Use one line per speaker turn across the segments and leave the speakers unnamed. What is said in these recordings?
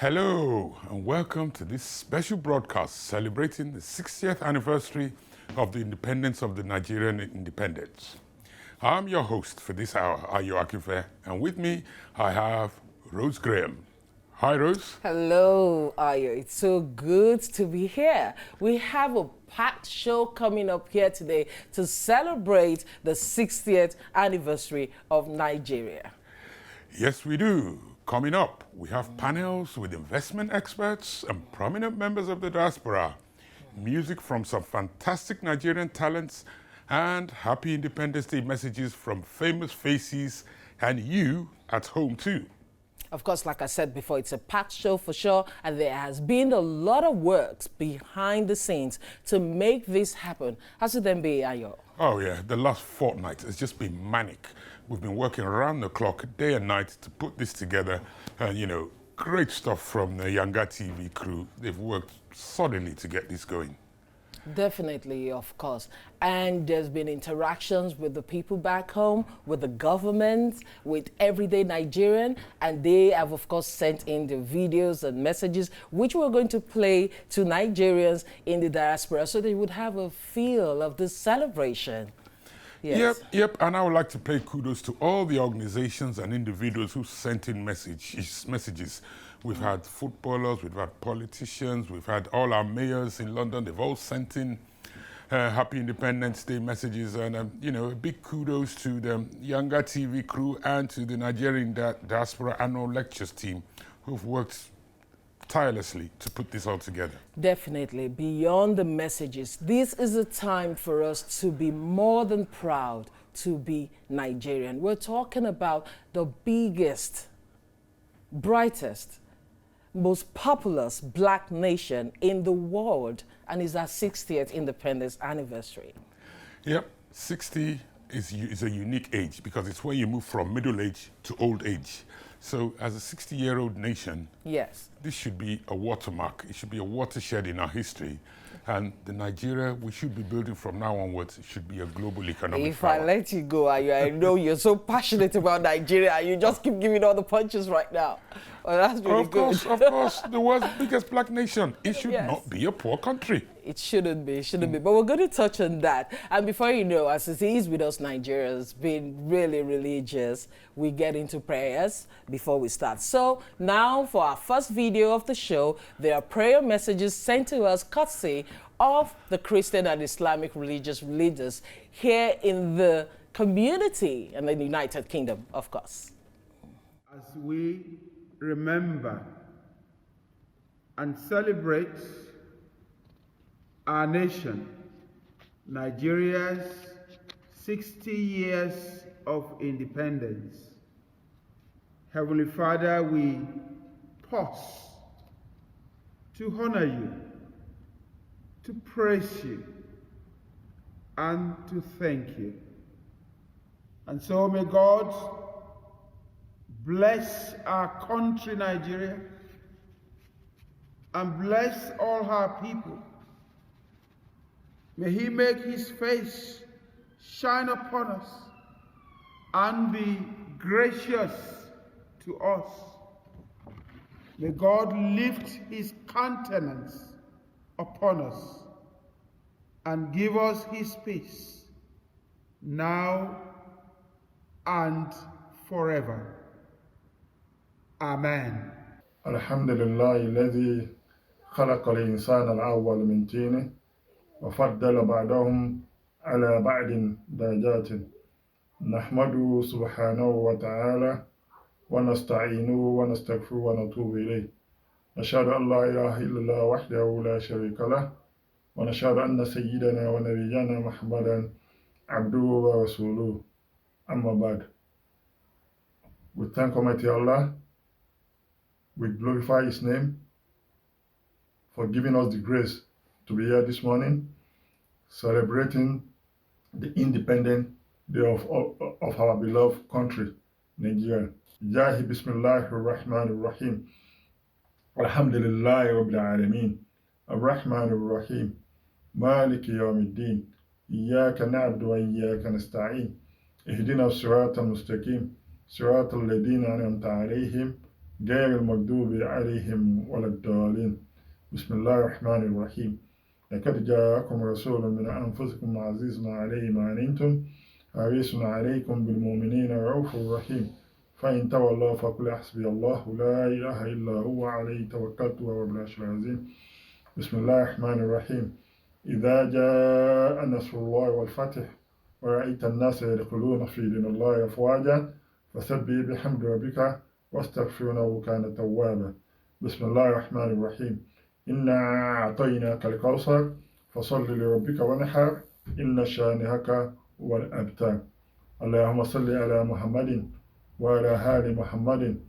Hello and welcome to this special broadcast celebrating the 60th anniversary of the independence of the Nigerian independence. I'm your host for this hour, Ayo Akinfe, and with me I have Rose Graham. Hi Rose.
Hello, Ayo. It's so good to be here. We have a packed show coming up here today to celebrate the 60th anniversary of Nigeria.
Yes, we do. Coming up, we have panels with investment experts and prominent members of the diaspora, music from some fantastic Nigerian talents, and happy Independence Day messages from famous faces and you at home too.
Of course, like I said before, it's a packed show for sure, and there has been a lot of work behind the scenes to make this happen. How's it then be, Ayo?
Oh yeah, the last fortnight has just been manic. We've been working around the clock, day and night, to put this together. And great stuff from the Yanga TV crew. They've worked solidly to get this going.
Definitely, of course. And there's been interactions with the people back home, with the government, with everyday Nigerian, and they have, of course, sent in the videos and messages, which we're going to play to Nigerians in the diaspora so they would have a feel of this celebration. Yes.
Yep. And I would like to pay kudos to all the organizations and individuals who sent in messages. We've had footballers, we've had politicians, we've had all our mayors in London. They've all sent in Happy Independence Day messages. And, a big kudos to the Yanga TV crew and to the Nigerian Diaspora Annual Lectures team who've worked tirelessly to put this all together.
Definitely. Beyond the messages, this is a time for us to be more than proud to be Nigerian. We're talking about the biggest, brightest, most populous black nation in the world, and it's our 60th independence anniversary.
Yep, 60 is a unique age because it's where you move from middle age to old age. So as a 60-year-old nation,
yes,
this should be a watermark. It should be a watershed in our history. And the Nigeria we should be building from now onwards should be a global economic power.
If I let you go, I know you're so passionate about Nigeria, you just keep giving all the punches right now. Well, that's really good.
Of course, the world's biggest black nation. It should not be a poor country.
It shouldn't be, But we're going to touch on that. And before you know, as it is with us Nigerians, being really religious, we get into prayers before we start. So now for our first video of the show, there are prayer messages sent to us courtesy of the Christian and Islamic religious leaders here in the community and the United Kingdom, of course.
As we remember and celebrate our nation, Nigeria's 60 years of independence. Heavenly Father, we pause to honor you, to praise you, and to thank you. And so may God bless our country, Nigeria, and bless all our people. May He make His face shine upon us and be gracious to us. May God lift His countenance upon us and give us His peace now and forever. Amen.
الحمد لله الذي خلق الإنسان الأول من طين وفضل بعضهم على بعض درجات نحمده سبحانه وتعالى ونستعينه ونستغفره ونتوب إليه نشهد أن لا إله إلا الله وحده لا شريك له ونشهد أن سيدنا ونبينا محمدا عبده ورسوله أما بعد. We thank Almighty Allah. We glorify His name for giving us the grace to be here this morning, celebrating the independent day of our beloved country, Nigeria. Jahi Bismillahir Rahmanir Rahim. Alhamdulillahi Rabbil Alameen. Ar-Rahmanir Rahim. Maliki Yawmiddin. Iyyaka na'budu wa iyyaka nasta'in. Ihdina as-siratal mustaqim. Siratal ladina an'amta alayhim. غير المغضوب عليهم ولا الضالين. بسم الله الرحمن الرحيم. لقد جاءكم رسول من أنفسكم عزيز عليه ما عنتم حريص عليكم بالمؤمنين رؤوف رحيم. فإن تولوا فقل حسبي الله لا إله إلا هو عليه توكلت وهو بالعرش العظيم. بسم الله الرحمن الرحيم. إذا جاء نصر الله والفتح ورأيت الناس يدخلون في دين الله أفواجا فسبح بحمد ربك واستغفره كان توابا. بسم الله الرحمن الرحيم. إنا أعطيناك الكوثر فصل لربك ونحر إن شانئك هو الأبتر. اللهم صل على محمد وعلى آل محمد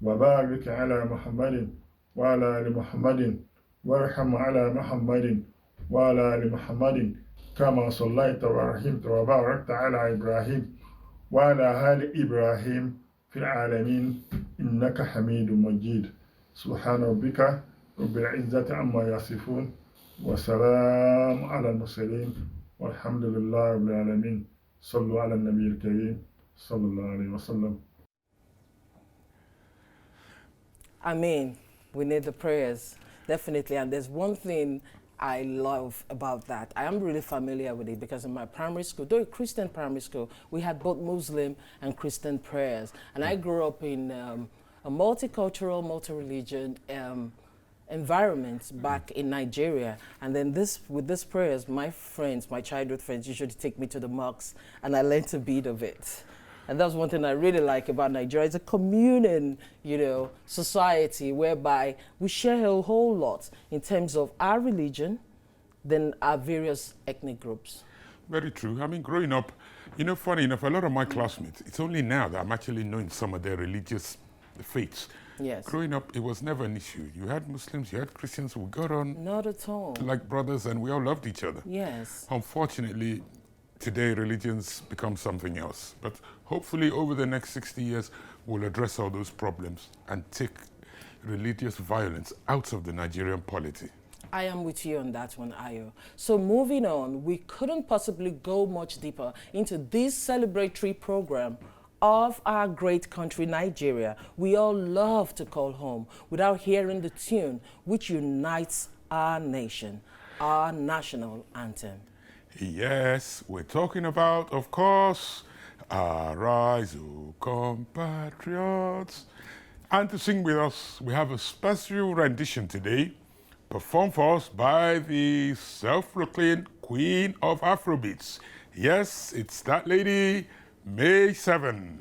وبارك على محمد وعلى آل محمد وارحم على محمد وعلى آل محمد كما صليت ورحمت وباركت على إبراهيم وعلى آل إبراهيم في العالمين إنك حميد مجيد. سبحان ربك رب العزة عما يصفون وسلام على المرسلين والحمد لله رب العالمين. صلوا على النبي الكريم صلى الله عليه وسلم.
I mean, we need the prayers, definitely. And there's one thing I love about that. I am really familiar with it because in my primary school, though a Christian primary school, we had both Muslim and Christian prayers. And I grew up in a multicultural, multi-religion environment back in Nigeria. And then with these prayers, my friends, my childhood friends, usually take me to the mosques, and I learned a bit of it. And that's one thing I really like about Nigeria. It's a communion, society whereby we share a whole lot in terms of our religion than our various ethnic groups.
Very true. I mean, growing up, funny enough, a lot of my classmates, it's only now that I'm actually knowing some of their religious faiths.
Yes.
Growing up, it was never an issue. You had Muslims, you had Christians, we got on
Not at all.
like brothers, and we all loved each other.
Yes.
Unfortunately, today religions become something else. But hopefully over the next 60 years, we'll address all those problems and take religious violence out of the Nigerian polity.
I am with you on that one, Ayo. So moving on, we couldn't possibly go much deeper into this celebratory program of our great country, Nigeria. We all love to call home without hearing the tune which unites our nation, our national anthem.
Yes, we're talking about, of course, Arise, O compatriots. And to sing with us, we have a special rendition today, performed for us by the self-proclaimed Queen of Afrobeats. Yes, it's that lady, May 7.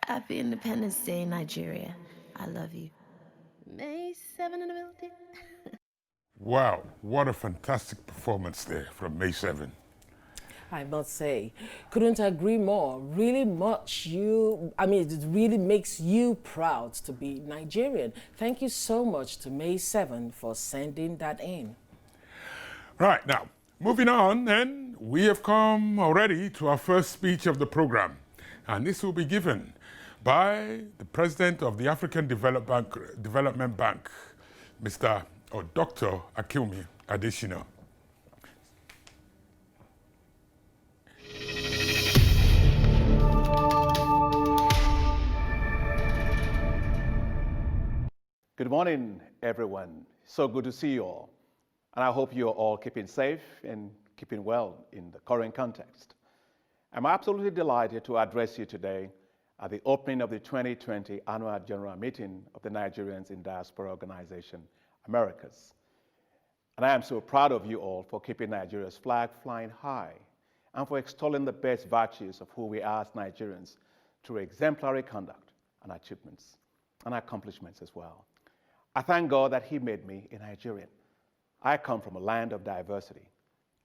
Happy Independence Day, Nigeria. I love you. May 7 in the building.
Wow, what a fantastic performance there from May 7.
I must say, couldn't agree more. Really much it really makes you proud to be Nigerian. Thank you so much to May 7 for sending that in.
Right, now, moving on then, we have come already to our first speech of the program. And this will be given by the President of the African Development Bank, Mr. or Dr. Akinwumi Adesina.
Good morning, everyone. So good to see you all. And I hope you're all keeping safe and keeping well in the current context. I'm absolutely delighted to address you today at the opening of the 2020 Annual General Meeting of the Nigerians in Diaspora Organization, Americas. And I am so proud of you all for keeping Nigeria's flag flying high and for extolling the best virtues of who we are as Nigerians through exemplary conduct and achievements and accomplishments as well. I thank God that He made me a Nigerian. I come from a land of diversity.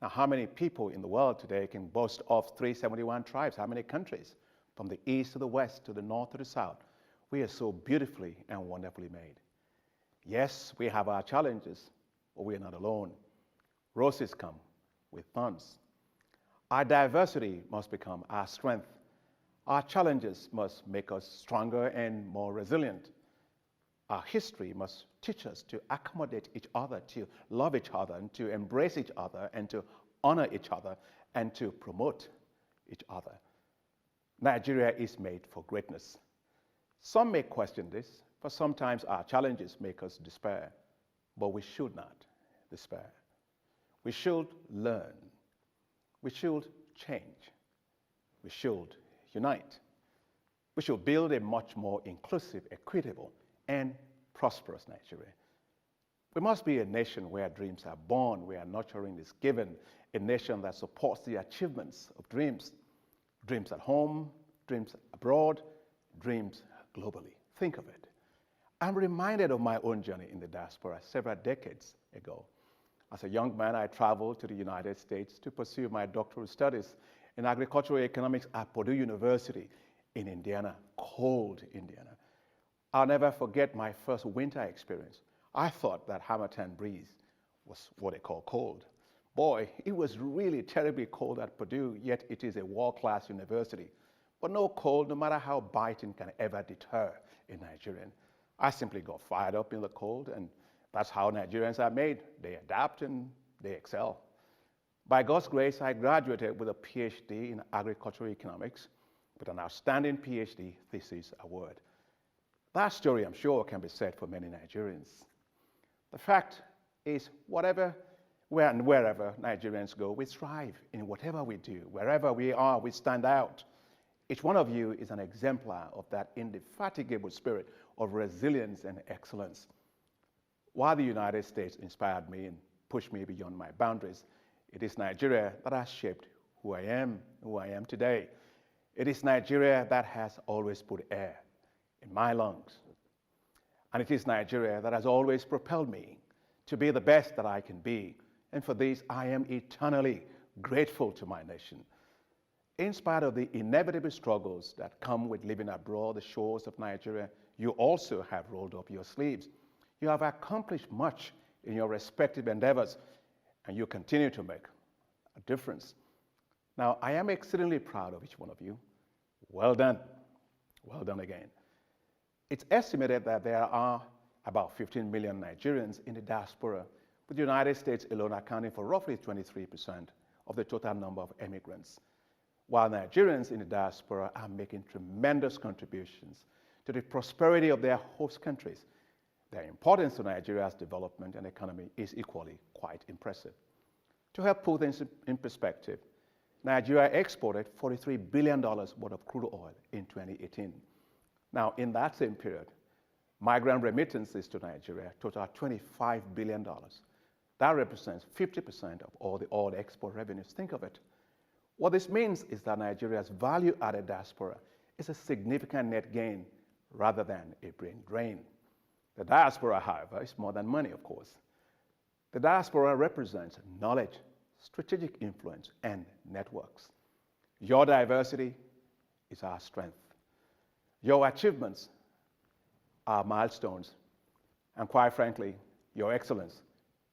Now, how many people in the world today can boast of 371 tribes? How many countries? From the east to the west, to the north to the south. We are so beautifully and wonderfully made. Yes, we have our challenges, but we are not alone. Roses come with thorns. Our diversity must become our strength. Our challenges must make us stronger and more resilient. Our history must teach us to accommodate each other, to love each other, and to embrace each other, and to honor each other, and to promote each other. Nigeria is made for greatness. Some may question this, for sometimes our challenges make us despair, but we should not despair. We should learn. We should change. We should unite. We should build a much more inclusive, equitable, and prosperous Nigeria. We must be a nation where dreams are born, where nurturing is given, a nation that supports the achievements of dreams. Dreams at home, dreams abroad, dreams globally. Think of it. I'm reminded of my own journey in the diaspora several decades ago. As a young man, I traveled to the United States to pursue my doctoral studies in agricultural economics at Purdue University in Indiana, cold Indiana. I'll never forget my first winter experience. I thought that Hamilton breeze was what they call cold. Boy, it was really terribly cold at Purdue, yet it is a world-class university. But no cold, no matter how biting, can ever deter a Nigerian. I simply got fired up in the cold, and that's how Nigerians are made. They adapt and they excel. By God's grace, I graduated with a PhD in agricultural economics with an outstanding PhD thesis award. That story, I'm sure, can be said for many Nigerians. The fact is, wherever Nigerians go, we thrive in whatever we do. Wherever we are, we stand out. Each one of you is an exemplar of that indefatigable spirit of resilience and excellence. While the United States inspired me and pushed me beyond my boundaries, it is Nigeria that has shaped who I am today. It is Nigeria that has always put air in my lungs. And it is Nigeria that has always propelled me to be the best that I can be. And for this, I am eternally grateful to my nation. In spite of the inevitable struggles that come with living abroad the shores of Nigeria, you also have rolled up your sleeves. You have accomplished much in your respective endeavors, and you continue to make a difference. Now, I am exceedingly proud of each one of you. Well done. Well done again. It's estimated that there are about 15 million Nigerians in the diaspora, with the United States alone accounting for roughly 23% of the total number of immigrants. While Nigerians in the diaspora are making tremendous contributions to the prosperity of their host countries, their importance to Nigeria's development and economy is equally quite impressive. To help put things in perspective, Nigeria exported $43 billion worth of crude oil in 2018. Now, in that same period, migrant remittances to Nigeria totaled $25 billion. That represents 50% of all the oil export revenues. Think of it. What this means is that Nigeria's value-added diaspora is a significant net gain rather than a brain drain. The diaspora, however, is more than money, of course. The diaspora represents knowledge, strategic influence, and networks. Your diversity is our strength. Your achievements are milestones. And quite frankly, your excellence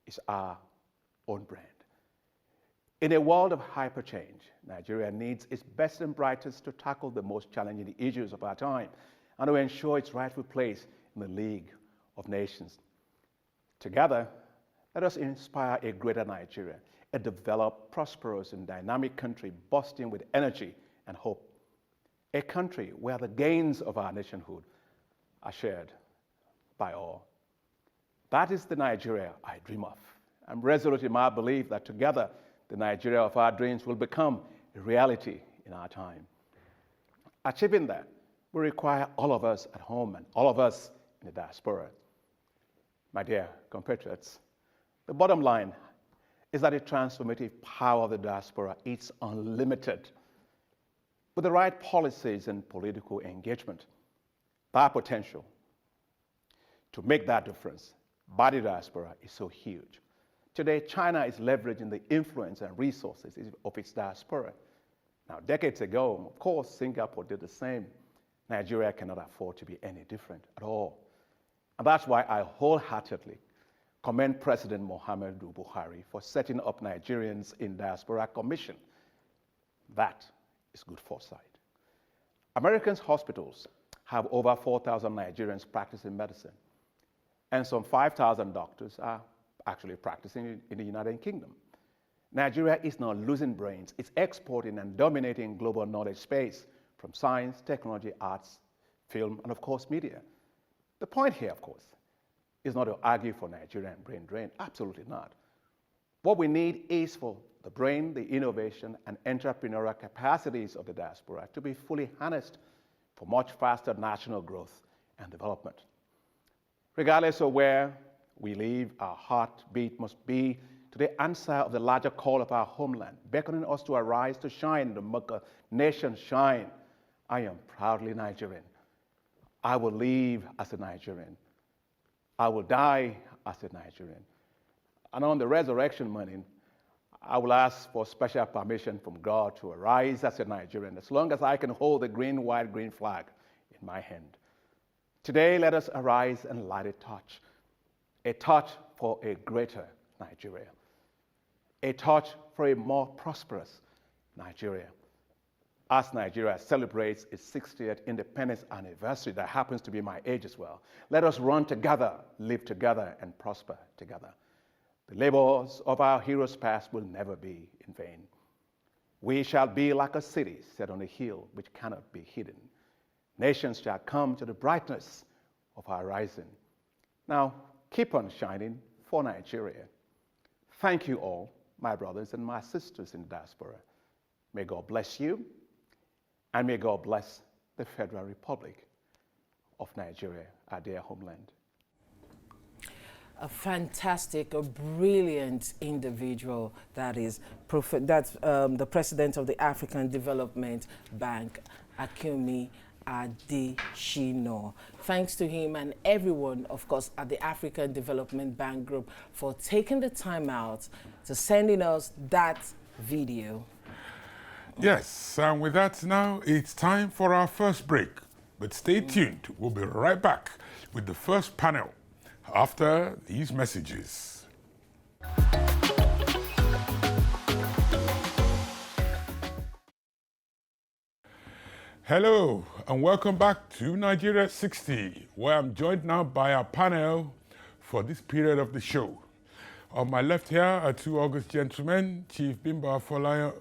is our own brand. In a world of hyper change, Nigeria needs its best and brightest to tackle the most challenging issues of our time and to ensure its rightful place in the League of Nations. Together, let us inspire a greater Nigeria, a developed, prosperous, and dynamic country bursting with energy and hope. A country where the gains of our nationhood are shared by all. That is the Nigeria I dream of. I'm resolute in my belief that together, the Nigeria of our dreams will become a reality in our time. Achieving that will require all of us at home and all of us in the diaspora. My dear compatriots, the bottom line is that the transformative power of the diaspora is unlimited. With the right policies and political engagement, that potential to make that difference by the diaspora is so huge. Today, China is leveraging the influence and resources of its diaspora. Now, decades ago, of course, Singapore did the same. Nigeria cannot afford to be any different at all. And that's why I wholeheartedly commend President Muhammadu Buhari for setting up Nigerians in Diaspora Commission. That is good foresight. American hospitals have over 4,000 Nigerians practicing medicine, and some 5,000 doctors are actually practicing in the United Kingdom. Nigeria is not losing brains. It's exporting and dominating global knowledge space from science, technology, arts, film, and of course, media. The point here, of course, is not to argue for Nigerian brain drain. Absolutely not. What we need is for the brain, the innovation, and entrepreneurial capacities of the diaspora to be fully harnessed for much faster national growth and development. Regardless of where we live, our heartbeat must be to the answer of the larger call of our homeland, beckoning us to arise to shine, to make a nation shine. I am proudly Nigerian. I will live as a Nigerian. I will die as a Nigerian. And on the resurrection morning, I will ask for special permission from God to arise as a Nigerian, as long as I can hold the green, white, green flag in my hand. Today, let us arise and light a torch for a greater Nigeria, a torch for a more prosperous Nigeria. As Nigeria celebrates its 60th independence anniversary, that happens to be my age as well, let us run together, live together, and prosper together. The labors of our heroes past will never be in vain. We shall be like a city set on a hill which cannot be hidden. Nations shall come to the brightness of our rising. Now, keep on shining for Nigeria. Thank you all, my brothers and my sisters in the diaspora. May God bless you, and may God bless the Federal Republic of Nigeria, our dear homeland.
A fantastic, a brilliant individual that is the president of the African Development Bank, Akinwumi Adesina. Thanks to him and everyone, of course, at the African Development Bank Group for taking the time out to sending us that video.
Yes, and with that now, it's time for our first break. But stay tuned. We'll be right back with the first panel after these messages. Hello, and welcome back to Nigeria 60, where I'm joined now by our panel for this period of the show. On my left here are two august gentlemen, Chief Bimbo Afolayan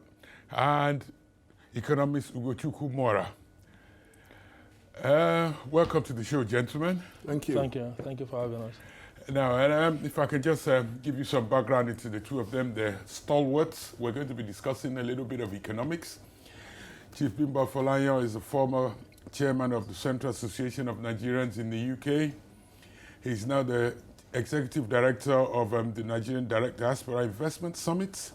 and economist Ugochukwu Mora. Welcome to the show, gentlemen.
Thank you.
Thank you. Thank you for having us.
Now, if I can just give you some background into the two of them, they're stalwarts. We're going to be discussing a little bit of economics. Chief Bimbo Afolayan is the former chairman of the Central Association of Nigerians in the UK. He's now the executive director of the Nigerian Direct Diaspora Investment Summit.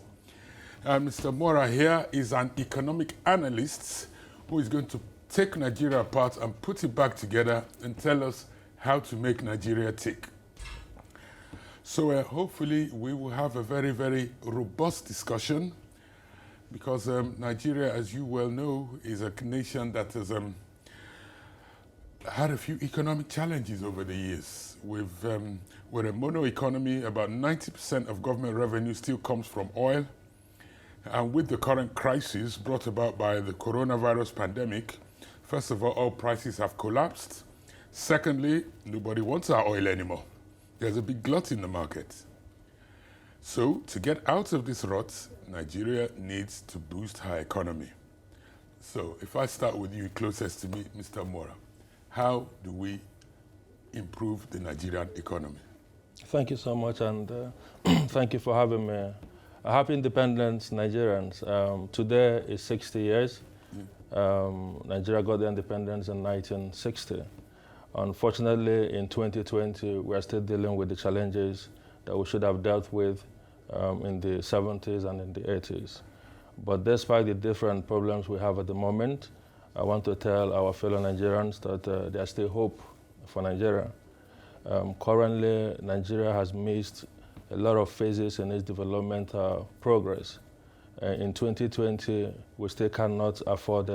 Mr. Mora here is an economic analyst who is going to take Nigeria apart and put it back together and tell us how to make Nigeria tick. So hopefully we will have a very, very robust discussion, because Nigeria, as you well know, is a nation that has had a few economic challenges over the years. We're a mono economy. About 90% of government revenue still comes from oil. And with the current crisis brought about by the coronavirus pandemic, first of all, oil prices have collapsed. Secondly, nobody wants our oil anymore. There's a big glut in the market. So to get out of this rut, Nigeria needs to boost her economy. So if I start with you closest to me, Mr. Mora, how do we improve the Nigerian economy?
Thank you so much, and thank you for having me. Happy Independence, Nigerians. Today is 60 years. Nigeria got the independence in 1960. Unfortunately, in 2020, we are still dealing with the challenges that we should have dealt with in the 70s and in the 80s. But despite the different problems we have at the moment, I want to tell our fellow Nigerians that there's still hope for Nigeria. Currently, Nigeria has missed a lot of phases in its developmental progress. In 2020, we still cannot afford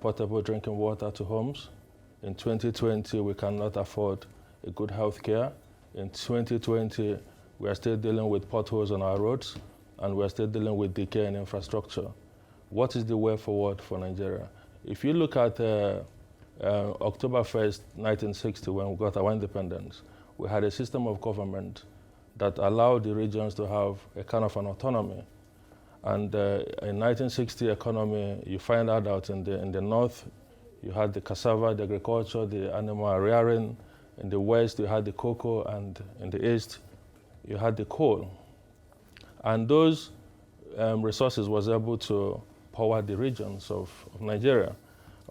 potable drinking water to homes. In 2020, we cannot afford a good health care. In 2020, we are still dealing with potholes on our roads, and we are still dealing with decay in infrastructure. What is the way forward for Nigeria? If you look at October 1st, 1960, when we got our independence, we had a system of government that allowed the regions to have a kind of an autonomy. And in 1960 economy, you find out in the north, you had the cassava, the agriculture, the animal rearing. In the west, you had the cocoa, and in the east, you had the coal. And those resources was able to power the regions of Nigeria.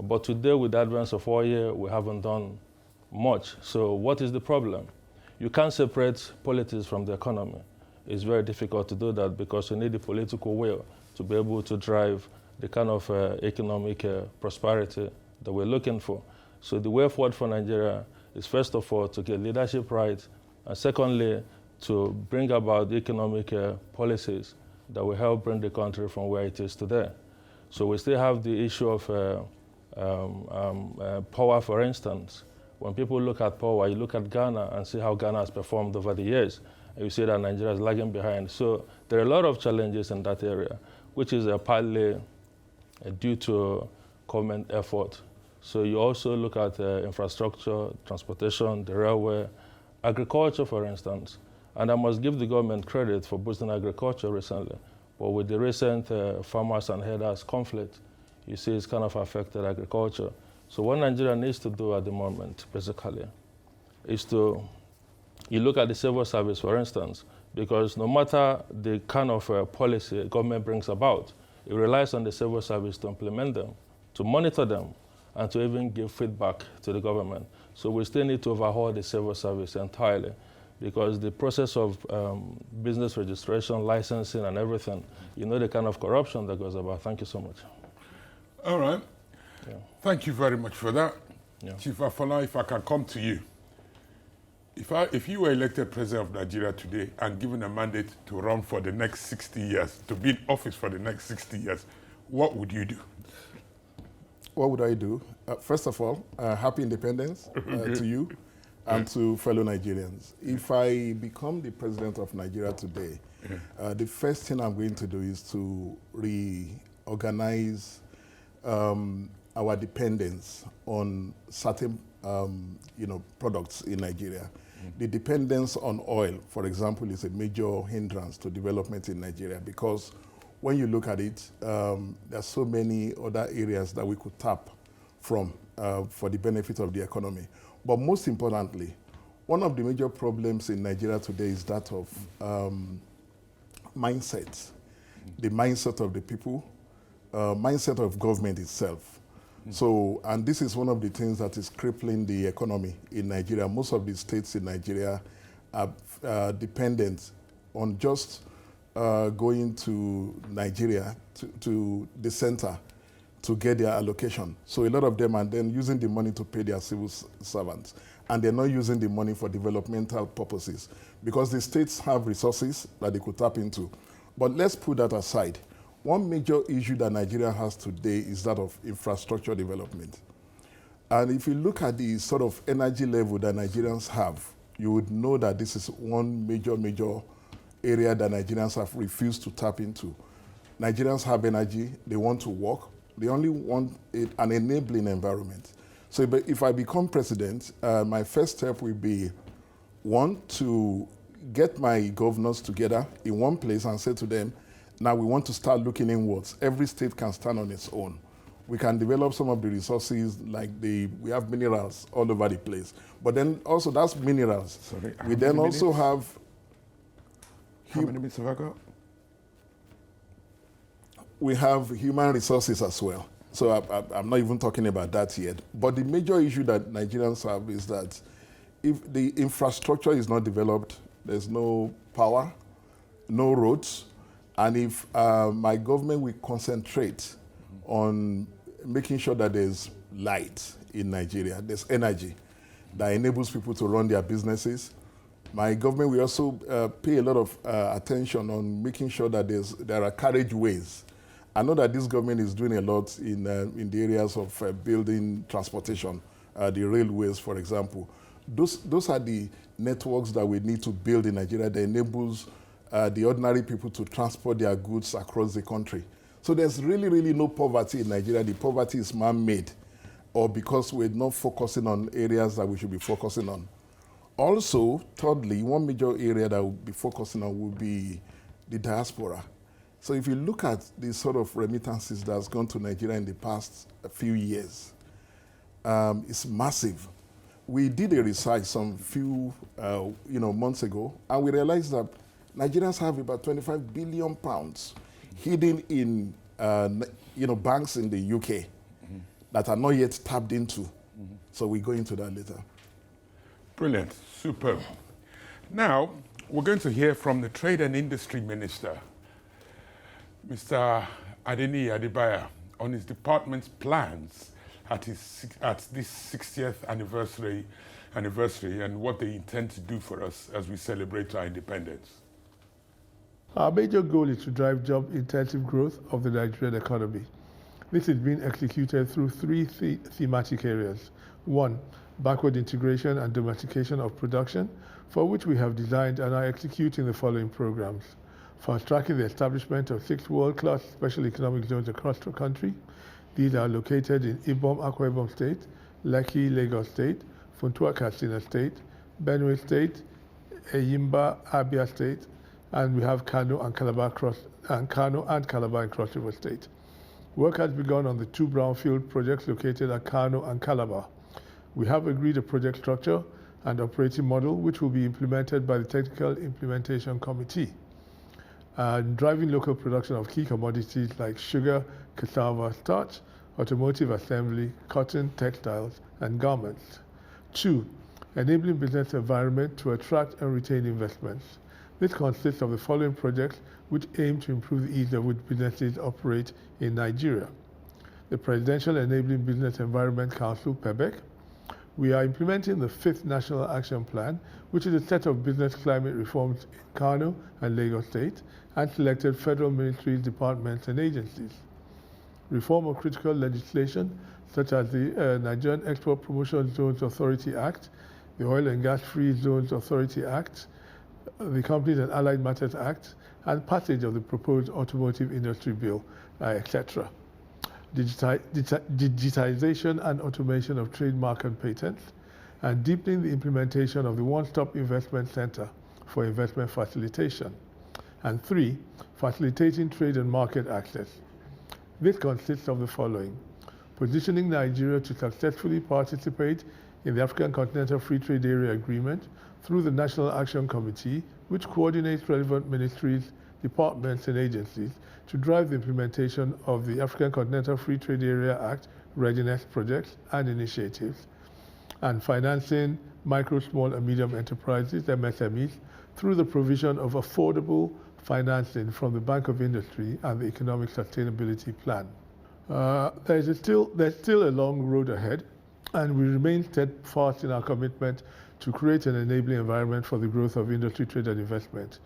But today, with the advance of oil, we haven't done much. So what is the problem? You can't separate politics from the economy. It's very difficult to do that because you need the political will to be able to drive the kind of economic prosperity that we're looking for. So the way forward for Nigeria is, first of all, to get leadership right, and secondly, to bring about economic policies that will help bring the country from where it is today. So we still have the issue of power, for instance. When people look at power, you look at Ghana and see how Ghana has performed over the years, and you see that Nigeria is lagging behind. So there are a lot of challenges in that area, which is partly due to government effort. So you also look at infrastructure, transportation, the railway, agriculture, for instance. And I must give the government credit for boosting agriculture recently. But with the recent farmers and herders conflict, you see it's kind of affected agriculture. So what Nigeria needs to do at the moment, basically, is to, you look at the civil service, for instance, because no matter the kind of policy government brings about, it relies on the civil service to implement them, to monitor them, and to even give feedback to the government. So we still need to overhaul the civil service entirely, because the process of business registration, licensing, and everything, you know the kind of corruption that goes about. Thank you so much.
All right.
Yeah.
Thank you very much for that.
Yeah.
Chief Afala, if I can come to you. If you were elected president of Nigeria today and given a mandate to run for the next 60 years, to be in office for the next 60 years, what would you do?
What would I do? First of all, happy independence to you and to fellow Nigerians. If I become the president of Nigeria today, the first thing I'm going to do is to reorganize our dependence on certain products in Nigeria. The dependence on oil, for example, is a major hindrance to development in Nigeria, because when you look at it, there are so many other areas that we could tap from for the benefit of the economy. But most importantly, one of the major problems in Nigeria today is that of mindset, the mindset of the people, mindset of government itself. So, and this is one of the things that is crippling the economy in Nigeria. Most of the states in Nigeria are dependent on just going to Nigeria, to the center, to get their allocation. So a lot of them are then using the money to pay their civil servants, and they're not using the money for developmental purposes because the states have resources that they could tap into. But let's put that aside. One major issue that Nigeria has today is that of infrastructure development. And if you look at the sort of energy level that Nigerians have, you would know that this is one major area that Nigerians have refused to tap into. Nigerians have energy, they want to work, they only want an enabling environment. So if I become president, my first step will be, one, to get my governors together in one place and say to them, now we want to start looking inwards. Every state can stand on its own. We can develop some of the resources, like we have minerals all over the place. But then also that's minerals.
Sorry,
we then also have...
How many minutes have I got?
We have human resources as well. So I'm not even talking about that yet. But the major issue that Nigerians have is that if the infrastructure is not developed, there's no power, no roads, and if my government will concentrate on making sure that there's light in Nigeria, there's energy that enables people to run their businesses. My government will also pay a lot of attention on making sure that there are carriageways. I know that this government is doing a lot in the areas of building transportation, the railways, for example. Those are the networks that we need to build in Nigeria that enables the ordinary people to transport their goods across the country. So there's really no poverty in Nigeria. The poverty is man-made, or because we're not focusing on areas that we should be focusing on. Also, thirdly, one major area that we'll be focusing on will be the diaspora. So if you look at the sort of remittances that's gone to Nigeria in the past few years, it's massive. We did a research some few months ago, and we realized that Nigerians have about 25 billion pounds hidden in banks in the UK that are not yet tapped into. So we go into that later.
Brilliant, superb. Now, we're going to hear from the Trade and Industry Minister, Mr. Adeniyi Adebaya, on his department's plans at this 60th anniversary and what they intend to do for us as we celebrate our independence.
Our major goal is to drive job-intensive growth of the Nigerian economy. This is being executed through three thematic areas. One, backward integration and domestication of production, for which we have designed and are executing the following programs. Fast-tracking the establishment of 6 world-class special economic zones across the country. These are located in Ibom, Akwa Ibom State, Lekki, Lagos State, Funtua, Katsina State, Benue State, Eyimba, Abia State, and we have Kano and Calabar in Cross River State. Work has begun on the 2 brownfield projects located at Kano and Calabar. We have agreed a project structure and operating model which will be implemented by the Technical Implementation Committee. Driving local production of key commodities like sugar, cassava, starch, automotive assembly, cotton, textiles, and garments. 2, enabling business environment to attract and retain investments. This consists of the following projects which aim to improve the ease of which businesses operate in Nigeria. The Presidential Enabling Business Environment Council, PEBEC. We are implementing the 5th National Action Plan, which is a set of business climate reforms in Kano and Lagos State, and selected federal ministries, departments, and agencies. Reform of critical legislation, such as the Nigerian Export Promotion Zones Authority Act, the Oil and Gas Free Zones Authority Act, the Companies and Allied Matters Act, and passage of the proposed Automotive Industry Bill, etc. Digitization and automation of trademark and patents, and deepening the implementation of the One-Stop Investment Center for investment facilitation. And 3, facilitating trade and market access. This consists of the following: positioning Nigeria to successfully participate in the African Continental Free Trade Area Agreement through the National Action Committee, which coordinates relevant ministries, departments, and agencies to drive the implementation of the African Continental Free Trade Area Act readiness projects and initiatives, and financing micro, small, and medium enterprises, MSMEs, through the provision of affordable financing from the Bank of Industry and the Economic Sustainability Plan. There's still a long road ahead, and we remain steadfast in our commitment to create an enabling environment for the growth of industry, trade, and investment.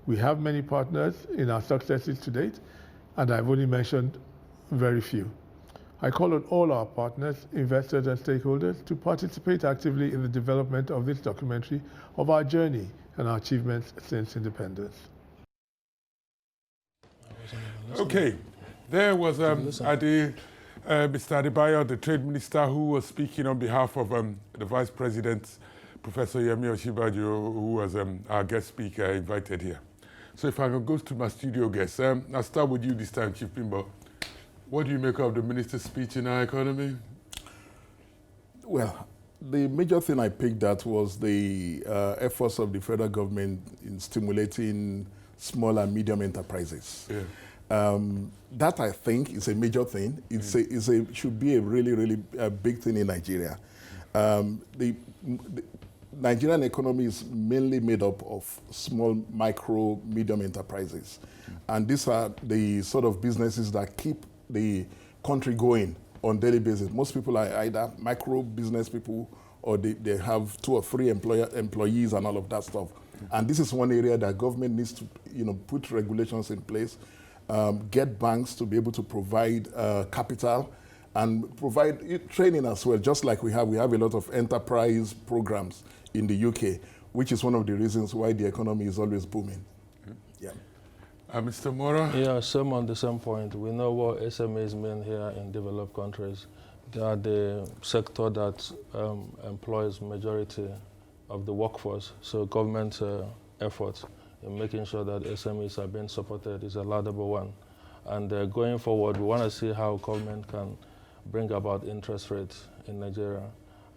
We have many partners in our successes to date, and I've only mentioned very few. I call on all our partners, investors, and stakeholders to participate actively in the development of this documentary of our journey and our achievements since independence.
Okay, there was Mr. Adebayo, the Trade Minister, who was speaking on behalf of the Vice President, Professor Yemi Osinbajo, who was our guest speaker invited here. So if I can go to my studio guests, I'll start with you this time, Chief Bimbo. What do you make of the minister's speech in our economy?
Well, the major thing I picked at was the efforts of the federal government in stimulating small and medium enterprises.
Yeah.
That, I think, is a major thing. It should be a really, really big thing in Nigeria. The Nigerian economy is mainly made up of small, micro, medium enterprises. And these are the sort of businesses that keep the country going on a daily basis. Most people are either micro business people or they have 2 or 3 employees and all of that stuff. And this is one area that government needs to put regulations in place, get banks to be able to provide capital and provide training as well, just like we have a lot of enterprise programs in the UK, which is one of the reasons why the economy is always booming. Yeah.
Mr. Mora?
Yeah, same on the same point. We know what SMEs mean here in developed countries. They are the sector that employs majority of the workforce. So government effort in making sure that SMEs are being supported is a laudable one. And going forward, we want to see how government can bring about interest rates in Nigeria.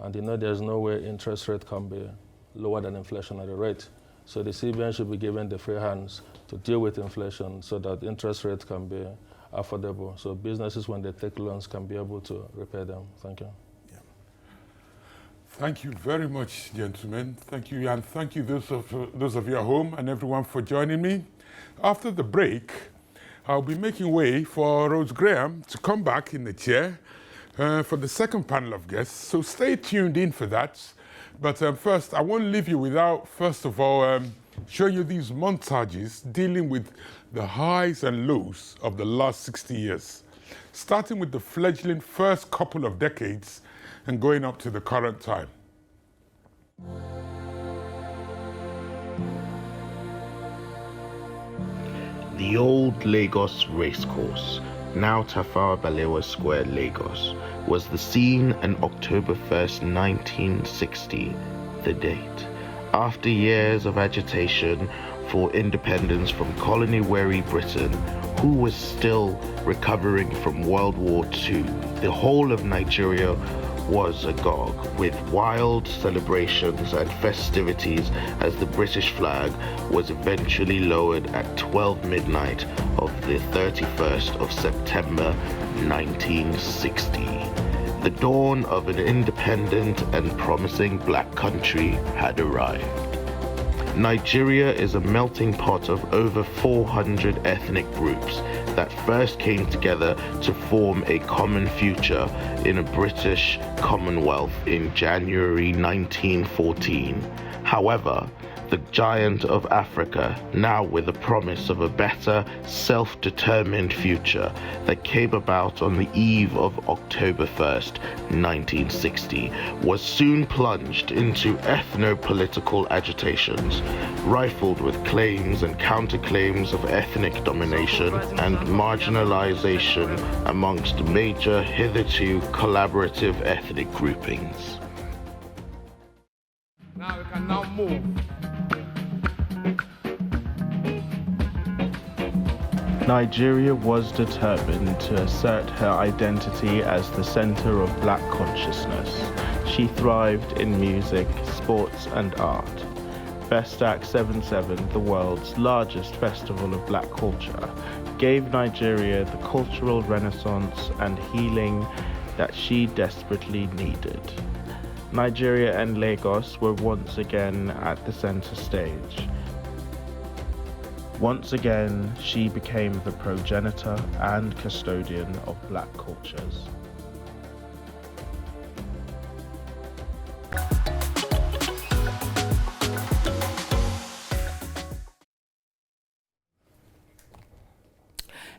And there's no way interest rate can be lower than inflationary rate. So the CBN should be given the free hands to deal with inflation so that interest rates can be affordable. So businesses, when they take loans, can be able to repay them. Thank you.
Yeah. Thank you very much, gentlemen. Thank you, and thank you those of you at home and everyone for joining me. After the break, I'll be making way for Rose Graham to come back in the chair for the second panel of guests. So stay tuned in for that. But first, I won't leave you without, first of all, showing you these montages dealing with the highs and lows of the last 60 years, starting with the fledgling first couple of decades and going up to the current time.
The old Lagos racecourse, now Tafawa Balewa Square, Lagos, was the scene on October 1st, 1960, the date. After years of agitation for independence from colony-weary Britain, who was still recovering from World War II, the whole of Nigeria was agog with wild celebrations and festivities as the British flag was eventually lowered at 12 midnight of the 31st of September 1960. The dawn of an independent and promising black country had arrived. Nigeria is a melting pot of over 400 ethnic groups that first came together to form a common future in a British Commonwealth in January 1914. However, the giant of Africa, now with the promise of a better, self-determined future that came about on the eve of October 1st, 1960, was soon plunged into ethno-political agitations, rifled with claims and counterclaims of ethnic domination and marginalization amongst major, hitherto collaborative ethnic groupings.
Now we can now move.
Nigeria was determined to assert her identity as the center of black consciousness. She thrived in music, sports, and art. Festac 77, the world's largest festival of black culture, gave Nigeria the cultural renaissance and healing that she desperately needed. Nigeria and Lagos were once again at the center stage. Once again, she became the progenitor and custodian of black cultures.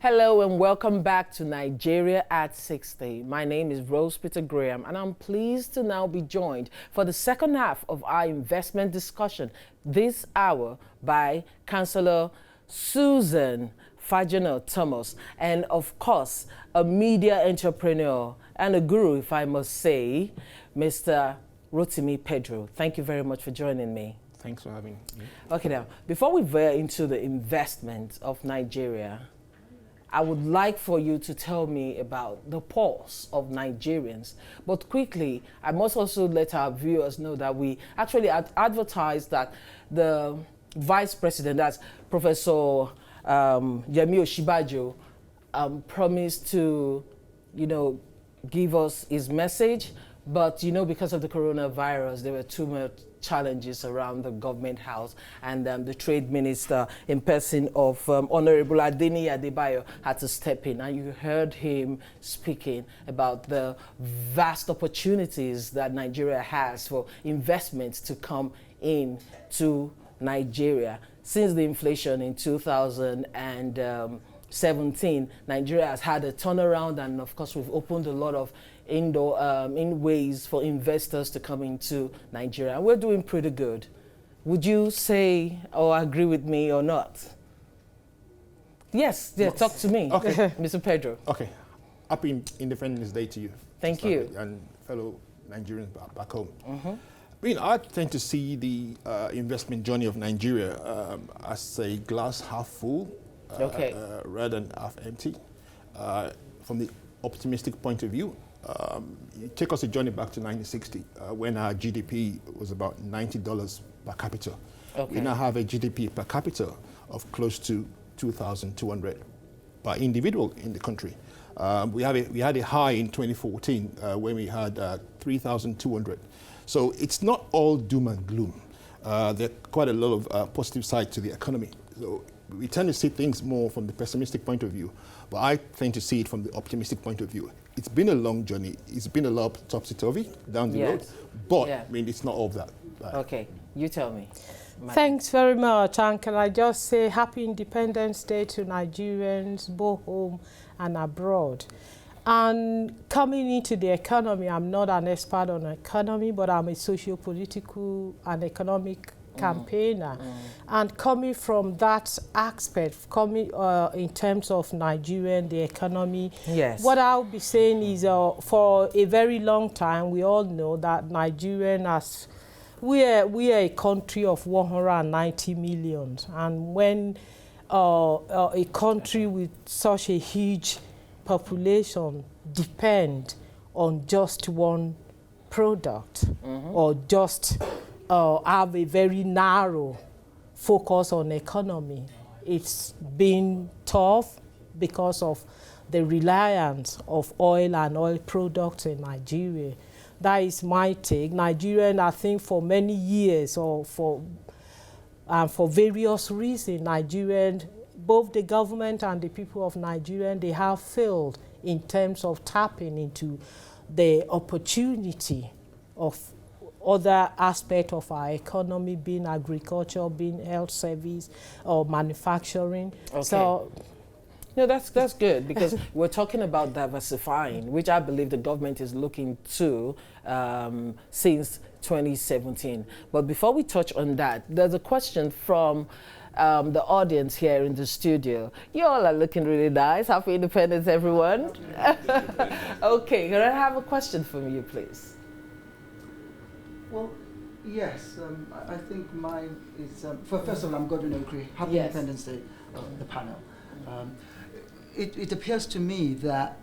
Hello and welcome back to Nigeria at 60. My name is Rose Peter Graham and I'm pleased to now be joined for the second half of our investment discussion this hour by Councillor Susan Fajana Thomas, and of course a media entrepreneur and a guru, if I must say, Mr. Rotimi Pedro. Thank you very much for joining me.
Thanks for having me.
Okay, now before we veer into the investment of Nigeria, I would like for you to tell me about the pulse of Nigerians. But quickly, I must also let our viewers know that we actually advertised that the Vice President, that's Professor Yemi Oshibajo, promised to, give us his message. But, because of the coronavirus, there were too much challenges around the government house, and the trade minister in person of Honorable Adeni Adebayo had to step in, and you heard him speaking about the vast opportunities that Nigeria has for investments to come in to Nigeria. Since the inflation in 2017, Nigeria has had a turnaround, and of course we've opened a lot of in ways for investors to come into Nigeria. We're doing pretty good. Would you say or agree with me or not? Yes, talk to me.
Okay.
Mr. Pedro.
Okay. Happy Independence Day to you.
Thank you.
And fellow Nigerians back home. I tend to see the investment journey of Nigeria as a glass half full rather than half empty. From the optimistic point of view, you take us a journey back to 1960 when our GDP was about $90 per capita. We now have a GDP per capita of close to 2,200 per individual in the country. We had a high in 2014 when we had 3,200. So it's not all doom and gloom. There are quite a lot of positive side to the economy. So we tend to see things more from the pessimistic point of view, but I tend to see it from the optimistic point of view. It's been a long journey. It's been a lot of topsy-turvy down the road, but it's not all of that.
Okay, you tell me.
Thanks very much. And can I just say Happy Independence Day to Nigerians, both home and abroad. And coming into the economy, I'm not an expert on economy, but I'm a socio-political and economic campaigner. And coming from that aspect, in terms of Nigerian, the economy, what I'll be saying is for a very long time, we all know that Nigerian we are a country of 190 million. And when a country with such a huge population depend on just one product or just have a very narrow focus on economy, it's been tough because of the reliance of oil and oil products in Nigeria. That is my take. Nigerian, I think for many years or for various reasons, Nigerian, both the government and the people of Nigeria, they have failed in terms of tapping into the opportunity of other aspects of our economy, being agriculture, being health service, or manufacturing. So,
that's good, because we're talking about diversifying, which I believe the government is looking to since 2017. But before we touch on that, there's a question from the audience here in the studio. You all are looking really nice. Happy Independence, everyone. Okay, can I have a question from you, please?
Well, yes, I think mine is, first of all, I'm Godwin Okri. Happy Independence Day, the panel. It appears to me that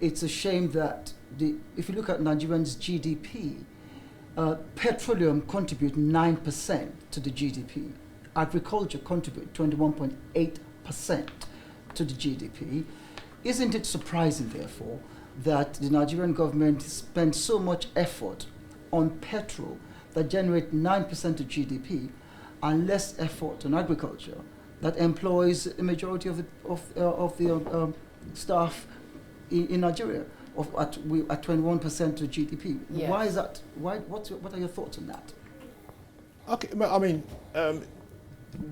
it's a shame that if you look at Nigerians' GDP, petroleum contribute 9% to the GDP. Agriculture contribute 21.8% to the GDP. Isn't it surprising, therefore, that the Nigerian government spends so much effort on petrol that generate 9% of GDP and less effort on agriculture that employs a majority of the staff in Nigeria, at 21% to GDP.
Yes.
Why is that? What are your thoughts on that?
Okay, I mean,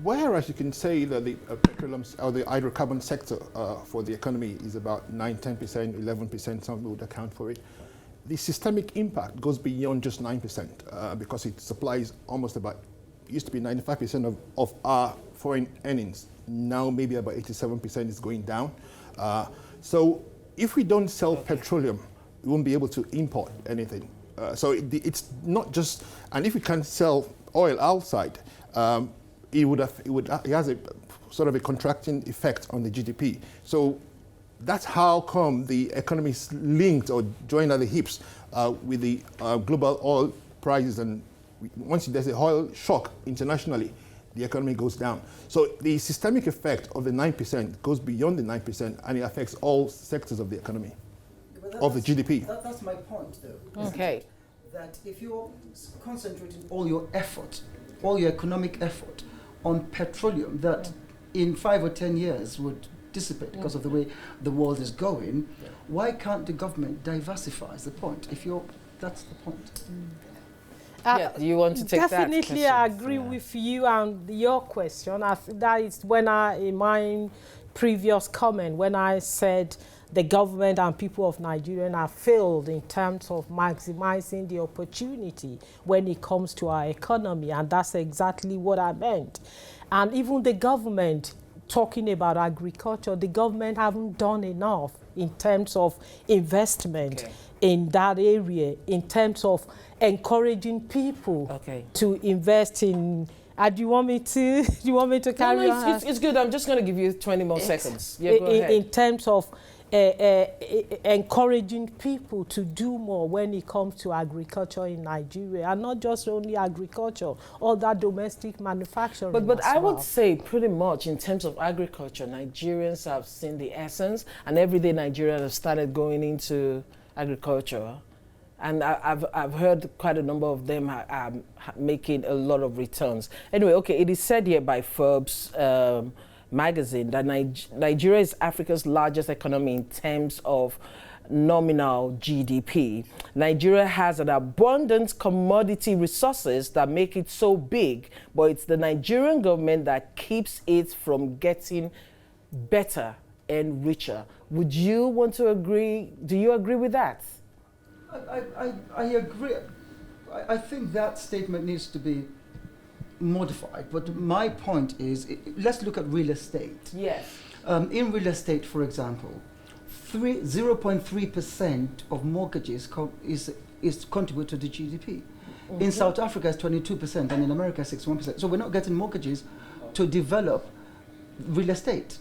whereas you can say that the petroleum or the hydrocarbon sector for the economy is about 9, 10%, 11%, some would account for it. The systemic impact goes beyond just 9% because it supplies almost about, used to be 95% of our foreign earnings. Now maybe about 87% is going down. So if we don't sell petroleum, we won't be able to import anything. So it's not just, and if we can't sell oil outside, it has a sort of a contracting effect on the GDP. So that's how come the economy is linked or joined at the hips with the global oil prices. And once there's a oil shock internationally, the economy goes down. So the systemic effect of the 9% goes beyond the 9%, and it affects all sectors of the economy, of the GDP.
That's my point, though.
Okay.
That if you're concentrating all your effort, all your economic effort on petroleum, that in 5 or 10 years would dissipate because of the way the world is going, why can't the government diversify? Is the point. That's the point.
You want to take
definitely
that?
I agree with you and your question. That is when in my previous comment, when I said the government and people of Nigeria have failed in terms of maximizing the opportunity when it comes to our economy, and that's exactly what I meant. And even the government, talking about agriculture, the government haven't done enough in terms of investment in that area, in terms of encouraging people to invest in. Do you want me to carry on?
It's good. I'm just going to give you 20 more seconds. Yeah, go ahead.
In terms of encouraging people to do more when it comes to agriculture in Nigeria, and not just only agriculture, all that domestic manufacturing.
But I would say pretty much in terms of agriculture, Nigerians have seen the essence, and everyday Nigerians have started going into agriculture. And I've heard quite a number of them are making a lot of returns. Anyway, it is said here by Forbes magazine that Nigeria is Africa's largest economy in terms of nominal GDP. Nigeria has an abundant commodity resources that make it so big, but it's the Nigerian government that keeps it from getting better and richer. Would you want to agree? Do you agree with that?
I agree. I think that statement needs to be modified, but my point is, let's look at real estate.
Yes.
In real estate, for example, 0.3% of mortgages is contribute to the GDP. In South Africa, it's 22%, and in America, 61%. So we're not getting mortgages to develop real estate.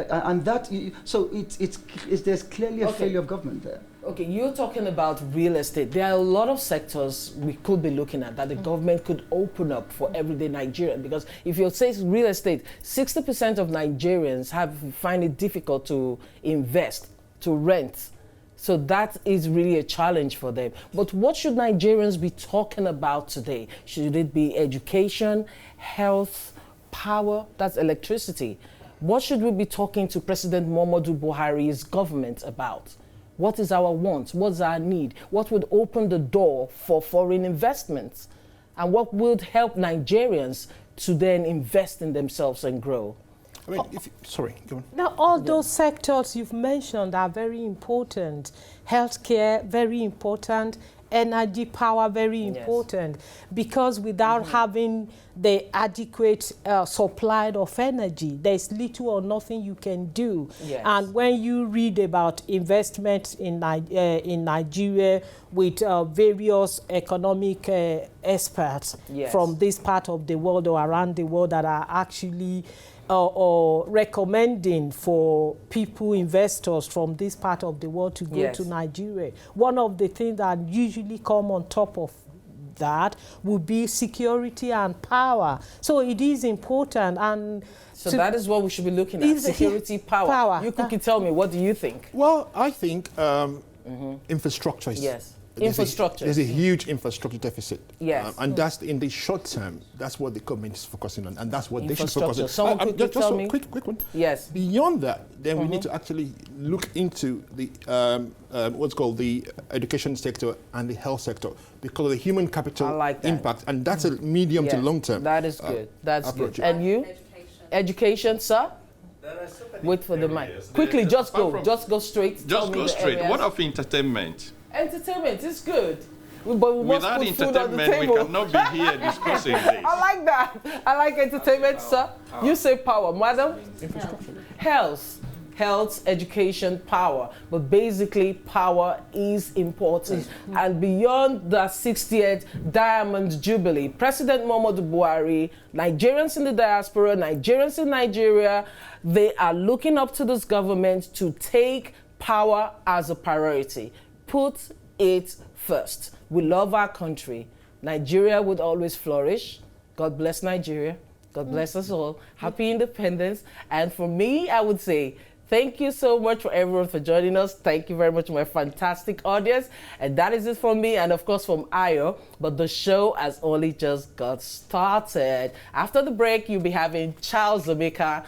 And that, so there's clearly a failure of government there.
Okay, you're talking about real estate. There are a lot of sectors we could be looking at that the government could open up for everyday Nigerian, because if you say real estate, 60% of Nigerians find it difficult to invest, to rent. So that is really a challenge for them. But what should Nigerians be talking about today? Should it be education, health, power? That's electricity. What should we be talking to President Muhammadu Buhari's government about? What is our want? What's our need? What would open the door for foreign investments? And what would help Nigerians to then invest in themselves and grow?
I mean, sorry, go on.
Now, all those sectors you've mentioned are very important. Healthcare, very important. Energy, power, very important. Because without having the adequate supply of energy, there's little or nothing you can do. And when you read about investment in Nigeria with various economic experts from this part of the world or around the world that are actually or recommending for people, investors from this part of the world to go to Nigeria. One of the things that usually come on top of that would be security and power. So it is important. And
so that is what we should be looking at, security, power. You could tell me, what do you think?
Well, I think infrastructure is
Infrastructure.
There's a huge infrastructure deficit.
Yes.
And that's in the short term, that's what the government is focusing on, and that's what they should focus on.
Someone quickly
just
tell
a
me.
quick one.
Yes.
Beyond that, then we need to actually look into the what's called the education sector and the health sector, because of the human capital impact, and that's a medium to long term.
That is good. That's
approach.
good. And you? Education, sir? Wait for the mic. Quickly, just go straight.
Just go straight. What of entertainment?
Entertainment is good. But we must
Without
put food on the
entertainment, we
table.
cannot be here discussing this.
I like that. I like entertainment, sir. You say power, madam. Health, education, power. But basically, power is important. And beyond the 60th Diamond Jubilee, President Muhammadu Buhari, Nigerians in the diaspora, Nigerians in Nigeria, they are looking up to this government to take power as a priority. Put it first. We love our country. Nigeria would always flourish. God bless Nigeria. God bless us all. Happy independence. And for me, I would say, thank you so much for everyone for joining us. Thank you very much, my fantastic audience. And that is it from me and, of course, from Ayo. But the show has only just got started. After the break, you'll be having Charles Zameka,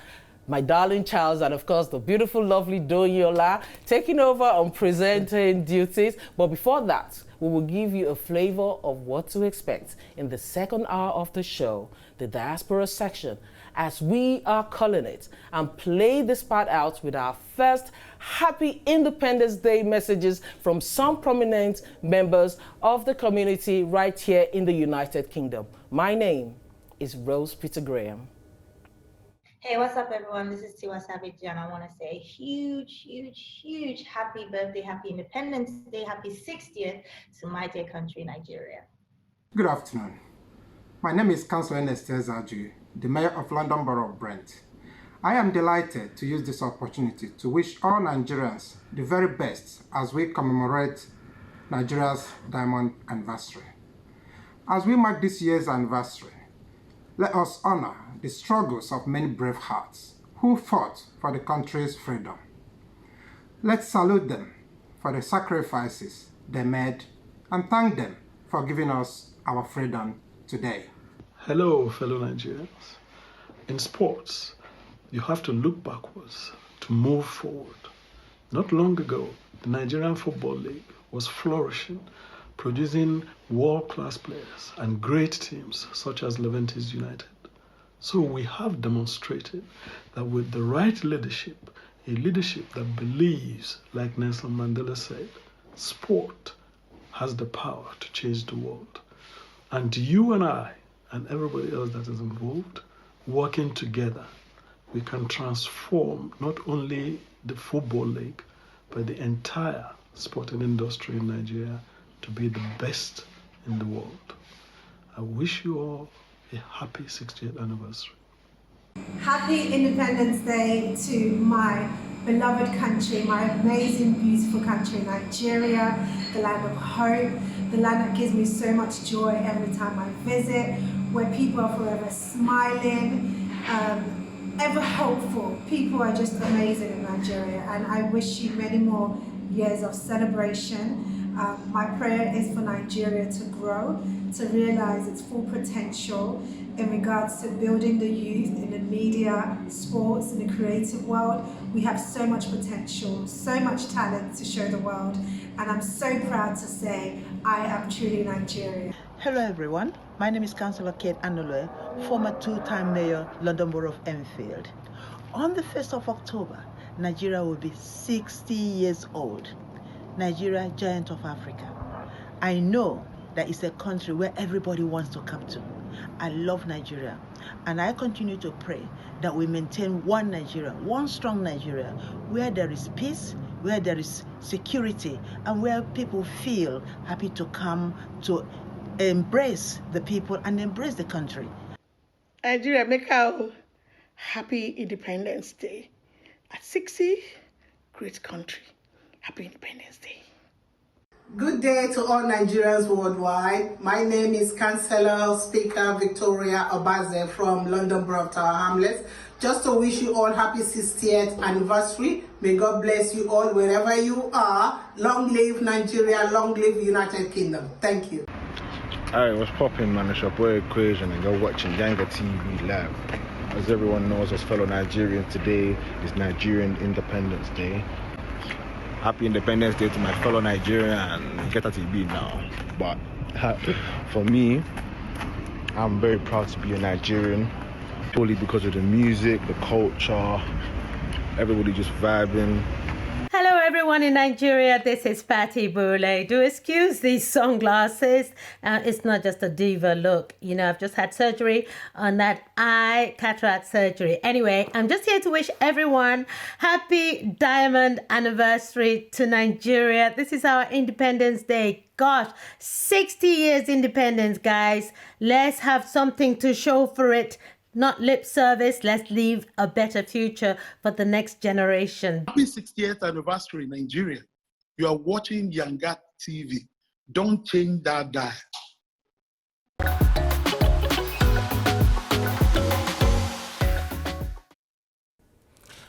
my darling Charles, and, of course, the beautiful, lovely Doyola taking over on presenting duties. But before that, we will give you a flavor of what to expect in the second hour of the show, the diaspora section, as we are calling it, and play this part out with our first Happy Independence Day messages from some prominent members of the community right here in the United Kingdom. My name is Rose Peter Graham.
Hey, what's up, everyone? This is Tiwa Savage, and I want to say a huge happy birthday, happy Independence Day, happy 60th to my dear country, Nigeria.
Good afternoon. My name is Councillor Ernest Zaju, the Mayor of London Borough of Brent. I am delighted to use this opportunity to wish all Nigerians the very best as we commemorate Nigeria's Diamond Anniversary. As we mark this year's anniversary, let us honor the struggles of many brave hearts who fought for the country's freedom. Let's salute them for the sacrifices they made and thank them for giving us our freedom today.
Hello, fellow Nigerians. In sports, you have to look backwards to move forward. Not long ago, the Nigerian Football League was flourishing, producing world-class players and great teams such as Leventis United. So we have demonstrated that with the right leadership, a leadership that believes, like Nelson Mandela said, sport has the power to change the world. And you and I, and everybody else that is involved, working together, we can transform not only the Football League, but the entire sporting industry in Nigeria to be the best in the world. I wish you all a happy 60th anniversary.
Happy Independence Day to my beloved country, my amazing, beautiful country, Nigeria, the land of hope, the land that gives me so much joy every time I visit, where people are forever smiling, ever hopeful. People are just amazing in Nigeria, and I wish you many more years of celebration. My prayer is for Nigeria to grow, to realize its full potential in regards to building the youth in the media, sports, in the creative world. We have so much potential, so much talent to show the world, and I'm so proud to say I am truly Nigerian.
Hello everyone, my name is Councillor Kate Anole, former two-time Mayor, London Borough of Enfield. On the 1st of October, Nigeria will be 60 years old. Nigeria, giant of Africa. I know that it's a country where everybody wants to come to. I love Nigeria, and I continue to pray that we maintain one Nigeria, one strong Nigeria, where there is peace, where there is security, and where people feel happy to come to embrace the people and embrace the country.
Nigeria, make our happy Independence Day. At 60, great country. Happy Independence Day.
Good day to all Nigerians worldwide. My name is Councillor Speaker Victoria Obaze from London Borough of Tower Hamlets. Just to wish you all happy 60th anniversary. May God bless you all wherever you are. Long live Nigeria, long live United Kingdom. Thank you.
Alright, what's poppin', man? It's your boy Equation and you're watching Yanga TV live. As everyone knows, as fellow Nigerians, today is Nigerian Independence Day. Happy Independence Day to my fellow Nigerian. Get at TV now. But for me, I'm very proud to be a Nigerian, purely because of the music, the culture, everybody just vibing.
Hello everyone in Nigeria, this is Patty Bule. Do excuse these sunglasses. It's not just a diva look. You know, I've just had surgery on that eye, cataract surgery. Anyway, I'm just here to wish everyone happy diamond anniversary to Nigeria. This is our Independence Day. Gosh, 60 years independence, guys. Let's have something to show for it. Not lip service. Let's leave a better future for the next generation.
Happy 60th anniversary, Nigeria. You are watching Yanga TV. Don't change that dial.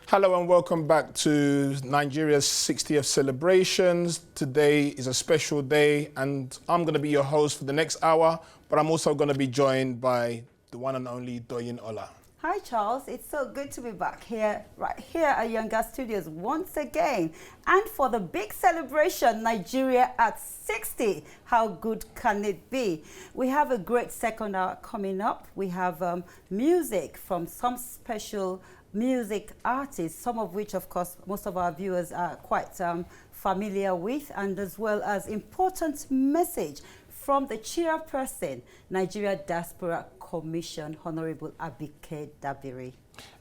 Hello and welcome back to Nigeria's 60th celebrations. Today is a special day and I'm going to be your host for the next hour, but I'm also going to be joined by the one and only Doyin Ola.
Hi Charles, it's so good to be back here, right here at Yanga Studios once again. And for the big celebration, Nigeria at 60. How good can it be? We have a great second hour coming up. We have music from some special music artists, some of which, of course, most of our viewers are quite familiar with, and as well as important message from the chairperson, Nigeria Diaspora Commission, Honorable Abike Dabiri.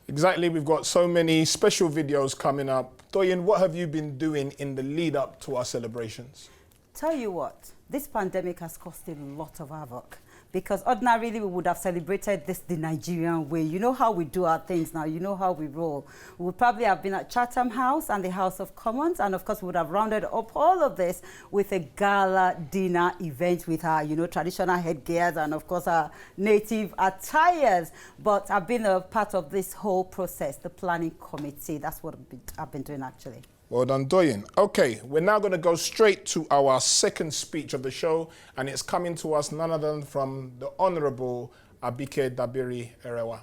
Exactly, we've got so many special videos coming up. Doyin, what have you been doing in the lead up to our celebrations?
Tell you what, this pandemic has caused a lot of havoc. Because ordinarily we would have celebrated this the Nigerian way. You know how we do our things now. You know how we roll. We would probably have been at Chatham House and the House of Commons. And of course, we would have rounded up all of this with a gala dinner event with our, you know, traditional headgears and of course our native attires. But I've been a part of this whole process, the planning committee. That's what I've been doing actually.
Well done, Doyin. Okay, we're now going to go straight to our second speech of the show, and it's coming to us none other than from the Honorable Abike Dabiri Erewa.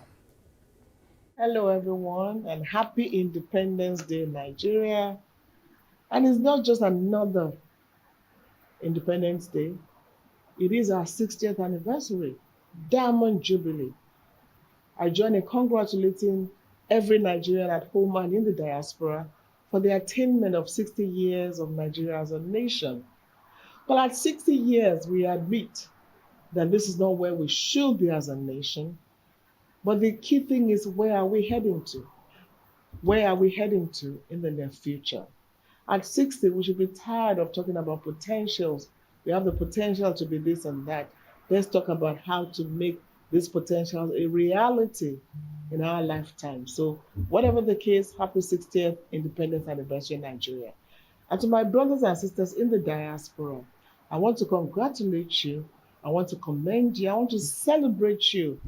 Hello, everyone, and happy Independence Day, Nigeria. And it's not just another Independence Day. It is our 60th anniversary, Diamond Jubilee. I join in congratulating every Nigerian at home and in the diaspora for the attainment of 60 years of Nigeria as a nation. But at 60 years, we admit that this is not where we should be as a nation. But the key thing is, where are we heading to? Where are we heading to in the near future? At 60, we should be tired of talking about potentials. We have the potential to be this and that. Let's talk about how to make this potential a reality in our lifetime. So whatever the case, happy 60th Independence Anniversary in Nigeria. And to my brothers and sisters in the diaspora, I want to congratulate you. I want to commend you. I want to celebrate you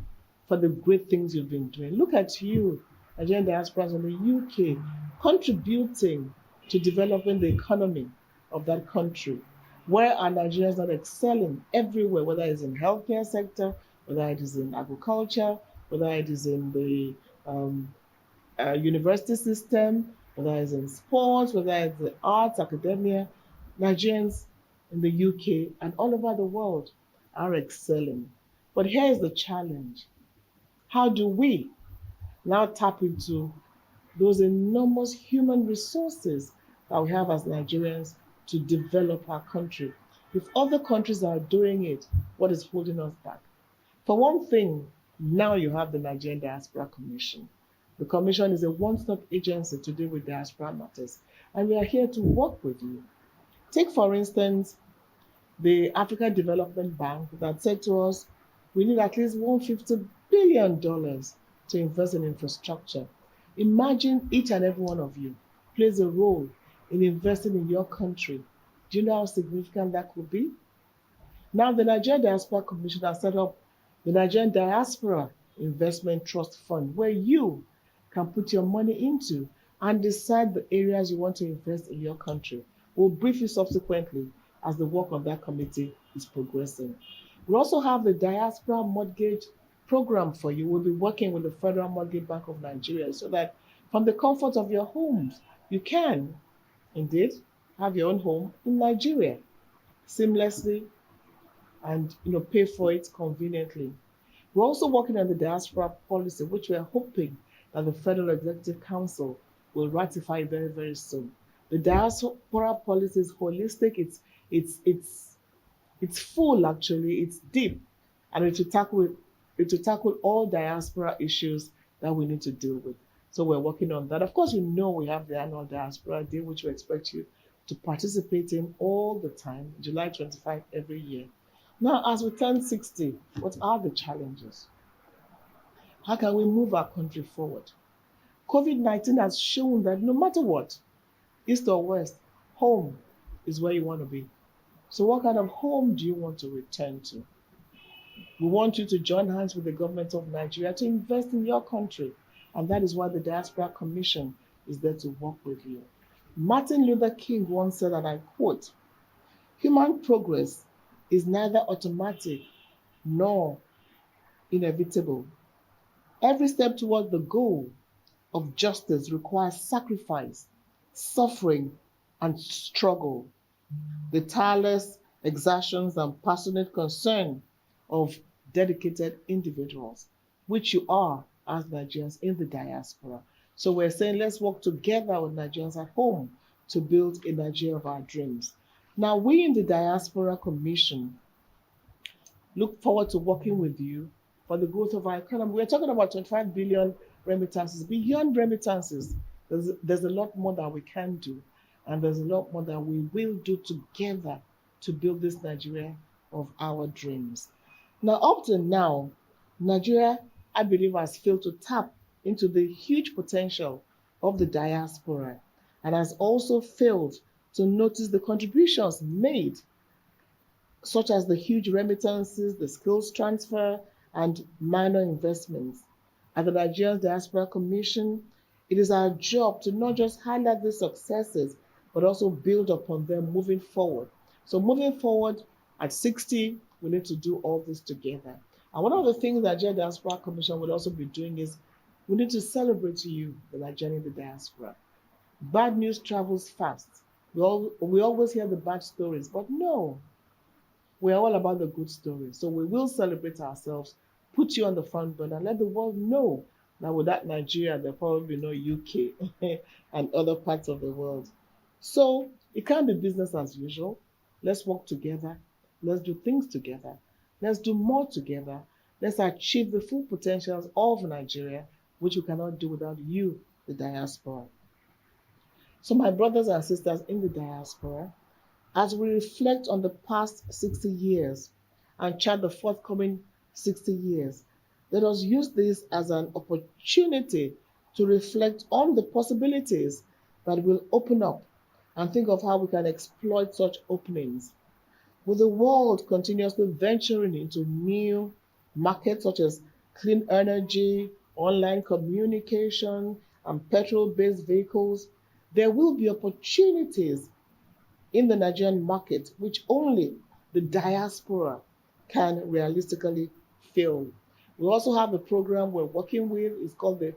for the great things you've been doing. Look at you, Nigerian diasporas in the UK, contributing to developing the economy of that country. Where are Nigerians not excelling? Everywhere, whether it's in healthcare sector, whether it is in agriculture, whether it is in the university system, whether it's in sports, whether it's the arts, academia, Nigerians in the UK and all over the world are excelling. But here is the challenge. How do we now tap into those enormous human resources that we have as Nigerians to develop our country? If other countries are doing it, what is holding us back? For one thing, now you have the Nigerian Diaspora Commission. The Commission is a one-stop agency to deal with diaspora matters, and we are here to work with you. Take, for instance, the Africa Development Bank that said to us, we need at least $150 billion to invest in infrastructure. Imagine each and every one of you plays a role in investing in your country Do you know how significant that could be? Now, the Nigerian Diaspora Commission has set up the Nigerian Diaspora Investment Trust Fund, where you can put your money into and decide the areas you want to invest in your country. We'll brief you subsequently as the work of that committee is progressing. We also have the Diaspora Mortgage Program for you. We'll be working with the Federal Mortgage Bank of Nigeria so that from the comfort of your homes, you can indeed have your own home in Nigeria seamlessly and pay for it conveniently. We're also working on the diaspora policy, which we are hoping that the Federal Executive Council will ratify very, very soon. The diaspora policy is holistic. It's full actually. It's deep, and it will tackle all diaspora issues that we need to deal with. So we're working on that. Of course, we have the annual Diaspora Day, which we expect you to participate in all the time, July 25 every year. Now, as we turn 60, what are the challenges? How can we move our country forward? COVID-19 has shown that no matter what, east or west, home is where you want to be. So what kind of home do you want to return to? We want you to join hands with the government of Nigeria to invest in your country. And that is why the Diaspora Commission is there to work with you. Martin Luther King once said, and I quote, "Human progress is neither automatic nor inevitable. Every step toward the goal of justice requires sacrifice, suffering, and struggle. The tireless exertions and passionate concern of dedicated individuals, which you are as Nigerians in the diaspora." So we're saying let's work together with Nigerians at home to build a Nigeria of our dreams. Now, we in the Diaspora Commission look forward to working with you for the growth of our economy. We're talking about 25 billion remittances. Beyond remittances, there's a lot more that we can do, and there's a lot more that we will do together to build this Nigeria of our dreams. Now, up to now, Nigeria, I believe, has failed to tap into the huge potential of the diaspora and has also failed to notice the contributions made, such as the huge remittances, the skills transfer, and minor investments. At the Nigerian Diaspora Commission, it is our job to not just highlight the successes, but also build upon them moving forward. So moving forward at 60, we need to do all this together. And one of the things that Nigerian Diaspora Commission will also be doing is we need to celebrate you, the Nigerian in the diaspora. Bad news travels fast. We always hear the bad stories, but no, we're all about the good stories. So we will celebrate ourselves, put you on the front burner, and let the world know that without Nigeria, there'll probably be no UK and other parts of the world. So it can't be business as usual. Let's work together. Let's do things together. Let's do more together. Let's achieve the full potentials of Nigeria, which we cannot do without you, the diaspora. So my brothers and sisters in the diaspora, as we reflect on the past 60 years and chart the forthcoming 60 years, let us use this as an opportunity to reflect on the possibilities that will open up and think of how we can exploit such openings. With the world continuously venturing into new markets such as clean energy, online communication, and petrol-based vehicles, there will be opportunities in the Nigerian market which only the diaspora can realistically fill. We also have a program we're working with. It's called the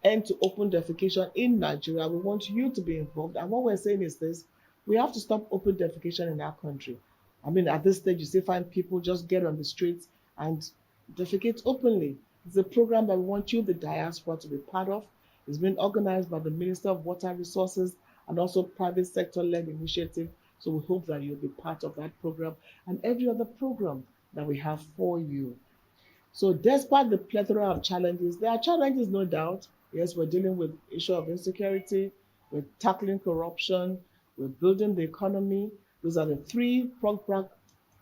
End to Open Defecation in Nigeria. We want you to be involved. And what we're saying is this: we have to stop open defecation in our country. I mean, at this stage, you still find people just get on the streets and defecate openly. It's a program that we want you, the diaspora, to be part of. It's been organized by the Minister of Water Resources and also private sector-led initiative. So we hope that you'll be part of that program and every other program that we have for you. So despite the plethora of challenges, there are challenges, no doubt. Yes, we're dealing with the issue of insecurity, we're tackling corruption, we're building the economy. Those are the three-pronged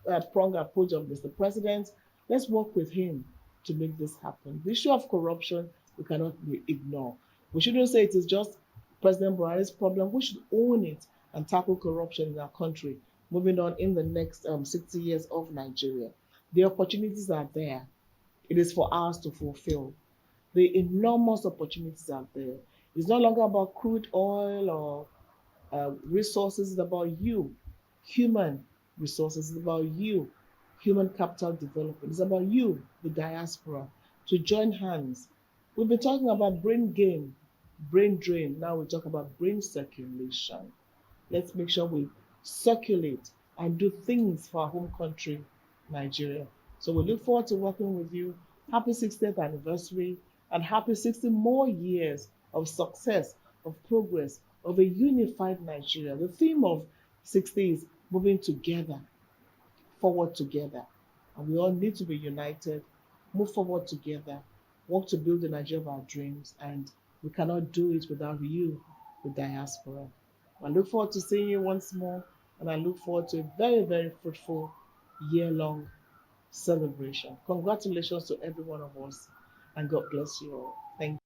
approach of Mr. President. Let's work with him to make this happen. The issue of corruption, we cannot ignore. We shouldn't say it is just President Buhari's problem. We should own it and tackle corruption in our country, moving on in the next 60 years of Nigeria. The opportunities are there. It is for us to fulfill. The enormous opportunities are there. It's no longer about crude oil or resources. It's about you, human resources. It's about you, human capital development. It's about you, the diaspora, to join hands. We've been talking about brain gain, brain drain. Now we talk about brain circulation. Let's make sure we circulate and do things for our home country, Nigeria. So we look forward to working with you. Happy 60th anniversary and happy 60 more years of success, of progress, of a unified Nigeria. The theme of 60 is moving together, forward together. And we all need to be united, move forward together, work to build the Nigeria of our dreams. And we cannot do it without you, the diaspora. I look forward to seeing you once more. And I look forward to a very, very fruitful year-long celebration. Congratulations to every one of us. And God bless you all. Thank you.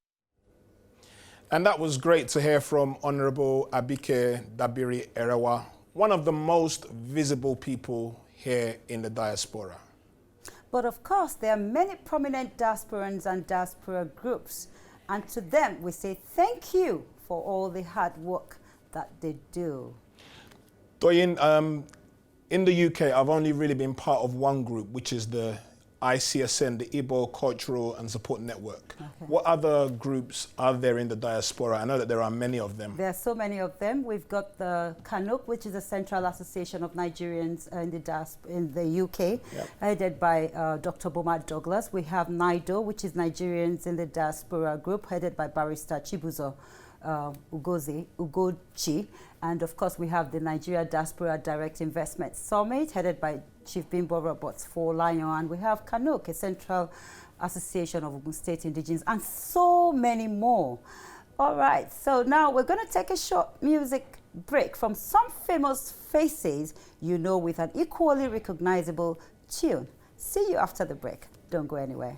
And that was great to hear from Honorable Abike Dabiri Erewa, one of the most visible people here in the diaspora.
But of course, there are many prominent diasporans and diaspora groups. And to them, we say thank you for all the hard work that they do.
Doyin, in the UK, I've only really been part of one group, which is the ICSN, the Igbo Cultural and Support Network. Okay. What other groups are there in the diaspora? I know that there are many of them.
There are so many of them. We've got the CANUC, which is the Central Association of Nigerians in the UK, yep, headed by Dr. Boma Douglas. We have NIDO, which is Nigerians in the Diaspora Group, headed by Barrister Chibuzo Ugochi. And of course, we have the Nigeria Diaspora Direct Investment Summit, headed by Chief Bimbo Roberts for Lion. And we have CANUC, a Central Association of Ogun State Indigenes, and so many more. All right, so now we're going to take a short music break from some famous faces, you know, with an equally recognizable tune. See you after the break. Don't go anywhere.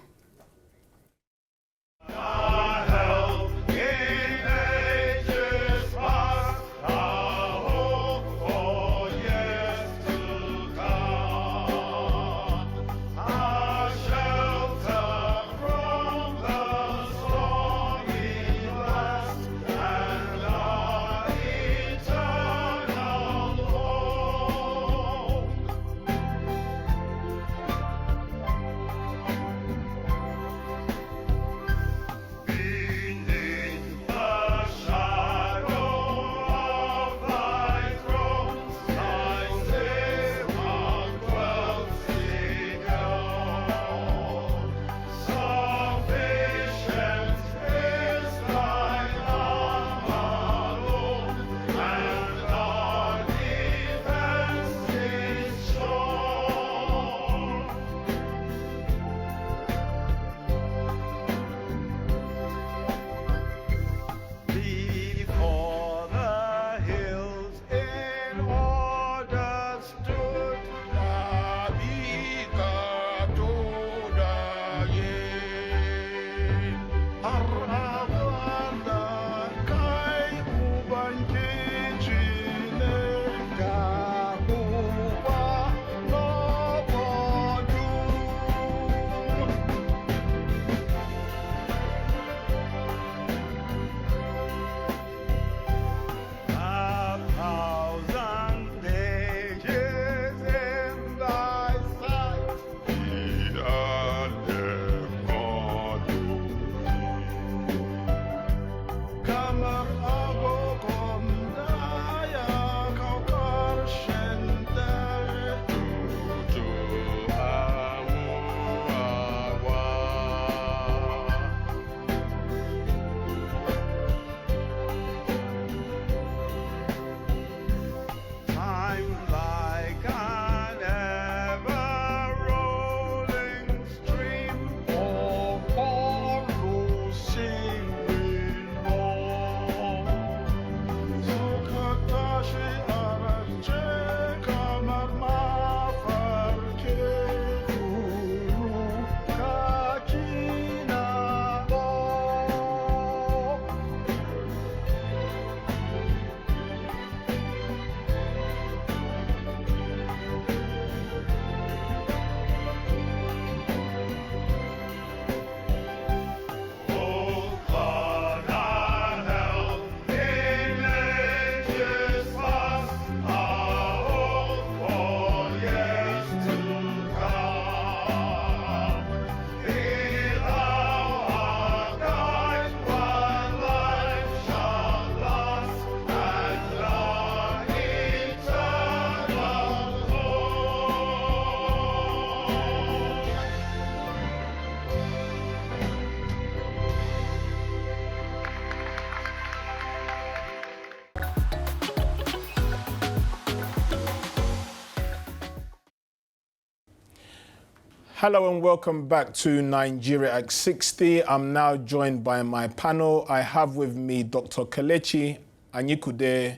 Hello and welcome back to Nigeria at 60. I'm now joined by my panel. I have with me Dr. Kelechi Anyikude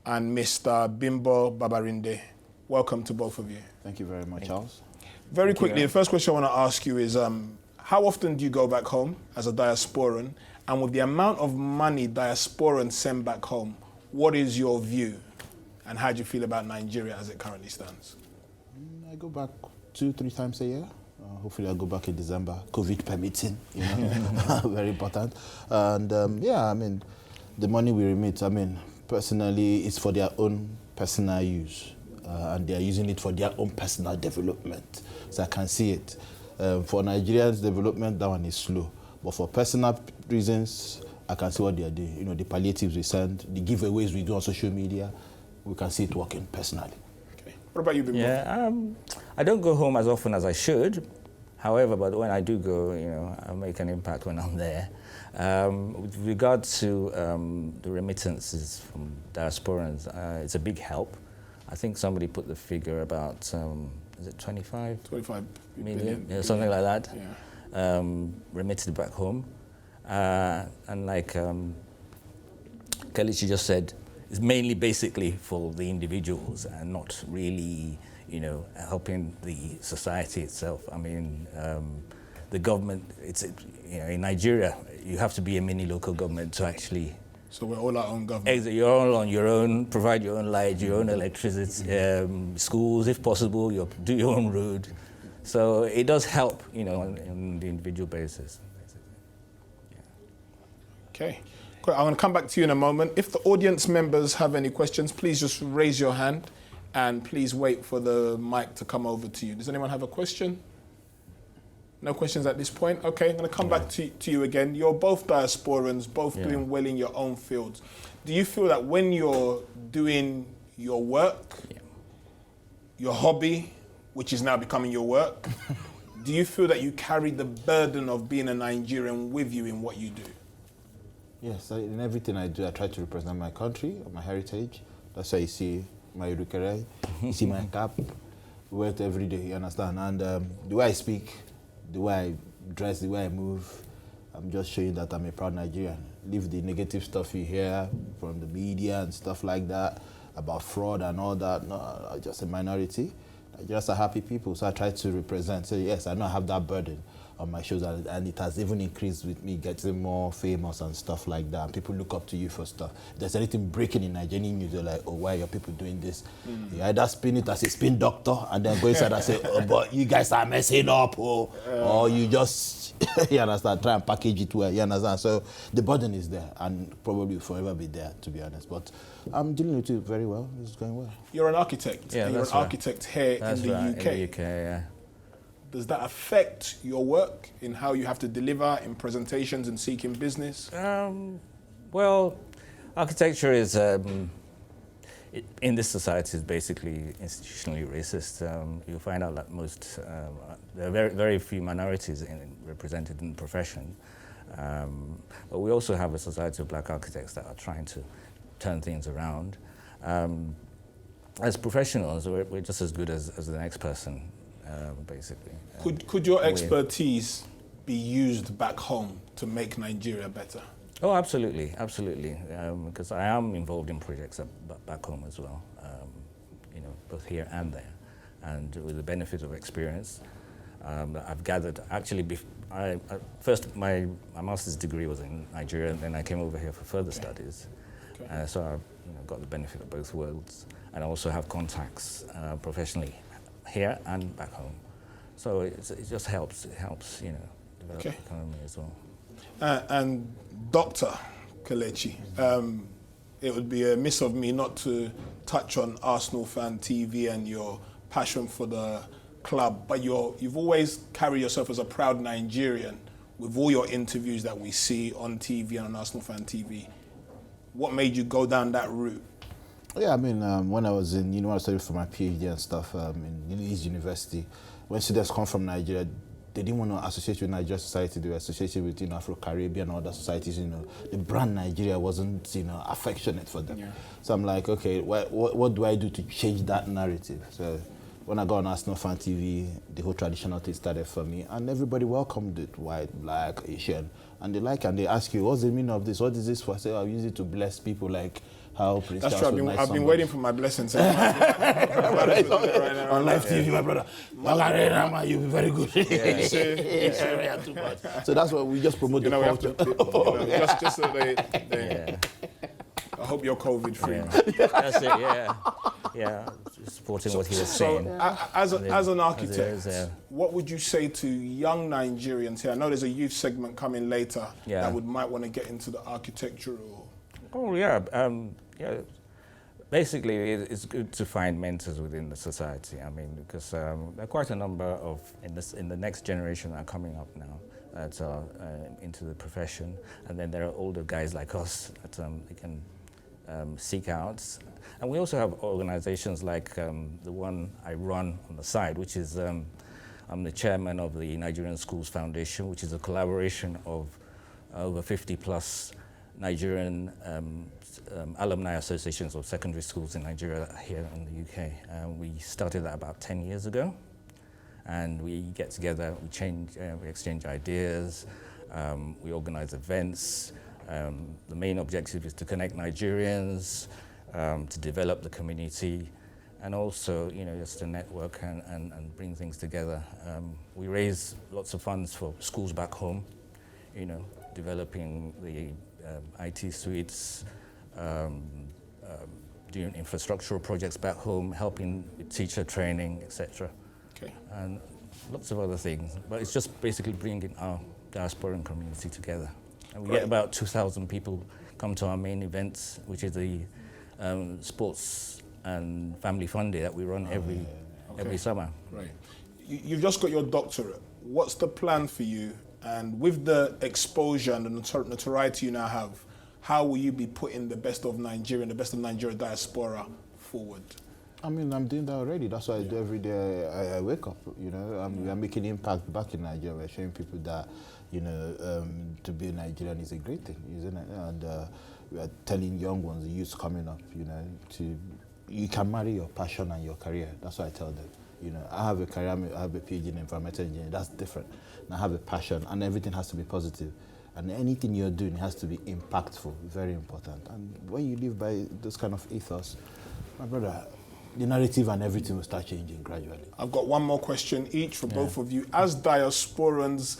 and Mr. Bimbo Babarinde. Welcome to both of you.
Thank you very much, Charles.
Very quickly, the first question I want to ask you is, how often do you go back home as a diasporan? And with the amount of money diasporans send back home, what is your view? And how do you feel about Nigeria as it currently stands?
I go back 2-3 times a year. Hopefully I'll go back in December, COVID permitting, you know, very important. And yeah, I mean, the money we remit, I mean, personally, it's for their own personal use. And they're using it for their own personal development. So I can see it. For Nigerians' development, that one is slow. But for personal reasons, I can see what they are doing. You know, the palliatives we send, the giveaways we do on social media, we can see it working personally.
Okay. What about you, Bimbo?
Yeah, I don't go home as often as I should. However, but when I do go, you know, I make an impact when I'm there. With regard to the remittances from diasporans, it's a big help. I think somebody put the figure about, is it 25 million? Yeah, something like that. Yeah. Remitted back home. And like Kelechi just said, it's mainly basically for the individuals and not really, you know, helping the society itself. I mean, the government, you know, in Nigeria, you have to be a mini local government to actually.
So we're all our own government.
You're all on your own, provide your own light, your own electricity, schools, if possible, do your own road. So it does help, you know, on the individual basis. Yeah.
Okay. Great. I'm going to come back to you in a moment. If the audience members have any questions, please just raise your hand and please wait for the mic to come over to you. Does anyone have a question? No questions at this point? Okay, I'm going to come back to you again. You're both diasporans, both doing well in your own fields. Do you feel that when you're doing your work, your hobby, which is now becoming your work, do you feel that you carry the burden of being a Nigerian with you in what you do?
Yes, in everything I do, I try to represent my country, my heritage. That's why you see my Urukere, you see my cap, wear it every day, you understand? And the way I speak, the way I dress, the way I move, I'm just showing that I'm a proud Nigerian. Leave the negative stuff you hear from the media and stuff like that, about fraud and all that. No, I'm just a minority. Just a happy people, so I try to represent. So yes, I know I have that burden on my shoulders, and it has even increased with me getting more famous and stuff like that. And people look up to you for stuff. If there's anything breaking in Nigerian news, they're like, oh, why are your people doing this? You either spin it as a spin doctor, and then go inside and say, oh, but you guys are messing up, or you just, you understand, try and package it well, you understand? So the burden is there, and probably will forever be there, to be honest. But I'm dealing with it very well. It's going well.
You're an architect.
Yeah,
and you're an architect here in the UK.
In the UK, yeah.
Does that affect your work in how you have to deliver in presentations and seeking business?
Well, architecture is, in this society, is basically institutionally racist. You'll find out that there are very, very few minorities represented in the profession. But we also have a society of black architects that are trying to turn things around. As professionals, we're just as good as the next person. Basically.
Could your expertise be used back home to make Nigeria better?
Oh, absolutely, absolutely. Because I am involved in projects back home as well, you know, both here and there. And with the benefit of experience that I've gathered, actually, first my master's degree was in Nigeria, and then I came over here for further studies. So I got the benefit of both worlds, and I also have contacts professionally here and back home. So it just helps. It helps, you know, develop the economy as well.
And Dr. Kelechi, it would be a miss of me not to touch on Arsenal Fan TV and your passion for the club, but you've always carried yourself as a proud Nigerian with all your interviews that we see on TV and on Arsenal Fan TV. What made you go down that route?
Yeah, I mean, when I was in, I studied for my PhD and stuff in East University, when students come from Nigeria, they didn't want to associate with Nigerian society. They were associated with, Afro-Caribbean and other societies. The brand Nigeria wasn't, affectionate for them. Yeah. So I'm like, okay, what do I do to change that narrative? So when I got on Arsenal Fan TV, the whole traditional thing started for me, and everybody welcomed it, white, black, Asian, and they like, and they ask you, what's the meaning of this? What is this for? I say, I use it to bless people, like how Prince
That's
Charles
true.
was
I've been waiting for my blessings.
On live TV, my brother. You'll be very good. Too much. So that's why we just promote the culture.
Just so they I hope you're COVID free.
Yeah. That's it. Yeah. Supporting what he was saying.
As an architect, what would you say to young Nigerians here? I know there's a youth segment coming later that might want to get into the architectural.
Oh yeah. Basically, it's good to find mentors within the society. I mean, because there are quite a number of in the next generation that are coming up now that are into the profession, and then there are older guys like us that they can seek out. And we also have organizations like the one I run on the side, which is I'm the chairman of the Nigerian Schools Foundation, which is a collaboration of over 50 plus Nigerian alumni associations of secondary schools in Nigeria here in the UK. We started that about 10 years ago, and we get together, we exchange ideas, we organize events. The main objective is to connect Nigerians, to develop the community, and also, just to network and bring things together. We raise lots of funds for schools back home, developing the IT suites, doing infrastructural projects back home, helping with teacher training, etc.
Okay.
And lots of other things. But it's just basically bringing our diasporan community together. And we get about 2,000 people come to our main events, which is the sports and family fun day that we run every summer.
Right. You've just got your doctorate. What's the plan for you? And with the exposure and the notoriety you now have, how will you be putting the best of Nigeria diaspora forward?
I mean, I'm doing that already. That's what I do every day. I wake up, we are making impact back in Nigeria. We're showing people that, to be a Nigerian is a great thing, isn't it? And we are telling young ones, the youth coming up, you can marry your passion and your career. That's what I tell them. I have a career, I have a PhD in environmental engineering. That's different. And I have a passion, and everything has to be positive. And anything you're doing has to be impactful, very important. And when you live by this kind of ethos, my brother, the narrative and everything will start changing gradually.
I've got one more question each for both of you. As diasporans,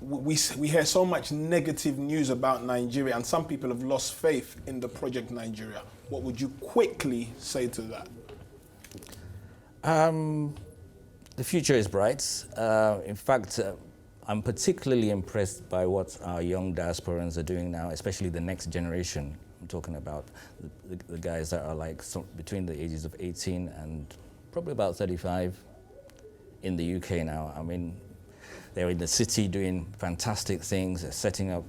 we hear so much negative news about Nigeria, and some people have lost faith in the project Nigeria. What would you quickly say to that?
The future is bright. In fact, I'm particularly impressed by what our young diasporans are doing now, especially the next generation. I'm talking about the guys that are between the ages of 18 and probably about 35 in the UK now. I mean, they're in the city doing fantastic things. They're setting up,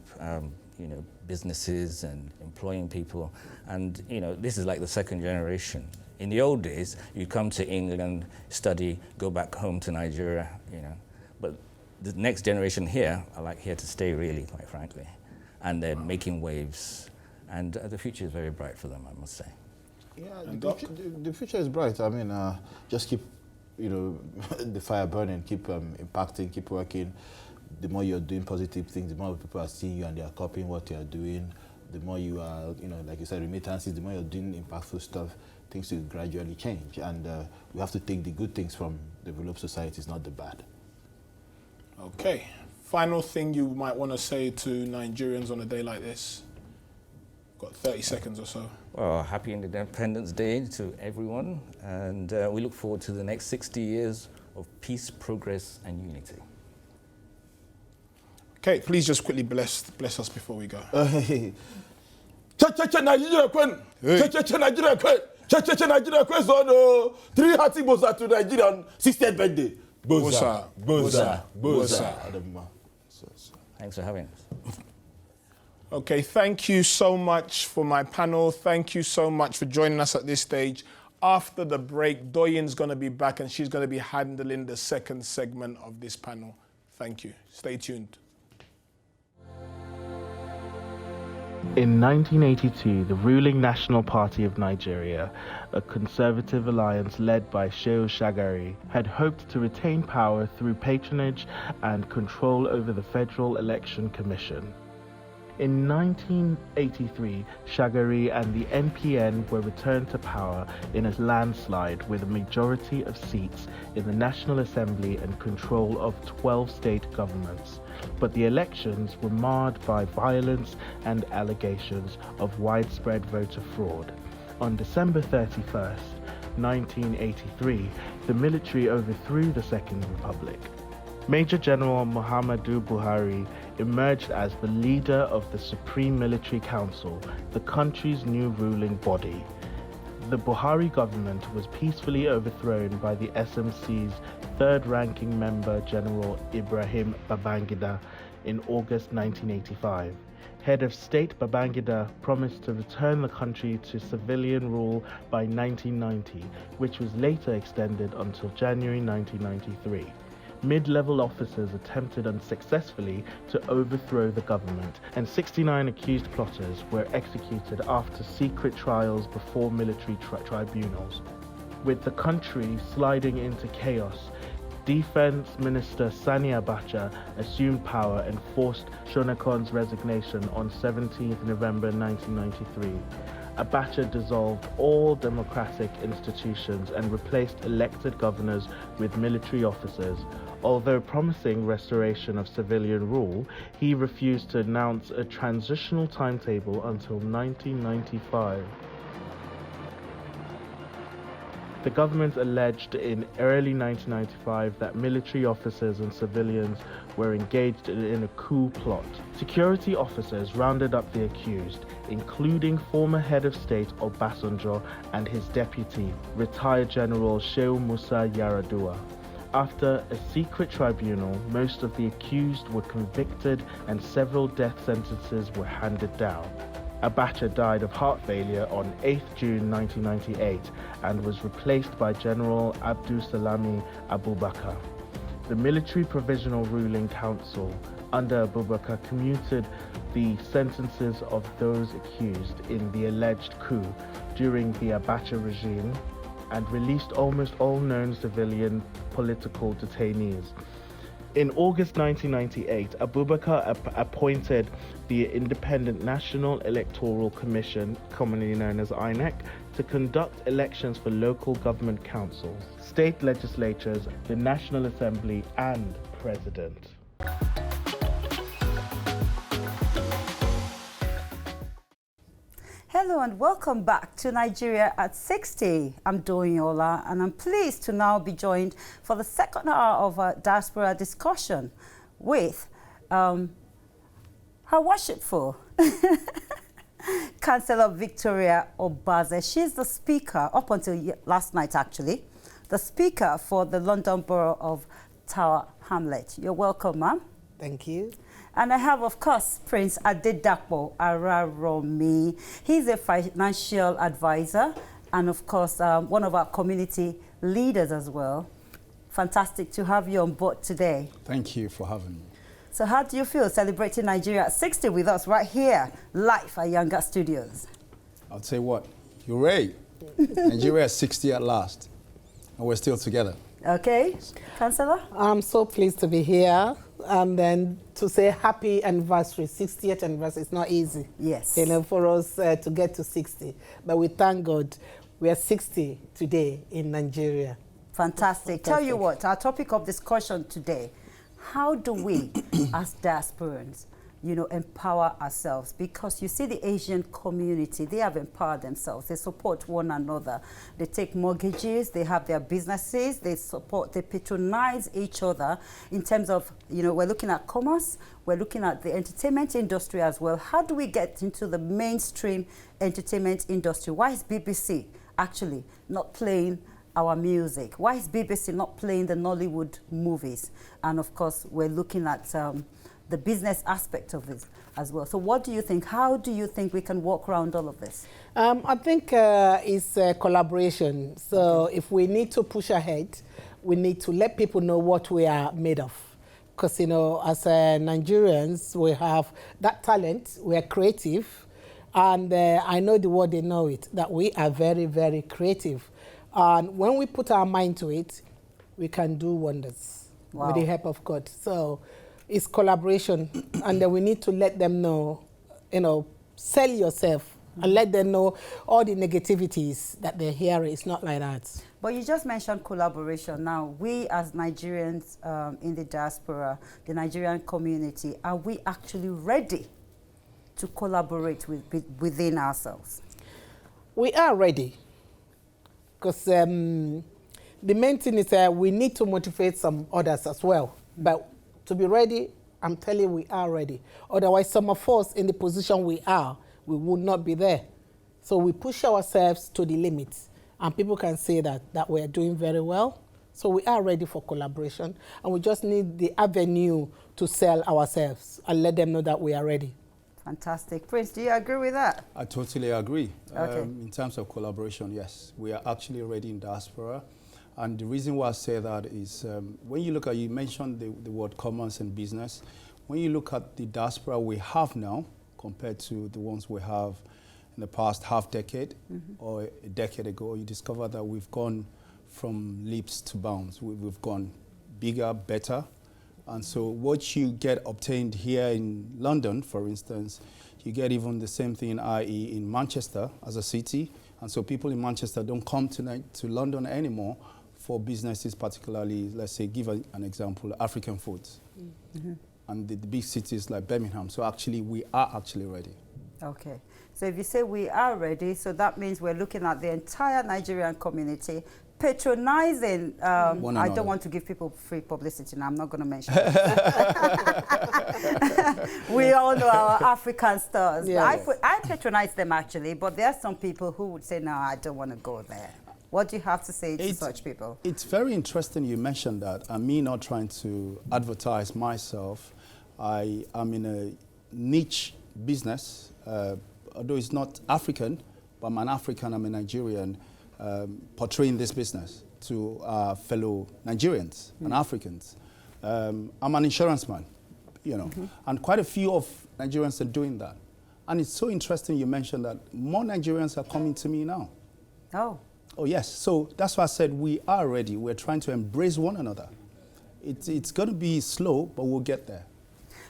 businesses and employing people. And, this is like the second generation. In the old days, you'd come to England, study, go back home to Nigeria, But the next generation here are here to stay, really, quite frankly. And they're making waves. And the future is very bright for them, I must say.
Yeah, the future is bright. I mean, just keep, the fire burning, keep impacting, keep working. The more you're doing positive things, the more people are seeing you and they are copying what you're doing. The more you are, like you said, remittances, the more you're doing impactful stuff, things will gradually change. And we have to take the good things from developed societies, not the bad.
Okay. Final thing you might want to say to Nigerians on a day like this? Got 30 seconds or so.
Well, happy Independence Day to everyone, and we look forward to the next 60 years of peace, progress, and unity.
Okay, please just quickly bless us before we go.
Nigeria, 3 hearty boza to Nigerian 60th birthday. Boza.
Thanks for having us.
Okay, thank you so much for my panel. Thank you so much for joining us at this stage. After the break, Doyen's going to be back and she's going to be handling the second segment of this panel. Thank you. Stay tuned.
In 1982, the ruling National Party of Nigeria, a conservative alliance led by Shehu Shagari, had hoped to retain power through patronage and control over the Federal Election Commission. In 1983, Shagari and the NPN were returned to power in a landslide with a majority of seats in the National Assembly and control of 12 state governments. But the elections were marred by violence and allegations of widespread voter fraud. On December 31st, 1983, the military overthrew the Second Republic. Major General Muhammadu Buhari emerged as the leader of the Supreme Military Council, the country's new ruling body. The Buhari government was peacefully overthrown by the SMC's third-ranking member, General Ibrahim Babangida, in August 1985. Head of State Babangida promised to return the country to civilian rule by 1990, which was later extended until January 1993. Mid-level officers attempted unsuccessfully to overthrow the government, and 69 accused plotters were executed after secret trials before military tribunals. With the country sliding into chaos, Defense Minister Sani Abacha assumed power and forced Shonekan's resignation on 17 November 1993. Abacha dissolved all democratic institutions and replaced elected governors with military officers. Although promising restoration of civilian rule, he refused to announce a transitional timetable until 1995. The government alleged in early 1995 that military officers and civilians were engaged in a coup plot. Security officers rounded up the accused, including former head of state Obasanjo and his deputy, retired General Shehu Musa Yaradua. After a secret tribunal, most of the accused were convicted and several death sentences were handed down. Abacha died of heart failure on 8 June 1998 and was replaced by General Abdulsalami Abubakar. The Military Provisional Ruling Council under Abubakar commuted the sentences of those accused in the alleged coup during the Abacha regime and released almost all known civilian political detainees. In August 1998, Abubakar appointed the Independent National Electoral Commission, commonly known as INEC, to conduct elections for local government councils, state legislatures, the National Assembly, and President.
Hello and welcome back to Nigeria at 60. I'm Doyola and I'm pleased to now be joined for the second hour of our diaspora discussion with her worshipful Councillor Victoria Obaze. She's the speaker, up until last night actually, the speaker for the London Borough of Tower Hamlet. You're welcome, ma'am.
Thank you.
And I have, of course, Prince Adedapo Araromi. He's a financial advisor and, of course, one of our community leaders as well. Fantastic to have you on board today.
Thank you for having me.
So how do you feel celebrating Nigeria at 60 with us right here, live at Yanga Studios?
I'll tell you what, hooray! Nigeria at 60 at last, and we're still together.
Okay, Councillor?
I'm so pleased to be here. And then to say happy anniversary, 60th anniversary, it's not easy.
Yes.
You know, for us to get to 60. But we thank God we are 60 today in Nigeria.
Fantastic. Tell you what, our topic of discussion today, how do we, as diasporans, you know, empower ourselves? Because you see the Asian community, they have empowered themselves. They support one another. They take mortgages, they have their businesses, they support, they patronize each other in terms of, you know, we're looking at commerce, we're looking at the entertainment industry as well. How do we get into the mainstream entertainment industry? Why is BBC actually not playing our music? Why is BBC not playing the Nollywood movies? And of course, we're looking at the business aspect of it as well. So what do you think? How do you think we can walk around all of this?
I think it's a collaboration. So if we need to push ahead, we need to let people know what we are made of. Because, you know, as Nigerians, we have that talent, we are creative,
And I know the word, they know it, that we are very, very creative. And when we put our mind to it, we can do wonders with the help of God. So it's collaboration. And then we need to let them know, sell yourself and let them know all the negativities that they're hearing. It's not like that.
But you just mentioned collaboration. Now, we as Nigerians in the diaspora, the Nigerian community, are we actually ready to collaborate within ourselves?
We are ready. Because the main thing is we need to motivate some others as well. But to be ready, I'm telling you, we are ready. Otherwise, some of us in the position we are, we would not be there. So we push ourselves to the limits. And people can say that we are doing very well. So we are ready for collaboration. And we just need the avenue to sell ourselves and let them know that we are ready.
Fantastic. Prince, do you agree with that?
I totally agree.
Okay.
In terms of collaboration, yes, we are actually ready in diaspora. And the reason why I say that is when you look at, you mentioned the word commerce and business. When you look at the diaspora we have now compared to the ones we have in the past half decade or a decade ago, you discover that we've gone from leaps to bounds. We've gone bigger, better. And so what you get obtained here in London, for instance, you get even the same thing, i.e. in Manchester as a city. And so people in Manchester don't come to London anymore for businesses, particularly, let's say, give an example, African foods. And the big cities like Birmingham. So actually, we are actually ready.
Okay. So if you say we are ready, so that means we're looking at the entire Nigerian community patronizing, I don't want to give people free publicity now, I'm not going to mention it. We all know our African stars. Yes. I patronize them actually, but there are some people who would say, no, I don't want to go there. What do you have to say to such people?
It's very interesting you mentioned that, and me not trying to advertise myself. I am in a niche business, although it's not African, but I'm an African, I'm a Nigerian, portraying this business to fellow Nigerians and Africans. I'm an insurance man, and quite a few of Nigerians are doing that. And it's so interesting you mentioned that more Nigerians are coming to me now. Oh, yes. So that's why I said we are ready. We're trying to embrace one another. It's going to be slow, but we'll get there.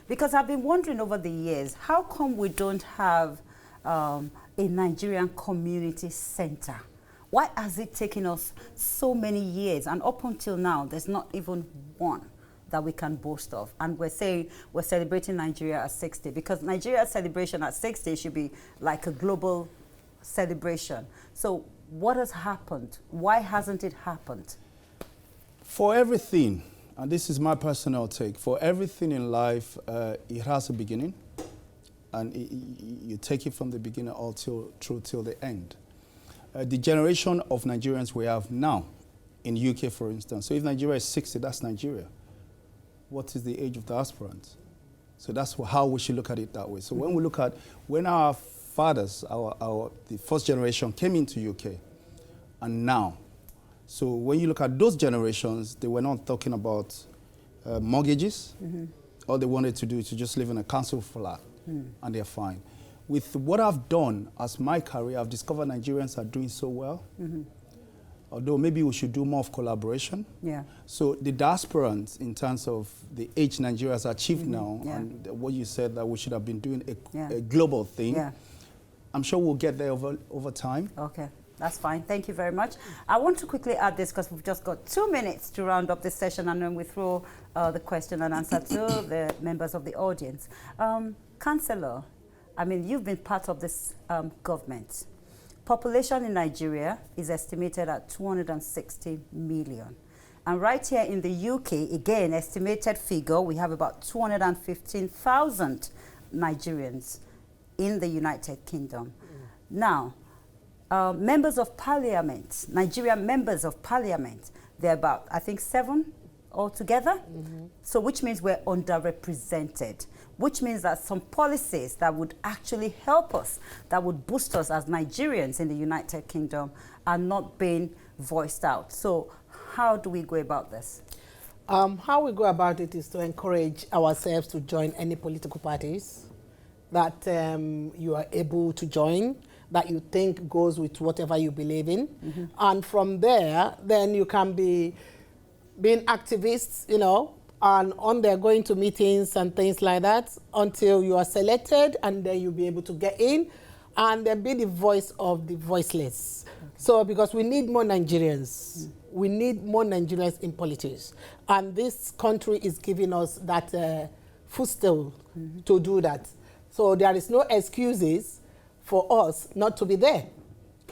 Because I've been wondering over the years, how come we don't have a Nigerian community center? Why has it taken us so many years? And up until now, there's not even one that we can boast of. And we're saying we're celebrating Nigeria at 60, because Nigeria's celebration at 60 should be like a global celebration. So what has happened? Why hasn't it happened?
For everything, and this is my personal take, for everything in life, it has a beginning, and you take it from the beginning all through till the end. The generation of Nigerians we have now, in UK for instance, so if Nigeria is 60, that's Nigeria. What is the age of the aspirants? So that's how we should look at it that way. So when we look at, when our fathers, the first generation came into UK, and now, so when you look at those generations, they were not talking about mortgages. All they wanted to do is to just live in a council flat, and they're fine. With what I've done as my career, I've discovered Nigerians are doing so well. Although maybe we should do more of collaboration. So the diasporans, in terms of the age Nigeria has achieved now, and what you said that we should have been doing a global thing, I'm sure we'll get there over time.
Okay. That's fine. Thank you very much. I want to quickly add this because we've just got 2 minutes to round up this session, and then we throw the question and answer to the members of the audience. Councillor, I mean, you've been part of this government. Population in Nigeria is estimated at 260 million. And right here in the UK, again, estimated figure, we have about 215,000 Nigerians in the United Kingdom. Now, members of parliament, Nigerian members of parliament, they're about, I think, 7 altogether. So which means we're underrepresented, which means that some policies that would actually help us, that would boost us as Nigerians in the United Kingdom, are not being voiced out. So how do we go about this?
How we go about it is to encourage ourselves to join any political parties
that you are able to join, that you think goes with whatever you believe in. And from there, then you can be being activists, you know, and on there going to meetings and things like that until you are selected, and then you'll be able to get in and then be the voice of the voiceless. So because we need more Nigerians. We need more Nigerians in politics. And this country is giving us that footstool to do that. So there is no excuses for us not to be there.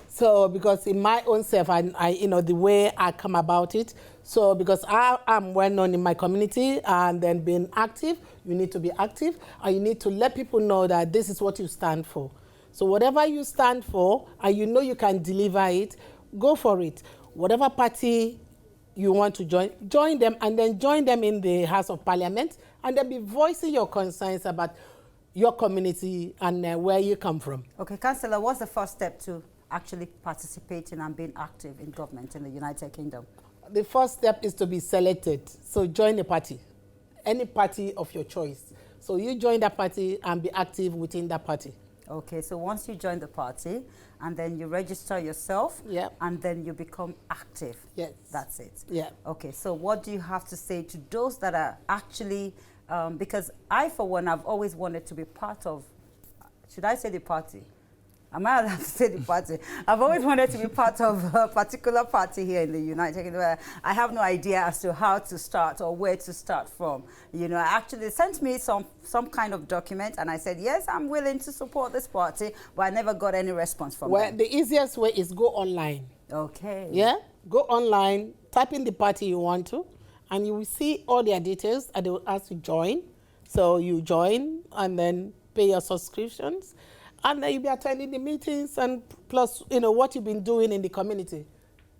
So because in my own self, I you know, the way I come about it, so because I am well known in my community and then being active, you need to be active and you need to let people know that this is what you stand for. So whatever you stand for and you know you can deliver it, go for it. Whatever party you want to join them, and then join them in the House of Parliament and then be voicing your concerns about your community and where you come from.
Okay, Councillor, what's the first step to actually participating and being active in government in the United Kingdom?
The first step is to be selected. So join a party, any party of your choice. So you join that party and be active within that party.
Okay, so once you join the party and then you register yourself, and then you become active.
Yes.
That's it.
Yeah.
Okay, so what do you have to say to those that are actually, because I, for one, I've always wanted to be part of, should I say the party? I might have to say the party. I've always wanted to be part of a particular party here in the United Kingdom. I have no idea as to how to start or where to start from. You know, actually sent me some kind of document and I said, yes, I'm willing to support this party, but I never got any response from them.
The easiest way is go online.
Okay.
Yeah, go online, type in the party you want to, and you will see all their details and they will ask you to join. So you join and then pay your subscriptions. And then you'll be attending the meetings and plus, you know, what you've been doing in the community.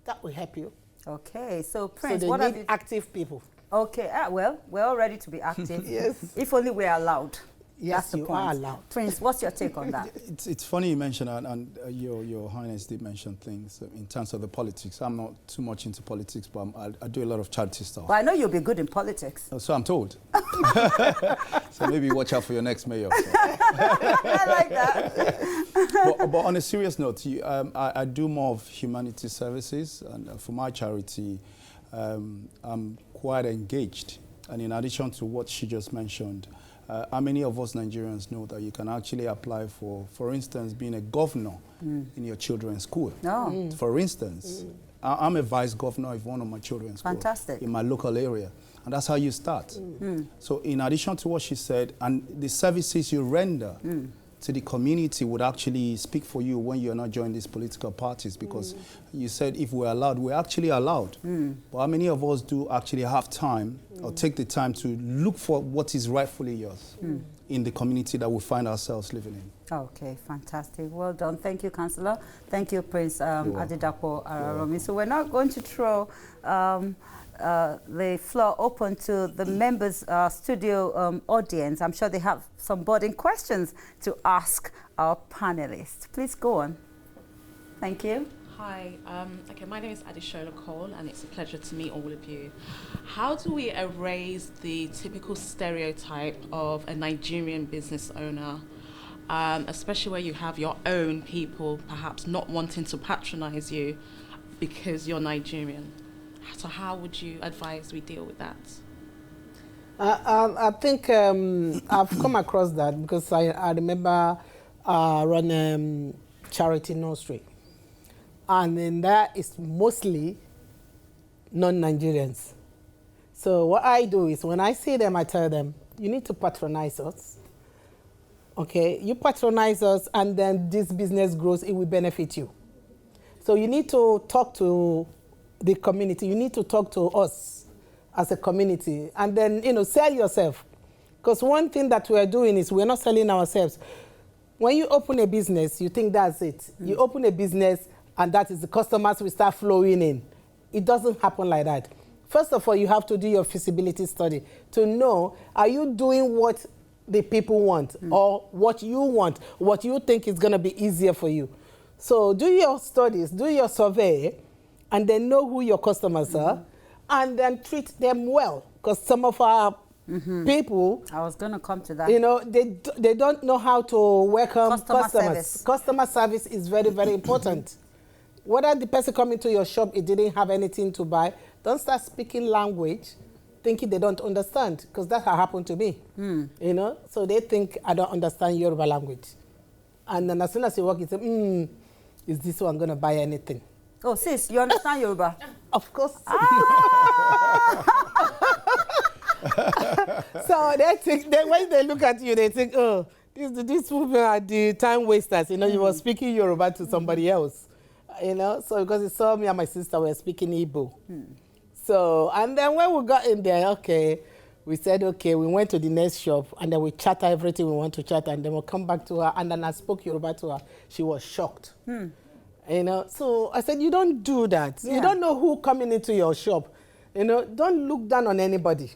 That will help you.
Okay, so Prince,
so
what
they
need
active people.
Okay, well, we're all ready to be active.
Yes.
If only we're allowed.
Yes,
that's the
you
point.
are allowed.
Prince, what's your take on that?
It's funny you mentioned, and your Highness did mention things in terms of the politics. I'm not too much into politics, but I do a lot of charity stuff.
But I know you'll be good in politics.
So I'm told. So maybe watch out for your next mayor. So.
I like that.
but on a serious note, I do more of humanity services, and for my charity, I'm quite engaged. And in addition to what she just mentioned, how many of us Nigerians know that you can actually apply for instance, being a governor in your children's school?
No.
For instance, I'm a vice governor of one of my children's schools.
Fantastic.
In my local area. And that's how you start. So in addition to what she said, and the services you render to the community would actually speak for you when you're not joining these political parties, because you said if we're allowed, we're actually allowed. But how many of us do actually have time or take the time to look for what is rightfully yours in the community that we find ourselves living in?
Okay, fantastic. Well done. Thank you, Councillor. Thank you, Prince Adedapo Araromi. So we're now going to throw the floor open to the members' studio audience. I'm sure they have some burning questions to ask our panelists. Please go on. Thank you.
Hi, okay, my name is Adishola Cole and it's a pleasure to meet all of you. How do we erase the typical stereotype of a Nigerian business owner, especially where you have your own people perhaps not wanting to patronize you because you're Nigerian? So how would you advise we deal with that?
I think I've come across that because I remember run charity nursery. And in that is mostly non-Nigerians. So what I do is when I see them, I tell them, you need to patronize us. Okay, you patronize us and then this business grows, it will benefit you. So you need to talk to the community, you need to talk to us as a community and then, you know, sell yourself. Because one thing that we're doing is we're not selling ourselves. When you open a business, you think that's it. You open a business and that is the customers will start flowing in. It doesn't happen like that. First of all, you have to do your feasibility study to know, are you doing what the people want or what you want, what you think is going to be easier for you? So do your studies, do your survey, and then know who your customers are, and then treat them well. Because some of our people.
I was going to come to that.
You know, they don't know how to welcome customers.
Service.
Customer service is very, very important. Whether the person coming to your shop, it didn't have anything to buy, don't start speaking language thinking they don't understand, because that has happened to me. You know, so they think I don't understand Yoruba language. And then as soon as you walk, you say, is this one going to buy anything?
Oh, sis, you understand Yoruba?
Of course. So they think, when they look at you, they think, oh, these women are the time wasters. You know, you were speaking Yoruba to somebody else. You know, so because he saw me and my sister were speaking Igbo. So, and then when we got in there, okay, we said, okay, we went to the next shop, and then we chatter everything we want to chatter, and then we'll come back to her, and then I spoke Yoruba to her. She was shocked. You know, so I said, you don't do that.
Yeah.
You don't know who coming into your shop. You know, don't look down on anybody.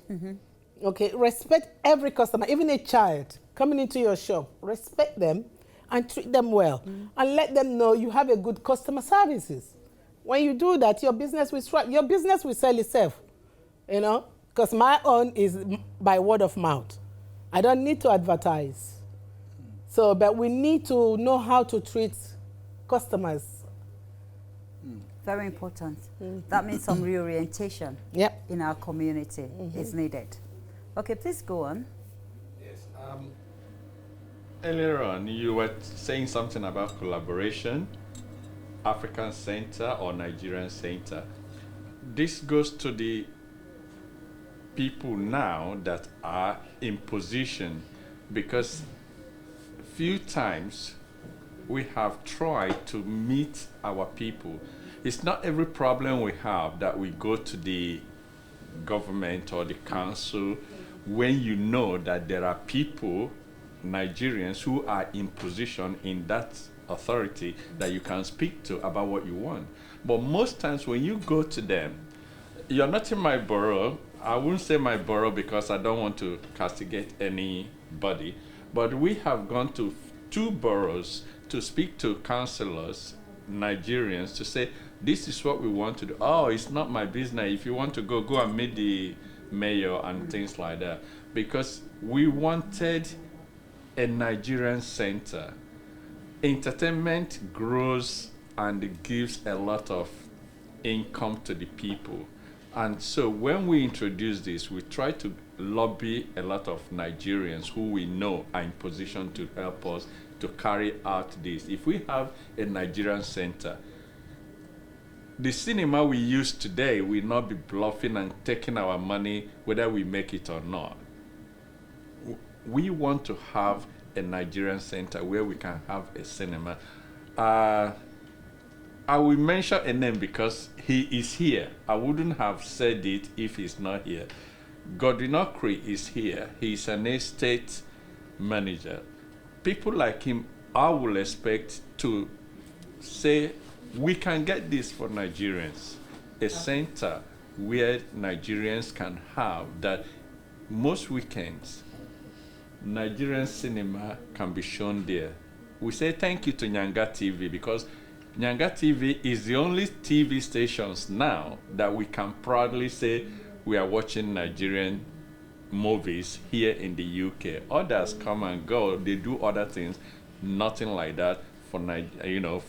Okay, respect every customer, even a child coming into your shop. Respect them and treat them well, and let them know you have a good customer services. When you do that, your business will thrive. Your business will sell itself, you know, because my own is by word of mouth. I don't need to advertise. So, but we need to know how to treat customers.
Very important. That means some reorientation in our community is needed. Okay, please go on.
Yes. Earlier on, you were saying something about collaboration, African Center or Nigerian Center. This goes to the people now that are in position, because few times we have tried to meet our people. It's not every problem we have that we go to the government or the council when you know that there are people, Nigerians, who are in position in that authority that you can speak to about what you want. But most times when you go to them, you're not in my borough. I wouldn't say my borough because I don't want to castigate anybody, but we have gone to 2 boroughs to speak to councillors, Nigerians, to say, this is what we want to do. Oh, it's not my business. If you want to go and meet the mayor and things like that. Because we wanted a Nigerian center. Entertainment grows and it gives a lot of income to the people. And so when we introduce this, we try to lobby a lot of Nigerians who we know are in position to help us to carry out this. If we have a Nigerian center, the cinema we use today will not be bluffing and taking our money whether we make it or not. We want to have a Nigerian center where we can have a cinema. I will mention a name because he is here. I wouldn't have said it if he's not here. Godwin Okri is here. He's an estate manager. People like him, I will expect to say, we can get this for Nigerians. A center where Nigerians can have that most weekends, Nigerian cinema can be shown there. We say thank you to Yanga TV because Yanga TV is the only TV stations now that we can proudly say we are watching Nigerian movies here in the UK. Others come and go, they do other things, nothing like that for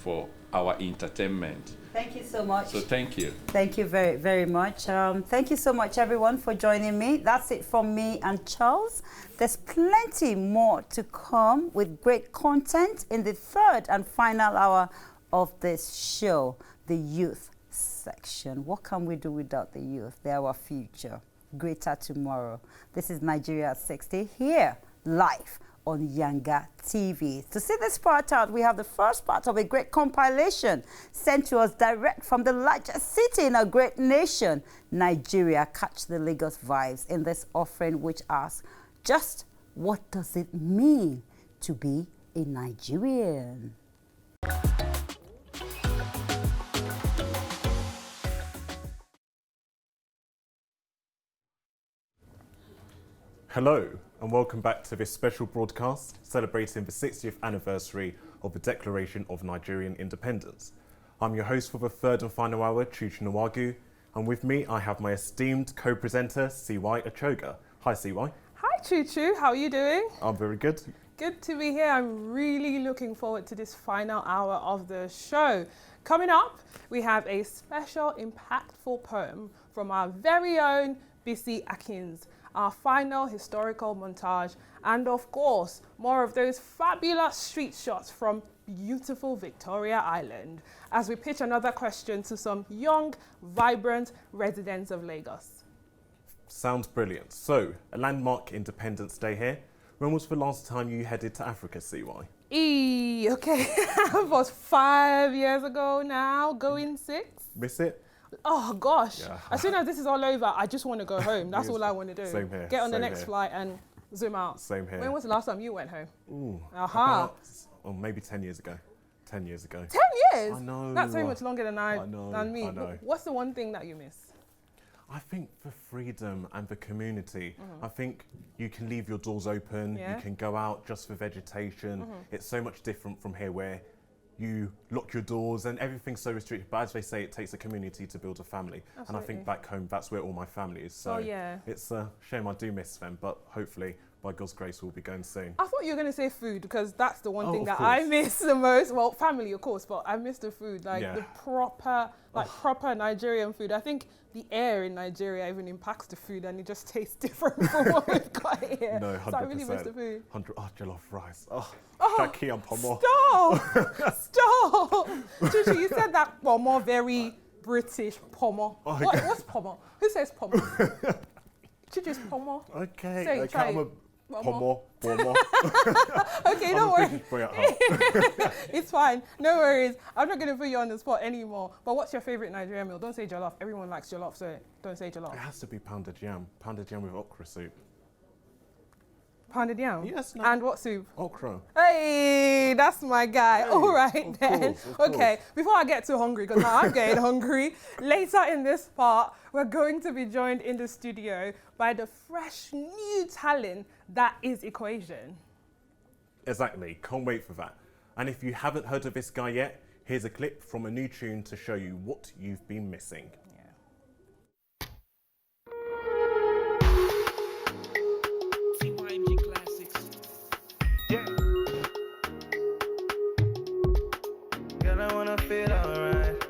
for our entertainment.
Thank you so much.
So thank you.
Thank you very, very much. Thank you so much, everyone, for joining me. That's it from me and Charles. There's plenty more to come with great content in the 3rd and final hour of this show, the youth section. What can we do without the youth? They're our future. Greater tomorrow. This is Nigeria at 60 here, live on Yanga TV. To see this part out, we have the first part of a great compilation sent to us direct from the largest city in a great nation, Nigeria. Catch the Lagos vibes in this offering, which asks, just what does it mean to be a Nigerian?
Hello and welcome back to this special broadcast celebrating the 60th anniversary of the Declaration of Nigerian Independence. I'm your host for the 3rd and final hour, Chuchu Nwagu, and with me I have my esteemed co-presenter, CY Achoga. Hi, CY.
Hi, Choo Choo. How are you doing?
I'm very good.
Good to be here. I'm really looking forward to this final hour of the show. Coming up, we have a special, impactful poem from our very own Bisi Akins, our final historical montage, and of course, more of those fabulous street shots from beautiful Victoria Island as we pitch another question to some young, vibrant residents of Lagos.
Sounds brilliant. So, a landmark Independence Day here. When was the last time you headed to Africa, CY?
Okay, it was 5 years ago now, going 6.
Miss it?
Oh gosh,
Yeah.
As soon as this is all over, I just want to go home. That's all I want to do.
Same here.
Get on the
same
next
here.
flight and zoom out.
Same here.
When was the last time you went home?
Ooh,
Aha.
maybe 10 years ago. 10 years ago.
10 years?
I know.
That's so much longer than than me.
I know.
What's the one thing that you miss?
I think the freedom and the community.
Mhm.
I think you can leave your doors open,
Yeah.
you can go out just for vegetation.
Mhm.
It's so much different from here where you lock your doors and everything's so restricted. But as they say, it takes a community to build a family. And I
Absolutely.
think back home, that's where all my family is. So
Oh, yeah.
it's a shame I do miss them, but hopefully by God's grace we'll be going soon.
I thought you were going to say food because that's the one
Oh,
thing
of
that I
course.
miss the most. Well, family, of course, but I miss the food, like
Yeah.
the proper Nigerian food. I think the air in Nigeria even impacts the food and it just tastes different from what we've got here.
No, 100%.
So I really miss the food.
100, jollof rice. Oh,
Oh,
Shaki and Pomo.
Stop! Stop! Chuchu, you said that pomo very British pomo.
Oh,
What's pomo? Who says pomo? Chuchu's pomo.
Okay,
Say it,
okay,
try
I'm a
it.
Pomo.
Okay,
I'm
don't
a
worry.
British boy at heart.
It's fine. No worries. I'm not going to put you on the spot anymore. But what's your favorite Nigerian meal? Don't say jollof. Everyone likes jollof, so don't say jollof.
It has to be pounded yam. Pounded yam with okra soup.
Pounded yam?
Yes. No.
And what soup?
Okra.
Hey, that's my guy.
Hey,
All right
of
then.
course, of
Okay, before I get too hungry, because now I'm getting hungry, later in this part, we're going to be joined in the studio by the fresh new talent that is Equation.
Exactly. Can't wait for that. And if you haven't heard of this guy yet, here's a clip from a new tune to show you what you've been missing.
Girl, I wanna feel alright.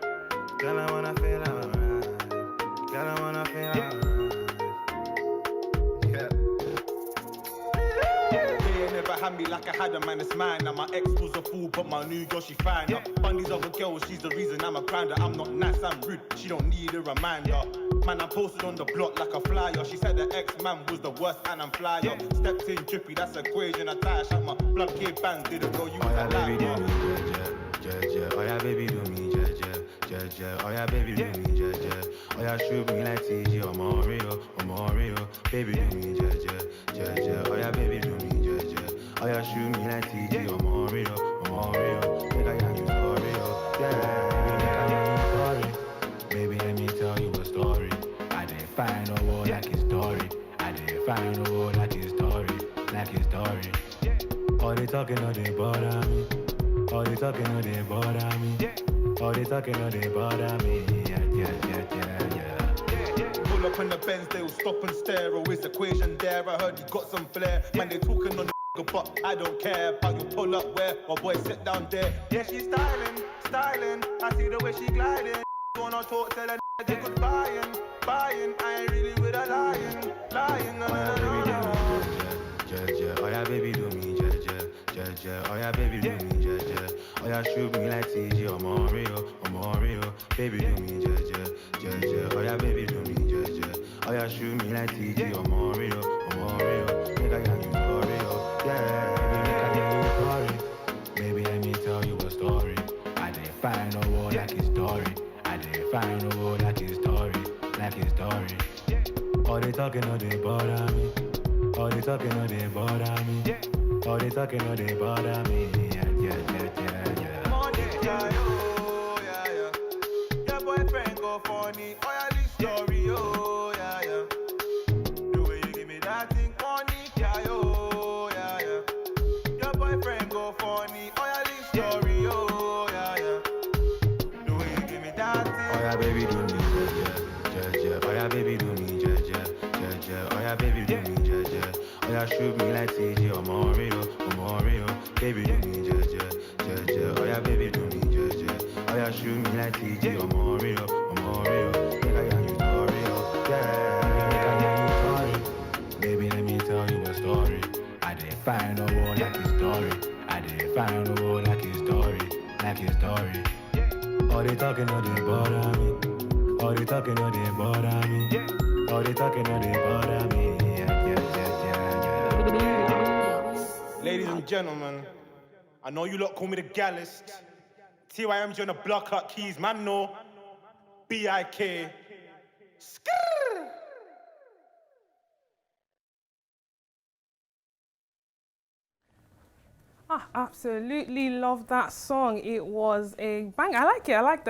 Girl, I wanna feel alright. Girl, I wanna feel alright. Yeah.
Yeah, never had me like I had a man, it's mine. Now my ex was a fool, but my new girl, she fine. Fun these other girls, she's the reason I'm a grinder. I'm not nice, I'm rude, she don't need a reminder. Man, I'm posted on the block like a flyer. She said the ex-man was the worst and I'm flyer. Stepped in drippy, that's equation attire. Shot my blood kid bands, didn't know you was a liar.
Oh yeah, baby, do me, ja. Oh yeah, baby, do me, ja. Oh yeah, shoot me like TG or Mario. Baby, do me, ja. Oh yeah, baby, do me, ja. Oh yeah, shoot me like TG or Mario. Make I hear you story, oh yeah. Make I hear you story. Baby, let me tell you a story. I didn't find a word like his story. I didn't find a word like his story. All they talking, all they bother me. All they talking, all they bother me. All they talking, all they bother me. Yeah.
Pull up in the Benz, they'll stop and stare. Oh, is Equation there? I heard you got some flair. Man, they talking on the but I don't care. But you pull up where? My boy sit down there.
Yeah, she's styling. I see the way she gliding. Wanna talk, tell her they could buying. I ain't really with a lying. No. Oh yeah, baby, do me, ja. Oh yeah, baby, do me, ja. Oh yeah, shoot me like TG or Mario. Baby, do me, ja. Oh yeah, baby, do me, ja. Oh yeah, shoot me like TG or Mario. Make I hear you story, oh yeah. Baby, let me tell you a story. I didn't find a word like his story. All they talking, all they bother me. All they talking, all they bother me. All they talking, all they bother me. Yeah.
Money, yeah. Your boyfriend go funny. Oh yeah, this story, oh yeah. The way you give me that thing, money, yeah. Your boyfriend go funny. Oh yeah, this story, oh yeah. The way you give me that thing.
Oh yeah, baby, do me, ja. Oh yeah, baby, do me, ja. Oh yeah, baby, do me, ja. yeah, shoot me like TJ or Mario. Baby, do me, ja. Oh, yeah, baby, do me, ja. Oh, yeah, shoot me like TJ or Mario. Make I hear you story, yeah. Make I hear you story. Baby, let me tell you a story. I didn't find a war like his story. All they talking, all they bother me. All they talking, all they bother me. All they talking, all they bother me. Yeah.
Ladies and gentlemen, I know you lot call me the gallest. TYMG on the block clock keys, man, no. BIK. Skrrr.
Absolutely love that song. It was a bang. I like it. I like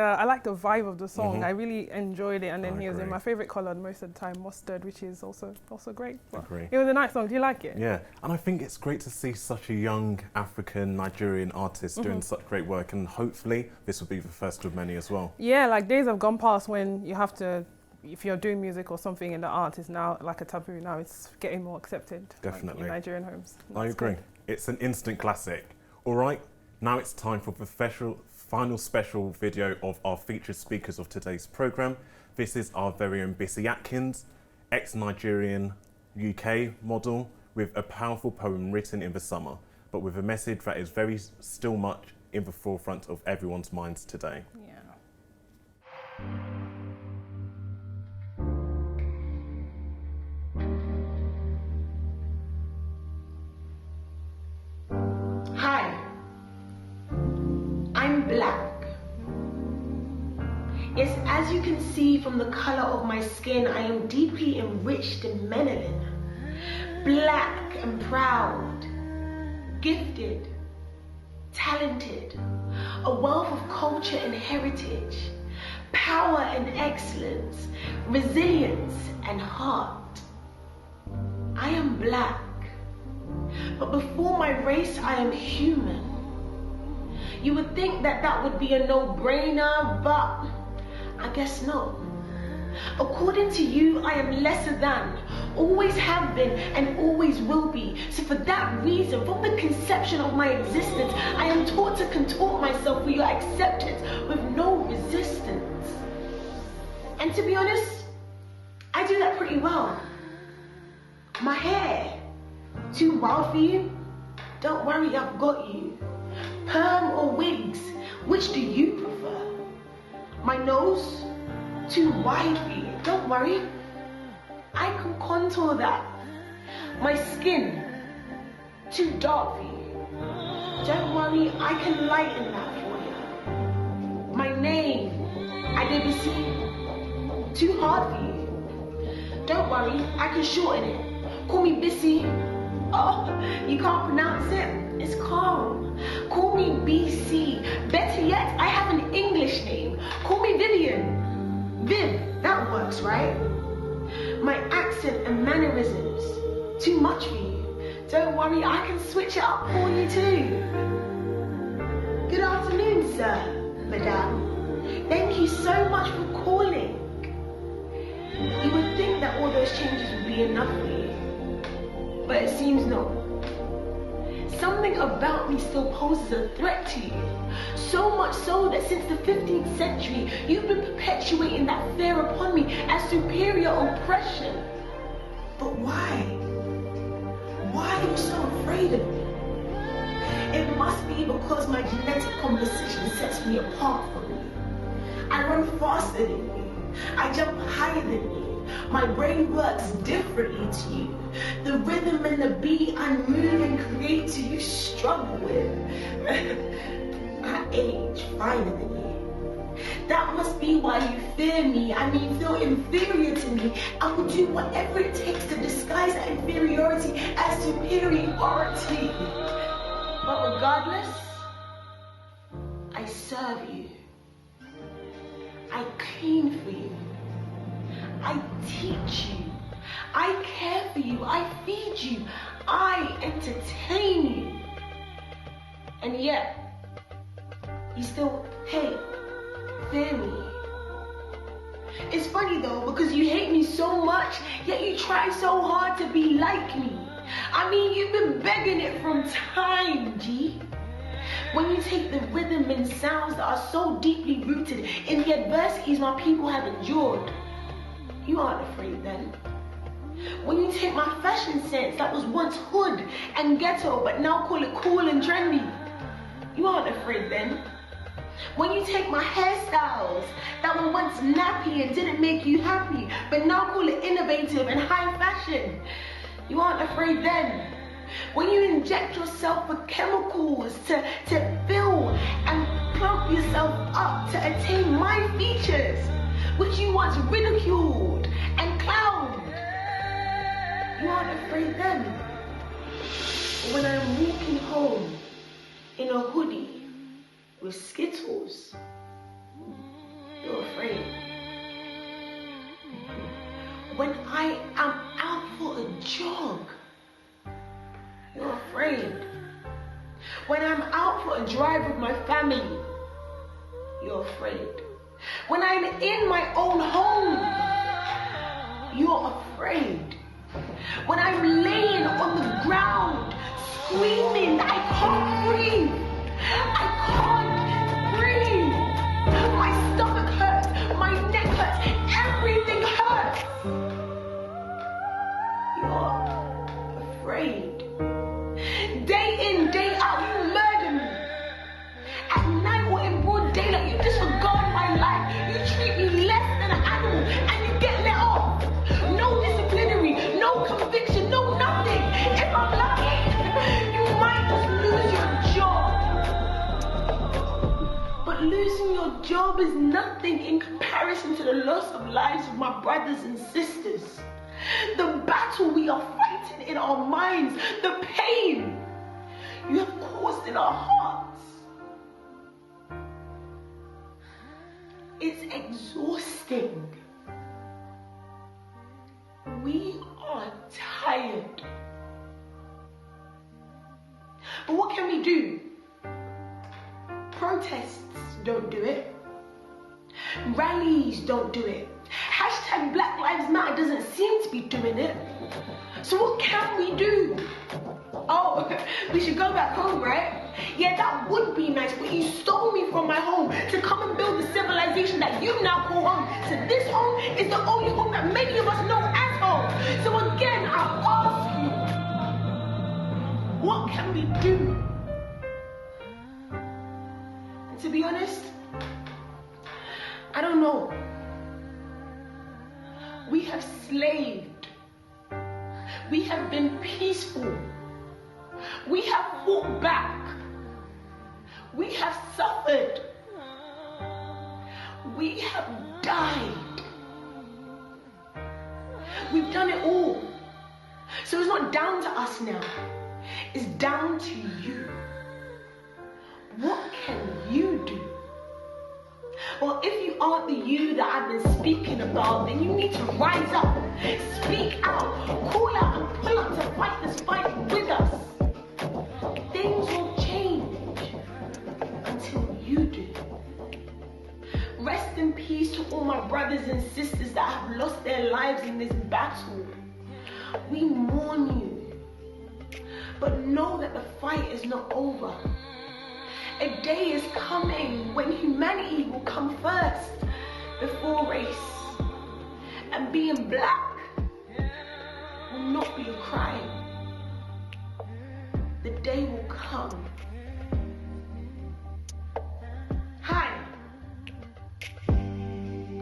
the vibe of the song. I really enjoyed it. And then he was in my favorite color most of the time, mustard, which is also great.
Agree.
It was a nice song. Do you like it?
Yeah, and I think it's great to see such a young African Nigerian artist doing such great work, and hopefully this will be the first of many as well.
Yeah, like days have gone past when you have to, if you're doing music or something in the art is now like a taboo. Now it's getting more accepted.
Definitely.
Like, in Nigerian homes.
I agree.
Good.
It's an instant classic. All right, now it's time for the final special video of our featured speakers of today's programme. This is our very own Bissy Atkins, ex-Nigerian UK model, with a powerful poem written in the summer, but with a message that is very still much in the forefront of everyone's minds today.
Yeah.
Hi, I'm black. Yes, as you can see from the color of my skin, I am deeply enriched in melanin. Black and proud, gifted, talented, a wealth of culture and heritage, power and excellence, resilience and heart. I am black. But before my race, I am human. You would think that would be a no-brainer, but I guess not. According to you, I am lesser than, always have been, and always will be. So for that reason, from the conception of my existence, I am taught to contort myself for your acceptance with no resistance. And to be honest, I do that pretty well. My hair, too wild for you? Don't worry, I've got you. Perm or wigs, which do you prefer? My nose, too wide for you? Don't worry, I can contour that. My skin, too dark for you? Don't worry, I can lighten that for you. My name, Adebisi, too hard for you? Don't worry, I can shorten it. Call me Bissy. Oh, you can't pronounce it? It's calm. Call me BC. Better yet, I have an English name. Call me Vivian. Viv, that works, right? My accent and mannerisms, too much for you? Don't worry, I can switch it up for you too. Good afternoon, sir, madame. Thank you so much for calling. You would think that all those changes would be enough for you. But it seems not. Something about me still poses a threat to you. So much so that since the 15th century, you've been perpetuating that fear upon me as superior oppression. But why? Why are you so afraid of me? It must be because my genetic composition sets me apart from you. I run faster than you. I jump higher than you. My brain works differently to you. The rhythm and the beat I move and create to you struggle with. I age finer than you. That must be why you fear me. I mean, feel inferior to me. I will do whatever it takes to disguise that inferiority as superiority. But regardless, I serve you. I clean for you. I teach you. I care for you. I feed you. I entertain you. And yet, you still hate, fear me. It's funny though, because you hate me so much, yet you try so hard to be like me. I mean, you've been begging it from time, G. When you take the rhythm and sounds that are so deeply rooted in the adversities my people have endured, you aren't afraid then. When you take my fashion sense that was once hood and ghetto but now call it cool and trendy, you aren't afraid then. When you take my hairstyles that were once nappy and didn't make you happy but now call it innovative and high fashion, you aren't afraid then. When you inject yourself with chemicals to fill and plump yourself up to attain my features, which you once ridiculed and clowned, you aren't afraid then. When I'm walking home in a hoodie with Skittles, you're afraid. When I am out for a jog, you're afraid. When I'm out for a drive with my family, you're afraid. When I'm in my own home, you're afraid. When I'm laying on the ground, screaming, I can't breathe. I can't breathe. My stomach hurts, my neck hurts, everything hurts. You're afraid. Day in, day out, you murder me. At night or in broad daylight, you disregard my life. You treat me less than an animal and you get let off. No disciplinary, no conviction, no nothing. If I'm lucky, you might just lose your job. But losing your job is nothing in comparison to the loss of lives of my brothers and sisters. The battle we are fighting in our minds, the pain you have caused in our hearts. It's exhausting. We are tired. But what can we do? Protests don't do it. Rallies don't do it. Hashtag Black Lives Matter doesn't seem to be doing it. So what can we do? Oh, we should go back home, right? Yeah, that would be nice, but you stole me from my home to come and build the civilization that you now call home. So this home is the only home that many of us know as home. So again, I ask you, what can we do? And to be honest, I don't know. We have slaved. We have been peaceful. We have fought back. We have suffered. We have died. We've done it all. So it's not down to us now. It's down to you. What can you do? Well, if you aren't the you that I've been speaking about, then you need to rise up, speak out, call out and pull up to fight this fight with us. Things will change until you do. Rest in peace to all my brothers and sisters that have lost their lives in this battle. We mourn you, but know that the fight is not over. A day is coming when humanity will come first before race. And being black will not be a crime. The day will come. Hi,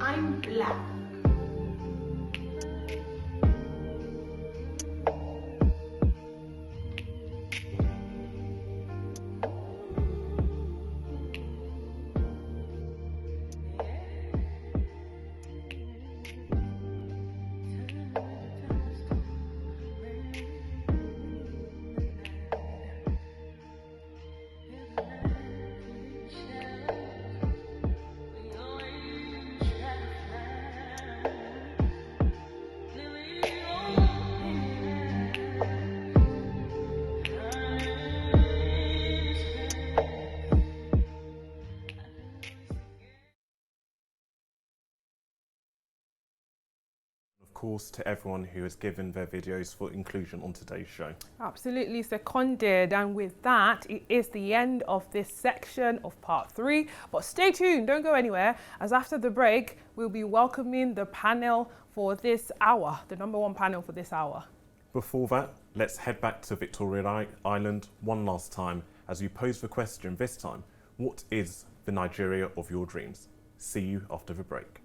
I'm black.
course, to everyone who has given their videos for inclusion on today's show.
Absolutely seconded. And with that, it is the end of this section of part 3. But stay tuned, don't go anywhere, as after the break, we'll be welcoming the panel for this hour, the number 1 panel for this hour.
Before that, let's head back to Victoria Island one last time as we pose the question this time, what is the Nigeria of your dreams? See you after the break.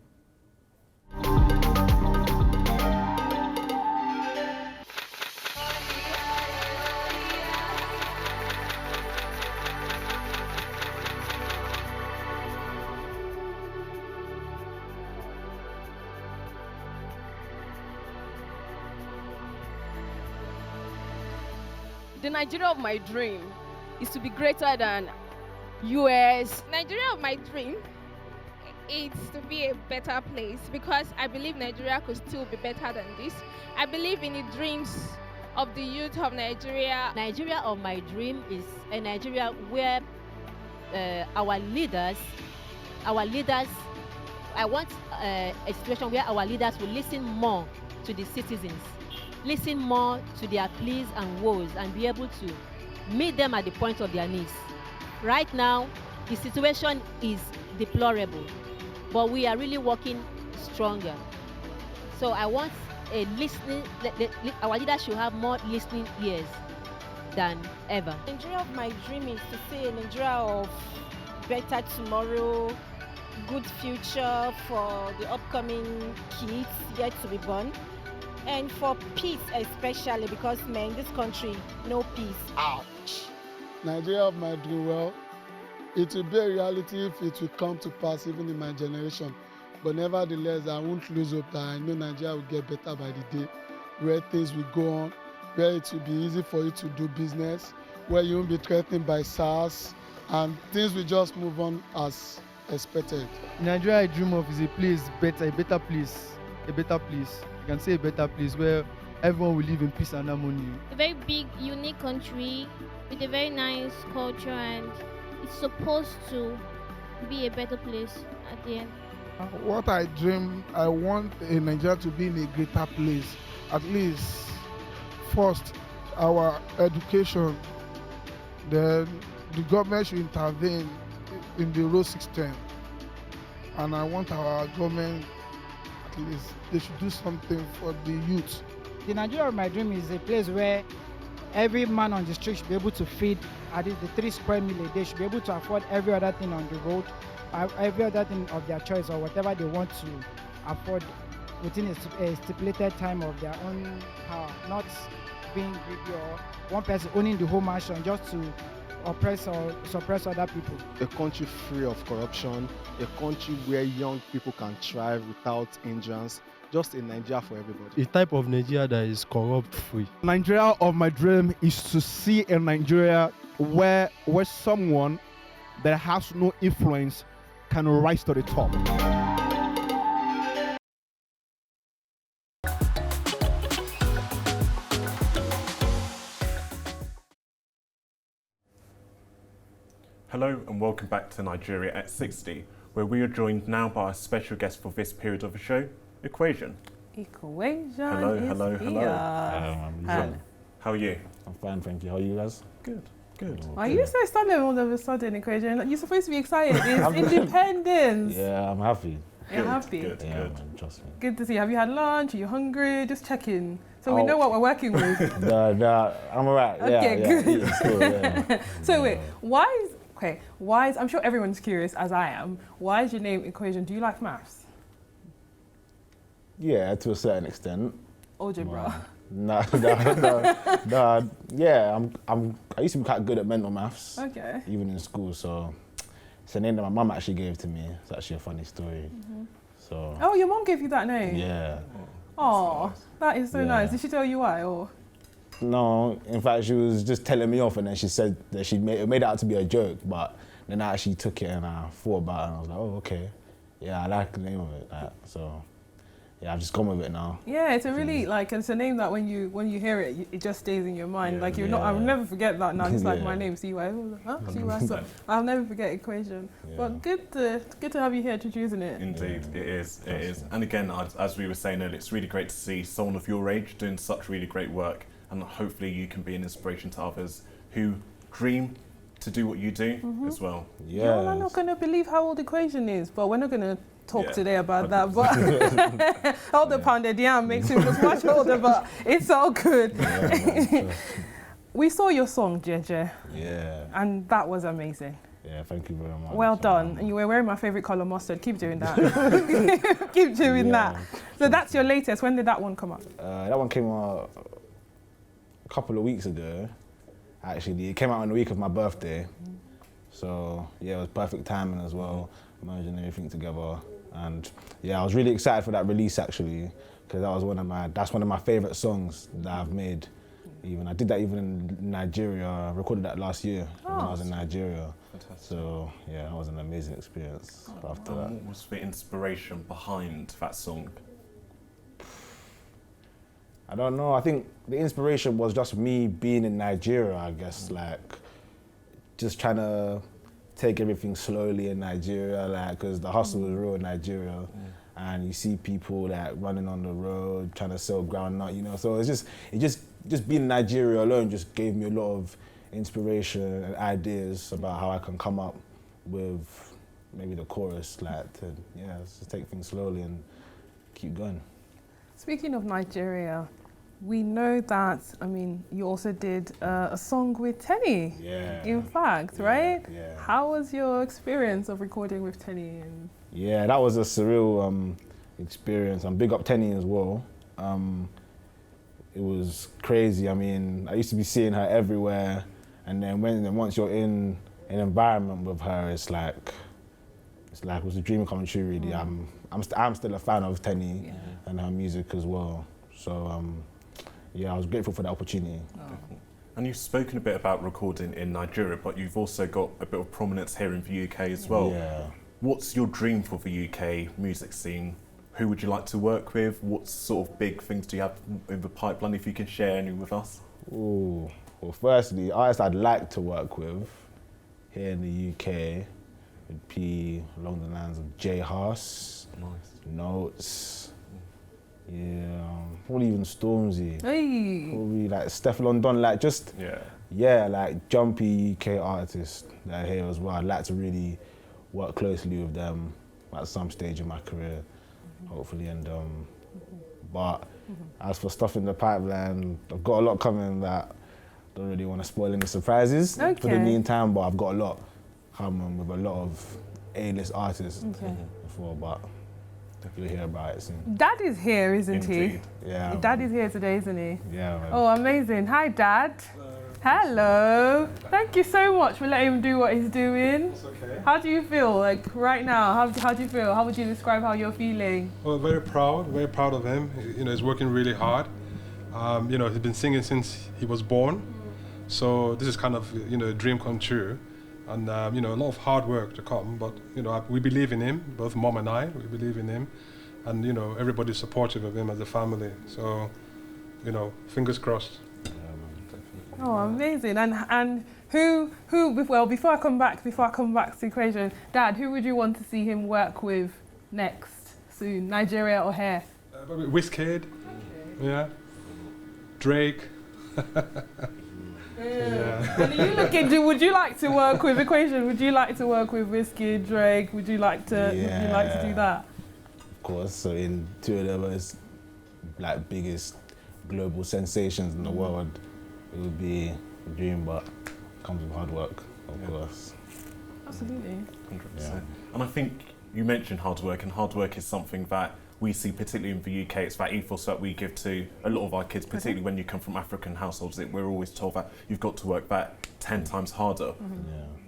The Nigeria of my dream is to be greater than US.
Nigeria of my dream is to be a better place because I believe Nigeria could still be better than this. I believe in the dreams of the youth of Nigeria.
Nigeria of my dream is a Nigeria where our leaders, I want a situation where our leaders will listen more to the citizens, listen more to their pleas and woes, and be able to meet them at the point of their needs. Right now, the situation is deplorable, but we are really working stronger. So I want a listening, our leaders should have more listening ears than ever.
Nigeria of my dream is to see a Nigeria of better tomorrow, good future for the upcoming kids yet to be born. And for peace especially, because man, this country, no peace. Ouch.
Nigeria of my dream, well, it will be a reality if it will come to pass even in my generation. But nevertheless, I won't lose hope that I know Nigeria will get better by the day, where things will go on, where it will be easy for you to do business, where you won't be threatened by SARS, and things will just move on as expected.
Nigeria I dream of is a place, a better place. You can say a better place where everyone will live in peace and harmony.
A very big, unique country with a very nice culture, and it's supposed to be a better place at the end.
What I dream, I want Nigeria to be in a greater place. At least, first, our education, then the government should intervene in the road system. And I want our government, at least, they should do something for the youth.
The Nigeria of my dream is a place where every man on the street should be able to feed at least the 3 square meal a day, should be able to afford every other thing on the road, every other thing of their choice or whatever they want to afford within a stipulated time of their own power, not being greedy or one person owning the whole mansion just to oppress or suppress other people.
A country free of corruption, a country where young people can thrive without hindrance, just a Nigeria for everybody.
A type of Nigeria that is corrupt-free.
Nigeria of my dream is to see a Nigeria where someone that has no influence can rise to the top.
Hello and welcome back to Nigeria at 60, where we are joined now by a special guest for this period of the show, Equation.
Equation
Hello,
is
hello,
here.
hello. How are you?
I'm fine, thank you. How are you guys?
Good, good.
Why are you so sudden all of a sudden, Equation? Like, you're supposed to be excited. It's independence.
Yeah, I'm happy.
You're happy?
Good, yeah, man, trust me.
Good to see you. Have you had lunch? Are you hungry? Just checking. So we know what we're working with.
I'm alright.
Okay,
yeah,
good.
Yeah, still, yeah.
So wait, why is, I'm sure everyone's curious, as I am, why is your name Equation? Do you like maths?
Yeah, to a certain extent.
Algebra.
No. Yeah, I used to be quite good at mental maths.
Okay.
Even in school, so it's a name that my mum actually gave to me. It's actually a funny story.
Mm-hmm.
So.
Oh, your mum gave you that name?
Yeah.
Oh, that is so nice. Did she tell you why, or?
No, in fact, she was just telling me off, and then she said that she made it out to be a joke, but then I actually took it and I thought about it, and I was like, oh, okay. Yeah, I like the name of it, so yeah, I've just gone with it now.
Yeah, it's a really it's a name that when you hear it, it just stays in your mind. Like you're not. I'll never forget that now. It's like my name, CY. Huh? CY. So I'll never forget Equation. But good to have you here introducing it.
Indeed, it is. It is. And again, as we were saying earlier, it's really great to see someone of your age doing such really great work, and hopefully you can be an inspiration to others who dream to do what you do as well.
Yeah. I'm not going to believe how old Equation is, but we're not going to talk today about that. But all the pounded yam makes him look much older, but it's all good. We saw your song, Jeje.
Yeah.
And that was amazing.
Yeah, thank you very much.
Well done. And you were wearing my favourite colour, mustard. Keep doing that. Keep doing that. So that's your latest. When did that one come out?
That one came out a couple of weeks ago. Actually, it came out on the week of my birthday. So yeah, it was perfect timing as well, merging everything together. And yeah, I was really excited for that release actually, because that's one of my favourite songs that I've made. I did that even in Nigeria. I recorded that last year when I was in Nigeria. Fantastic. So yeah, that was an amazing experience after that.
What was the inspiration behind that song?
I don't know. I think the inspiration was just me being in Nigeria, I guess, like just trying to take everything slowly in Nigeria, like, because the hustle is real in Nigeria. And you see people like running on the road, trying to sell groundnut, you know. So it's just being in Nigeria alone just gave me a lot of inspiration and ideas about how I can come up with maybe the chorus, like to just take things slowly and keep going.
Speaking of Nigeria, we know that, you also did a song with Tenny.
Yeah.
In fact, right?
Yeah.
How was your experience of recording with Tenny?
Yeah, that was a surreal experience. And big up Tenny as well. It was crazy. I used to be seeing her everywhere, and then once you're in an environment with her, it was a dream come true. Really, I'm still a fan of Tenny and her music as well. So I was grateful for the opportunity.
And you've spoken a bit about recording in Nigeria, but you've also got a bit of prominence here in the UK as well.
Yeah.
What's your dream for the UK music scene? Who would you like to work with? What sort of big things do you have in the pipeline, if you can share any with us?
Ooh. Well, firstly, artists I'd like to work with here in the UK would be along the lines of J Haas, Notes, probably even Stormzy.
Hey.
Probably like Steph London, like just like jumpy UK artists that are here as well. I'd like to really work closely with them at some stage in my career, hopefully. And but as for stuff in the pipeline, I've got a lot coming that I don't really want to spoil any surprises for the meantime, but I've got a lot coming with a lot of A-list artists before, but you'll hear about it soon.
Dad is here, isn't
Indeed.
he?
Yeah.
Dad is here today, isn't he?
Yeah, man.
Oh, amazing. Hi, Dad. Hello. Thank you so much for letting him do what he's doing.
It's okay.
How do you feel, like, right now? How do you feel? How would you describe how you're feeling?
Well, very proud of him. He's working really hard. He's been singing since he was born. So this is kind of, a dream come true. And, a lot of hard work to come. But, we believe in him, both Mom and I, we believe in him. And, everybody's supportive of him as a family. So, fingers crossed.
Oh, amazing. And who before I come back to Equation, Dad, who would you want to see him work with next, soon? Nigeria or here?
Wizkid, yeah. Drake.
And are you looking, would you like to work with Equation? Would you like to work with Wizkid, Drake? Would you like to do that?
Of course. So in two of the most biggest global sensations in the world, it would be a dream, but it comes with hard work, of course.
Absolutely.
100%. And I think you mentioned hard work, and hard work is something that we see particularly in the UK. It's that ethos that we give to a lot of our kids, particularly when you come from African households. We're always told that you've got to work that 10 times harder.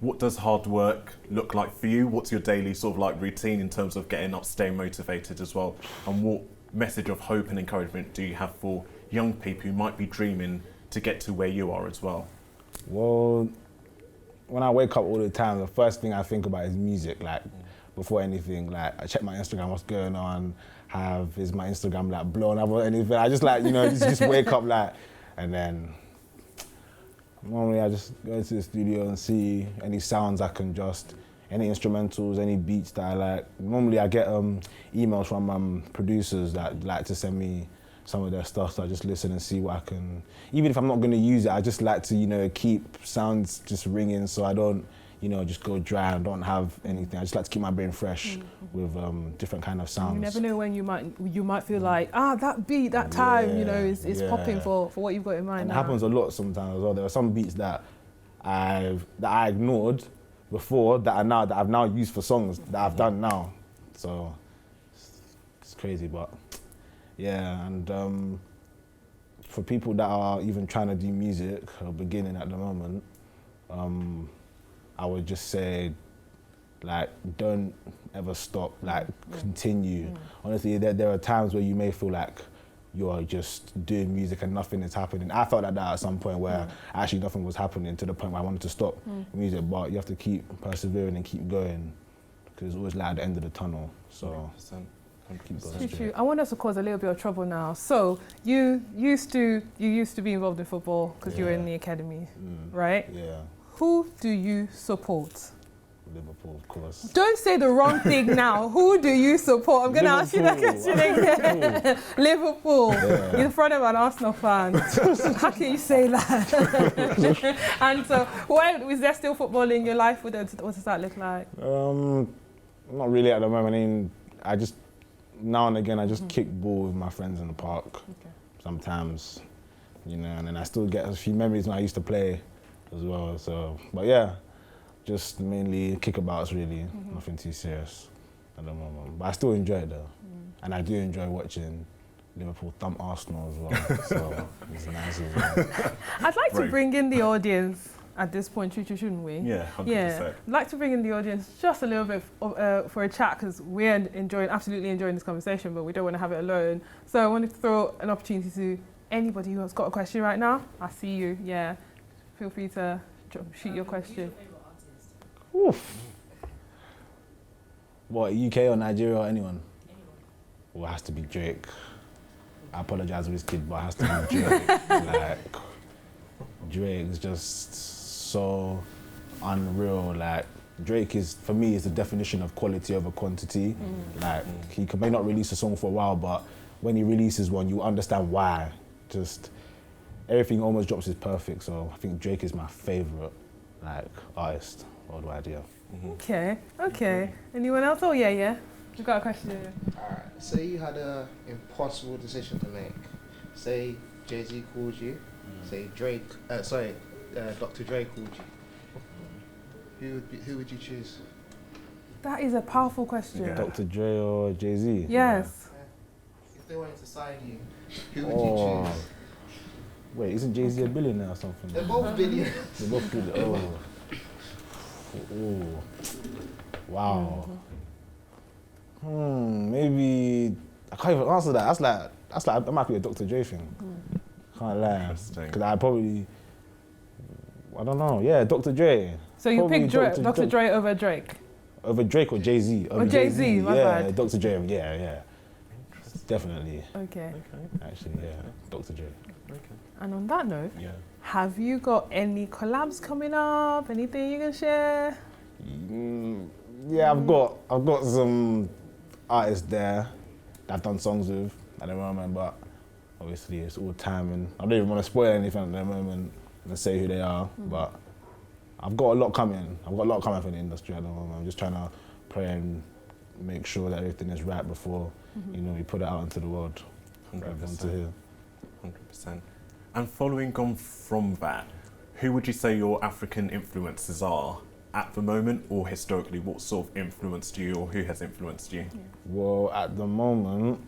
What does hard work look like for you? What's your daily routine in terms of getting up, staying motivated as well? And what message of hope and encouragement do you have for young people who might be dreaming to get to where you are as well?
Well, when I wake up all the time, the first thing I think about is music. before anything. Like I check my Instagram, what's going on, is my Instagram like blown up or anything. I just like, you know, just wake up like, and then normally I just go to the studio and see any sounds I can any instrumentals, any beats that I like. Normally I get emails from producers that like to send me some of their stuff, so I just listen and see what I can, even if I'm not gonna use it, I just like to, you know, keep sounds just ringing so I don't, you know, just go dry and don't have anything. I just like to keep my brain fresh with different kind of sounds.
You never know when you might feel like, that beat, that time, you know, is popping for what you've got in mind.
And
now.
it happens a lot sometimes as well. There are some beats that I ignored before that I've now used for songs that I've done now. So it's crazy, but yeah. And for people that are even trying to do music or beginning at the moment, I would just say, like, don't ever stop, like, continue. Honestly, there are times where you may feel like you're just doing music and nothing is happening. I felt like that at some point where actually nothing was happening to the point where I wanted to stop music, but you have to keep persevering and keep going because it's always light at the end of the tunnel, so keep going straight.
I want us to cause a little bit of trouble now. So you used to be involved in football because you were in the academy, right?
Yeah.
Who do you support?
Liverpool, of course.
Don't say the wrong thing now. Who do you support? I'm going to ask you that question again. Liverpool.
Yeah.
In front of an Arsenal fan. How can you say that? And so, is there still football in your life? What does that look like?
Not really at the moment. I mean, I just, now and again, I just kick ball with my friends in the park. Sometimes, you know, and then I still get a few memories when I used to play as well. So, but yeah. Just mainly kickabouts, really. Nothing too serious at the moment. But I still enjoy it though. And I do enjoy watching Liverpool thump Arsenal as well. So it's nice as well.
I'd like to bring in the audience at this point, shouldn't we?
Yeah, 100%.
Yeah, I'd like to bring in the audience just a little bit for a chat because we're absolutely enjoying this conversation, but we don't want to have it alone. So I want to throw an opportunity to anybody who has got a question right now. I see you, yeah. Feel free to shoot your question.
Oof. What, UK or Nigeria or anyone? Well, it has to be Drake. I apologize with this kid, but it has to be Drake. Like, Drake is just so unreal. Like, Drake is, for me, is the definition of quality over quantity. Like, he may not release a song for a while, but when he releases one, you understand why. Just everything almost drops is perfect. So I think Drake is my favorite, like, artist. Worldwide, yeah.
Okay. Anyone else? Oh, yeah. We've got a question here.
Alright, say you had an impossible decision to make. Say Jay-Z called you. Say Dr. Dre called you. Who would you choose?
That is a powerful question.
Yeah. Dr. Dre or Jay-Z?
Yes.
If they wanted to sign you, who would you choose?
Wait, isn't Jay-Z a billionaire or something?
They're both billionaires.
They're both billionaires. Oh, wow. Maybe I can't even answer that. That's like that might be a Dr. Dre thing. Can't lie. Because I don't know. Yeah, Dr. Dre.
So you pick Dr. Dre over Drake?
Over Drake or Jay-Z?
Or Jay-Z, my bad.
Dr. Dre. Yeah. Definitely.
Okay.
Actually, yeah, Dr. Dre.
Okay.
And on that note, have you got any collabs coming up? Anything you can share?
Yeah, I've got some artists there that I've done songs with at the moment, but obviously it's all timing. I don't even want to spoil anything at the moment and say who they are, but I've got a lot coming. I've got a lot coming from the industry at the moment. I'm just trying to pray and make sure that everything is right before you know we put it out into the world.
100%. 100%. And following on from that, who would you say your African influences are at the moment, or historically? What sort of influenced you, or who has influenced you?
Well, at the moment,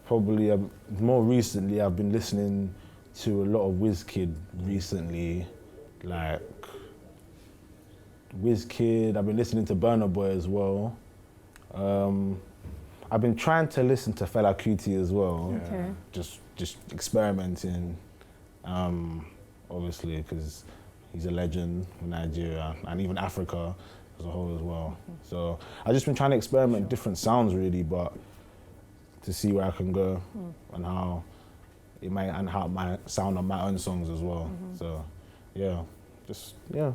probably more recently, I've been listening to a lot of Wizkid recently, like Wizkid. I've been listening to Burna Boy as well. I've been trying to listen to Fela Kuti as well.
Okay.
Just experimenting, obviously, because he's a legend in Nigeria and even Africa as as a whole as well. So I've just been trying to experiment different sounds really, but to see where I can go and how it might, and how it might sound on my own songs as well. So yeah, just, yeah.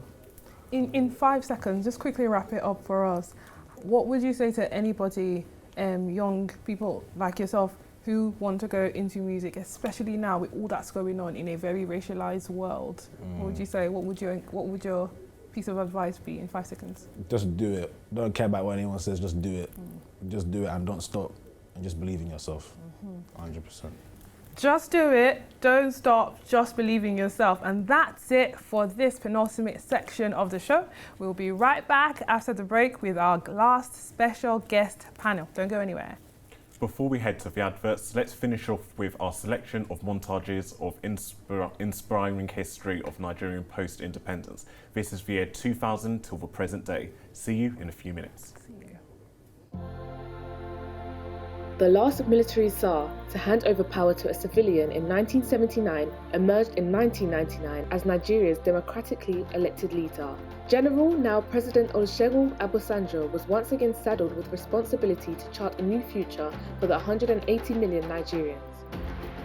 In 5 seconds, just quickly wrap it up for us. What would you say to anybody, young people like yourself, who want to go into music, especially now with all that's going on in a very racialized world? What would you say? What would your piece of advice be in 5 seconds?
Just do it. Don't care about what anyone says, just do it. Just do it and don't stop, and just believe in yourself, 100%.
Just do it, don't stop, just believe in yourself. And that's it for this penultimate section of the show. We'll be right back after the break with our last special guest panel. Don't go anywhere.
Before we head to the adverts, let's finish off with our selection of montages of inspiring history of Nigerian post-independence. This is the year 2000 till the present day. See you in a few minutes.
The last military Tsar to hand over power to a civilian in 1979 emerged in 1999 as Nigeria's democratically elected leader. General, now President Olusegun Obasanjo, was once again saddled with responsibility to chart a new future for the 180 million Nigerians.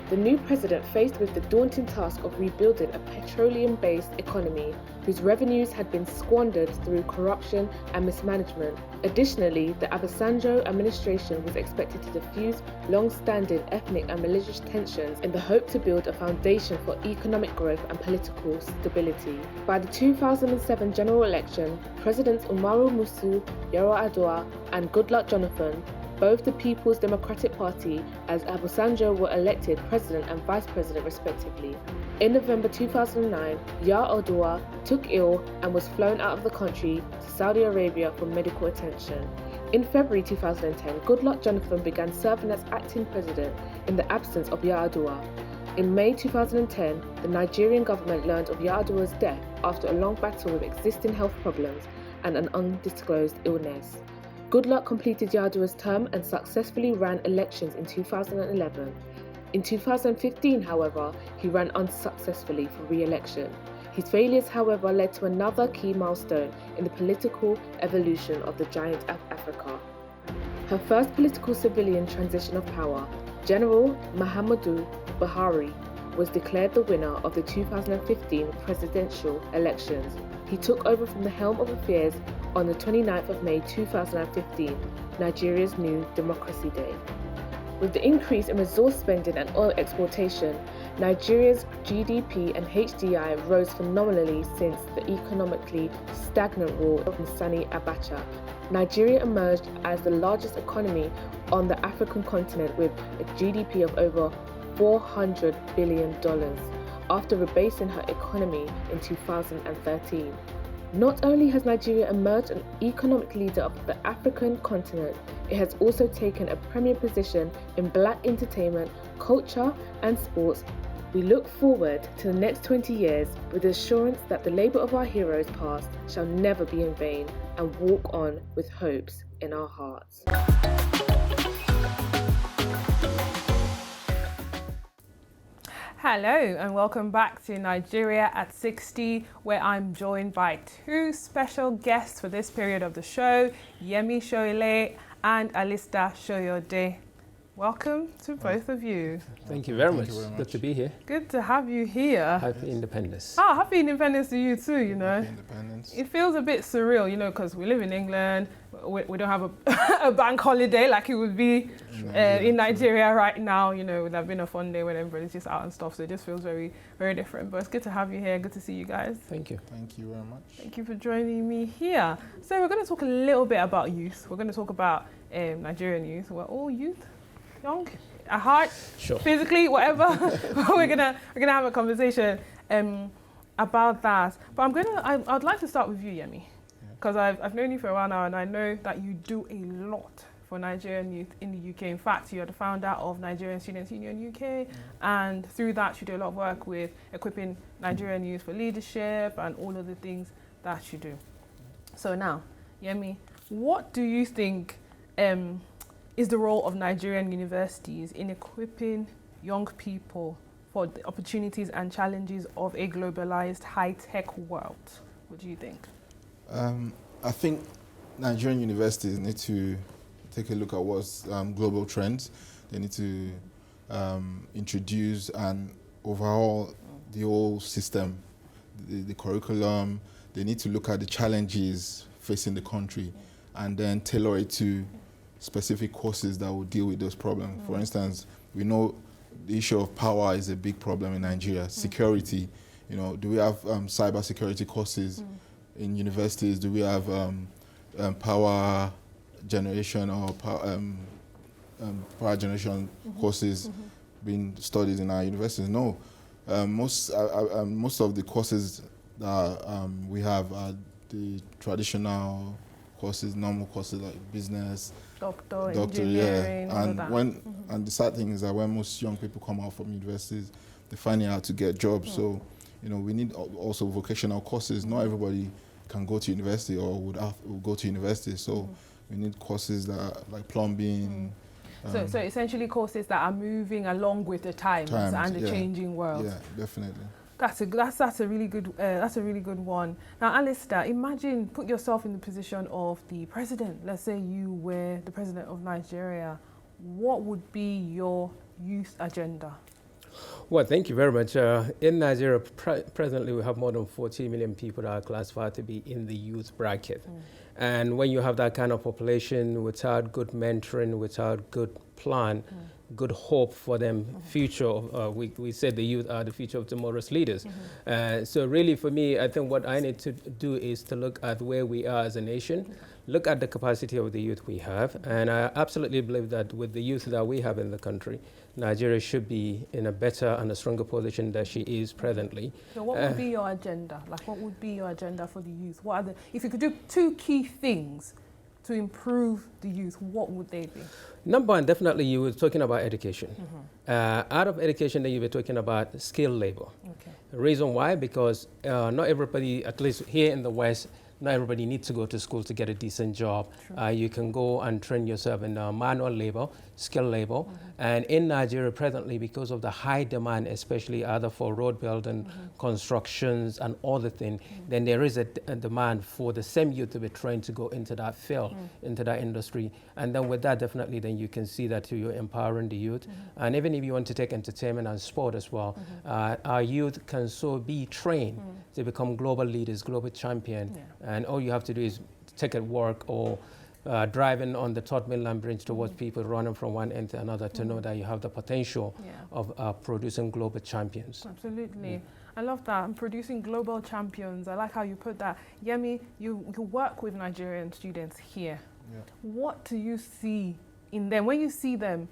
The new president, faced with the daunting task of rebuilding a petroleum-based economy whose revenues had been squandered through corruption and mismanagement. Additionally, the Obasanjo administration was expected to diffuse long-standing ethnic and religious tensions in the hope to build a foundation for economic growth and political stability. By the 2007 general election, Presidents Umaru Musa Yar'Adua and Goodluck Jonathan, both the People's Democratic Party, as Obasanjo, were elected president and vice president respectively. In November 2009, Yar'Adua took ill and was flown out of the country to Saudi Arabia for medical attention. In February 2010, Goodluck Jonathan began serving as acting president in the absence of Yar'Adua. In May 2010, the Nigerian government learned of Yar'Adua's death after a long battle with existing health problems and an undisclosed illness. Goodluck completed Yar'Adua's term and successfully ran elections in 2011. In 2015, however, he ran unsuccessfully for re-election. His failures, however, led to another key milestone in the political evolution of the giant of Africa. Her first political civilian transition of power, General Muhammadu Buhari, was declared the winner of the 2015 presidential elections. He took over from the helm of affairs on the 29th of May 2015, Nigeria's new Democracy Day. With the increase in resource spending and oil exploitation, Nigeria's GDP and HDI rose phenomenally since the economically stagnant rule of Sani Abacha. Nigeria emerged as the largest economy on the African continent with a GDP of over $400 billion after rebasing her economy in 2013. Not only has Nigeria emerged an economic leader of the African continent, it has also taken a premier position in black entertainment, culture and sports. We look forward to the next 20 years with the assurance that the labour of our heroes past shall never be in vain, and walk on with hopes in our hearts.
Hello and welcome back to Nigeria at 60, where I'm joined by two special guests for this period of the show, Yemi Shoile and Alista Shoyode. Welcome to both of you.
Thank you very much. Good to be here.
Good to have you here.
Happy Independence.
Oh, happy independence to you too, you know.
Happy independence.
It feels a bit surreal, you know, because we live in England. We don't have a bank holiday like it would be in Nigeria right now. You know, it would have been a fun day when everybody's just out and stuff. So it just feels very, very different. But it's good to have you here. Good to see you guys.
Thank you.
Thank you very much.
Thank you for joining me here. So we're going to talk a little bit about youth. We're going to talk about Nigerian youth. We're all youth, young, at heart,
sure.
Physically, whatever. we're gonna have a conversation about that. But I'd like to start with you, Yemi, because I've known you for a while now, and I know that you do a lot for Nigerian youth in the UK. In fact, you're the founder of Nigerian Students Union UK, and through that you do a lot of work with equipping Nigerian youth for leadership and all of the things that you do. So now, Yemi, what do you think is the role of Nigerian universities in equipping young people for the opportunities and challenges of a globalized high-tech world? What do you think?
I think Nigerian universities need to take a look at what's global trends. They need to introduce and overhaul the whole system, the curriculum. They need to look at the challenges facing the country and then tailor it to specific courses that will deal with those problems. For instance, we know the issue of power is a big problem in Nigeria. Security, do we have cyber security courses in universities? Do we have power generation or power generation courses being studied in our universities? No. Most of the courses that we have are the traditional courses, normal courses like business,
doctor, engineering,
yeah. And the sad thing is that when most young people come out from universities, they find it hard to get jobs. So, we need also vocational courses. Not everybody can go to university or would go to university. So we need courses that are like plumbing.
So essentially courses that are moving along with the times and the changing world.
Yeah, definitely.
That's a really good one. Now, Alistair, put yourself in the position of the president. Let's say you were the president of Nigeria. What would be your youth agenda?
Well, thank you very much. In Nigeria, presently we have more than 40 million people that are classified to be in the youth bracket. And when you have that kind of population without good mentoring, without good plan, good hope for them future, we said the youth are the future of tomorrow's leaders. So really for me, I think what I need to do is to look at where we are as a nation, look at the capacity of the youth we have, and I absolutely believe that with the youth that we have in the country, Nigeria should be in a better and a stronger position than she is presently.
So what would be your agenda? What would be your agenda for the youth? If you could do 2 key things to improve the youth, what would they be?
Number one, definitely you were talking about education. Out of education, then you were talking about skilled labor.
Okay.
The reason why, because not everybody, at least here in the West, not everybody needs to go to school to get a decent job. You can go and train yourself in manual labor, skilled labor. And in Nigeria presently, because of the high demand, especially either for road building, constructions and other things, then there is a demand for the same youth to be trained to go into that field, into that industry. And then with that, definitely, then you can see that you're empowering the youth. And even if you want to take entertainment and sport as well, our youth can so be trained to become global leaders, global champion. And all you have to do is take at work or driving on the Third Mainland Bridge towards people running from one end to another to know that you have the potential of producing global champions.
Absolutely. I love that. I'm producing global champions. I like how you put that. Yemi, you work with Nigerian students here. What do you see in them? When you see them,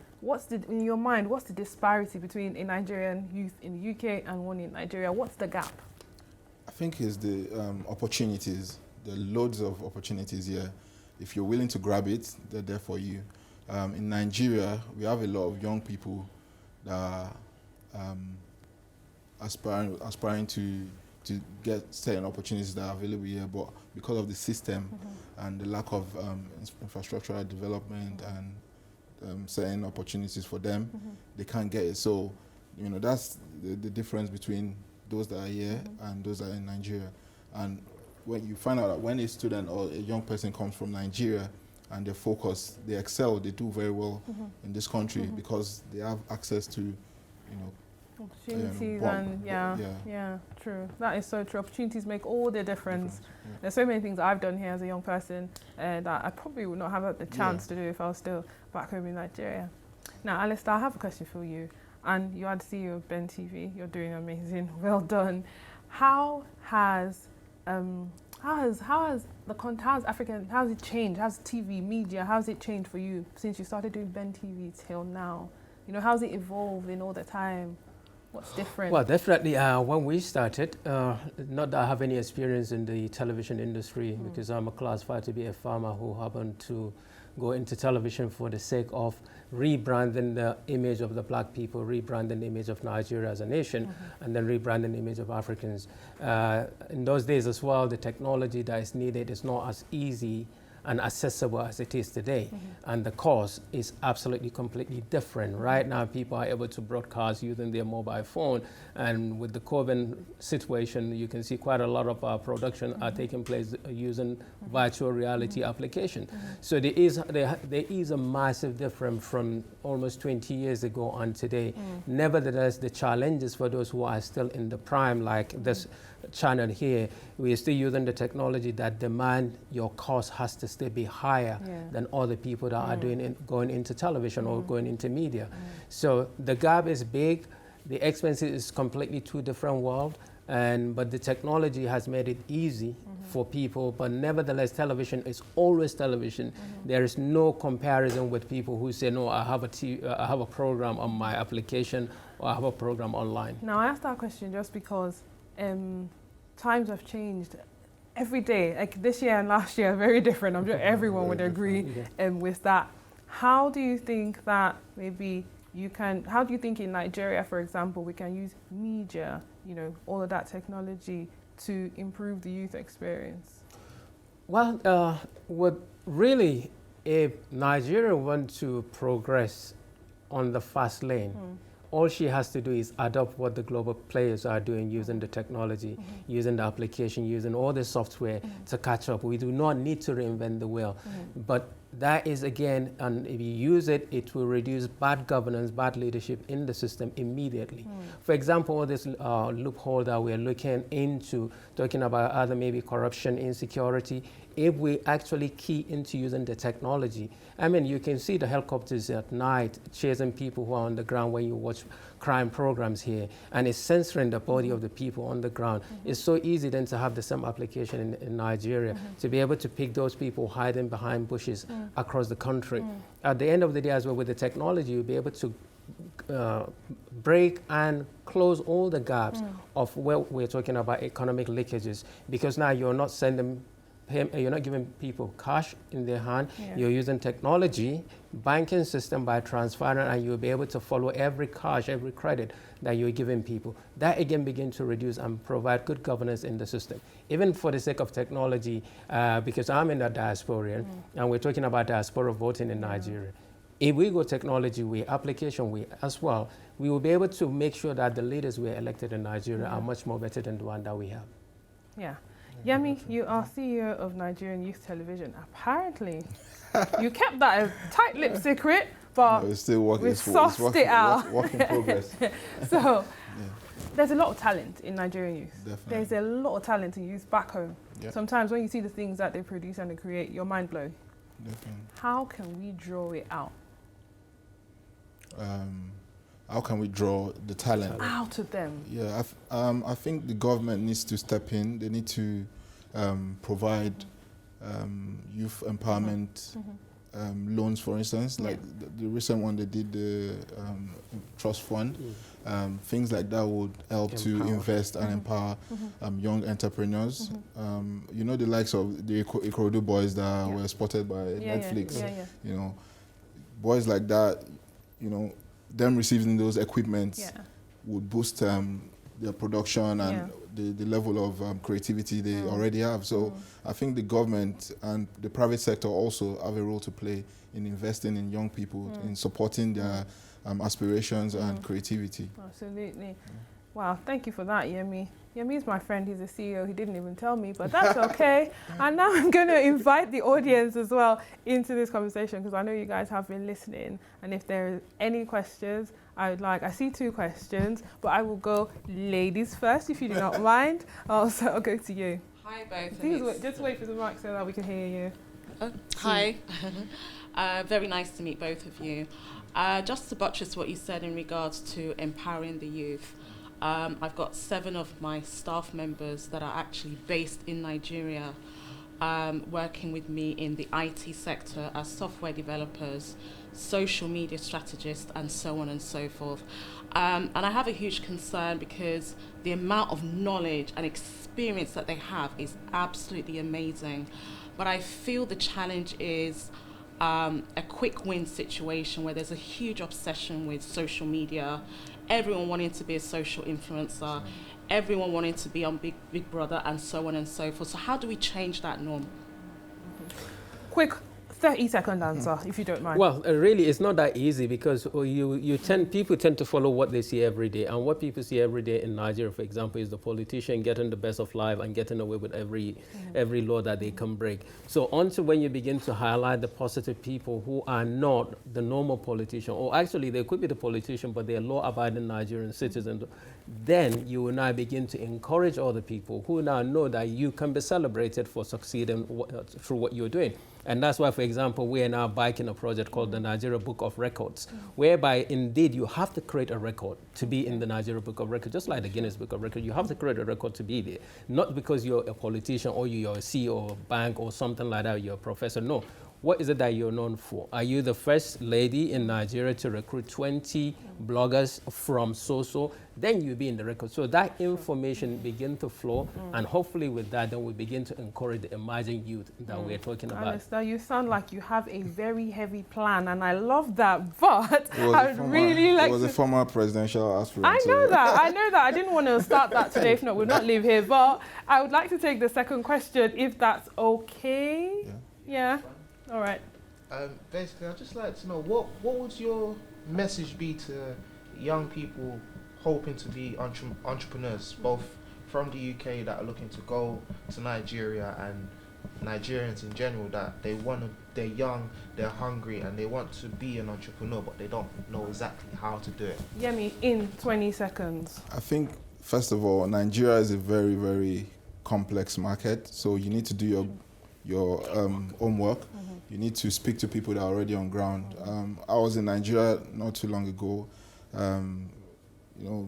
in your mind, what's the disparity between a Nigerian youth in the UK and one in Nigeria? What's the gap?
I think it's the opportunities. There are loads of opportunities here. If you're willing to grab it, they're there for you. In Nigeria, we have a lot of young people that are aspiring to get certain opportunities that are available here, but because of the system and the lack of infrastructural development and certain opportunities for them, they can't get it. So, that's the difference between those that are here and those that are in Nigeria. And when you find out that when a student or a young person comes from Nigeria and they're focused, they excel, they do very well in this country because they have access to,
opportunities and true. That is so true. Opportunities make all the difference. There's so many things I've done here as a young person that I probably would not have the chance to do if I was still back home in Nigeria. Now, Alistair, I have a question for you. And you are the CEO of Ben TV. You're doing amazing. Well done. How has it changed? How's TV, media, how's it changed for you since you started doing Ben TV till now? How's it evolved in all the time? What's different?
Well, definitely when we started, not that I have any experience in the television industry because I'm classified to be a farmer who happened to go into television for the sake of rebranding the image of the black people, rebranding the image of Nigeria as a nation, and then rebranding the image of Africans. In those days as well, the technology that is needed is not as easy and accessible as it is today. And the cost is absolutely completely different. Right now, people are able to broadcast using their mobile phone. And with the COVID situation, you can see quite a lot of production are taking place using virtual reality application. So there is a massive difference from almost 20 years ago on today. Nevertheless, the challenges for those who are still in the prime, like this channel here, we are still using the technology that demand your cost has to still be higher than other people that are going into television or going into media. So the gap is big. The expenses is completely two different worlds. But the technology has made it easy for people, but nevertheless, television is always television. There is no comparison with people who say, no, I have a program on my application, or I have a program online.
Now, I asked that question just because times have changed every day. Like this year and last year are very different. I'm sure everyone would agree with that. How do you think that maybe how do you think in Nigeria, for example, we can use media, all of that technology to improve the youth experience?
Well, if Nigeria wants to progress on the fast lane, all she has to do is adopt what the global players are doing, using the technology, using the application, using all the software to catch up. We do not need to reinvent the wheel. But that is, again, and if you use it, it will reduce bad governance, bad leadership in the system immediately. For example, this loophole that we're looking into, talking about other maybe corruption, insecurity, if we actually key into using the technology, I mean, you can see the helicopters at night chasing people who are on the ground when you watch crime programs here, and it's censoring the body of the people on the ground. It's so easy then to have the same application in Nigeria, to be able to pick those people hiding behind bushes across the country. At the end of the day as well, with the technology, you'll be able to break and close all the gaps of where we're talking about economic leakages, because now you're not you're not giving people cash in their hand. You're using technology, banking system by transferring, and you'll be able to follow every cash, every credit that you're giving people. That again begins to reduce and provide good governance in the system. Even for the sake of technology, because I'm in a diasporian, and we're talking about diaspora voting in Nigeria. If we go technology way, application way as well, we will be able to make sure that the leaders we are elected in Nigeria are much more better than the one that we have.
Yeah. Yemi, you are CEO of Nigerian Youth Television. Apparently, you kept that a tight-lipped secret, but
it's still working.
We sussed it out.
Work in progress.
So, there's a lot of talent in Nigerian youth.
Definitely.
There's a lot of talent in youth back home.
Yep.
Sometimes when you see the things that they produce and they create, your mind blows.
Definitely.
How can we draw it out?
How can we draw the talent
out of them?
Yeah, I think the government needs to step in. They need to provide youth empowerment loans, for instance, like the recent one they did, the trust fund. Things like that would help to invest and empower young entrepreneurs. You know, the likes of the Ikorodu boys that were spotted by Netflix. You know, boys like that, you know, them receiving those equipments would boost their production and the level of creativity they already have. So I think the government and the private sector also have a role to play in investing in young people, in supporting their aspirations and creativity.
Absolutely. Wow, thank you for that, Yemi. Yemi's my friend, he's a CEO, he didn't even tell me, but that's okay. And now I'm going to invite the audience as well into this conversation, because I know you guys have been listening, and if there are any questions, I see 2 questions, but I will go ladies first, if you do not mind. So I'll go to you.
Hi, both.
Please just wait for the mic so that we can hear you.
Hi. Very nice to meet both of you. Just to buttress what you said in regards to empowering the youth, I've got 7 of my staff members that are actually based in Nigeria, working with me in the IT sector as software developers, social media strategists, and so on and so forth. And I have a huge concern because the amount of knowledge and experience that they have is absolutely amazing. But I feel the challenge is a quick win situation where there's a huge obsession with social media, everyone wanting to be a social influencer, everyone wanting to be on Big Brother, and so on and so forth. So how do we change that norm?
quick 30-second answer, if you don't mind.
Well, really, it's not that easy because people tend to follow what they see every day, and what people see every day in Nigeria, for example, is the politician getting the best of life and getting away with every law that they can break. So until when you begin to highlight the positive people who are not the normal politician, or actually they could be the politician, but they're law-abiding Nigerian citizens, then you will now begin to encourage other people who now know that you can be celebrated for succeeding through what you're doing. And that's why, for example, we are now biking a project called the Nigeria Book of Records, whereby indeed you have to create a record to be in the Nigeria Book of Records, just like the Guinness Book of Records. You have to create a record to be there, not because you're a politician or you're a CEO of a bank or something like that, you're a professor. No. What is it that you're known for? Are you the first lady in Nigeria to recruit 20 bloggers from SOSO? Then you'll be in the record. So that information begin to flow, and hopefully with that, then we begin to encourage the emerging youth that we're talking about.
Alistair, you sound like you have a very heavy plan, and I love that, but I would really like to...
It was a former presidential aspirant.
I know that. I didn't want to start that today, if not, we'll not leave here, but I would like to take the second question, if that's okay. Yeah. All right.
Basically, I'd just like to know, what would your message be to young people hoping to be entrepreneurs, both from the UK that are looking to go to Nigeria, and Nigerians in general that they're young, they're hungry, and they want to be an entrepreneur, but they don't know exactly how to do it?
Yemi, in 20 seconds.
I think, first of all, Nigeria is a very, very complex market, so you need to do your homework. You need to speak to people that are already on ground. I was in Nigeria not too long ago,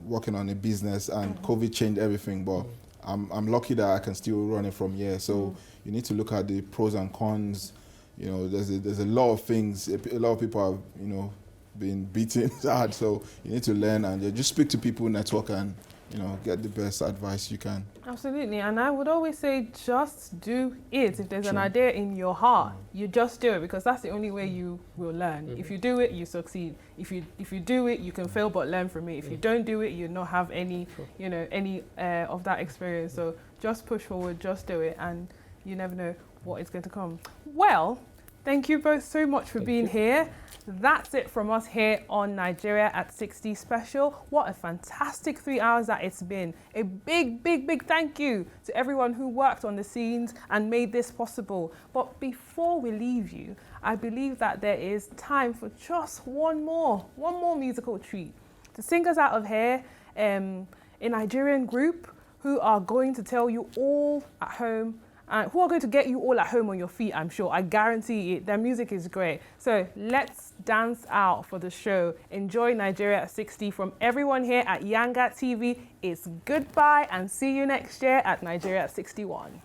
working on a business, and COVID changed everything, but I'm lucky that I can still run it from here. So you need to look at the pros and cons. There's a lot of things. A lot of people have, been beaten hard, so you need to learn and just speak to people, network, and get the best advice you can.
Absolutely, and I would always say just do it. If there's an idea in your heart, you just do it, because that's the only way you will learn. If you do it, you succeed. If you do it, you can fail but learn from it. If you don't do it, you not have any of that experience. So just push forward, just do it, and you never know what is going to come. Well, thank you both so much for being here. That's it from us here on Nigeria at 60 special. What a fantastic 3 hours that it's been. A big, big, big thank you to everyone who worked on the scenes and made this possible. But before we leave you, I believe that there is time for just one more musical treat. To sing us out of here, a Nigerian group who are going to tell you all at home, who are going to get you all at home on your feet, I'm sure. I guarantee it. Their music is great. So let's dance out for the show. Enjoy Nigeria at 60 from everyone here at Yanga TV. It's goodbye, and see you next year at Nigeria at 61.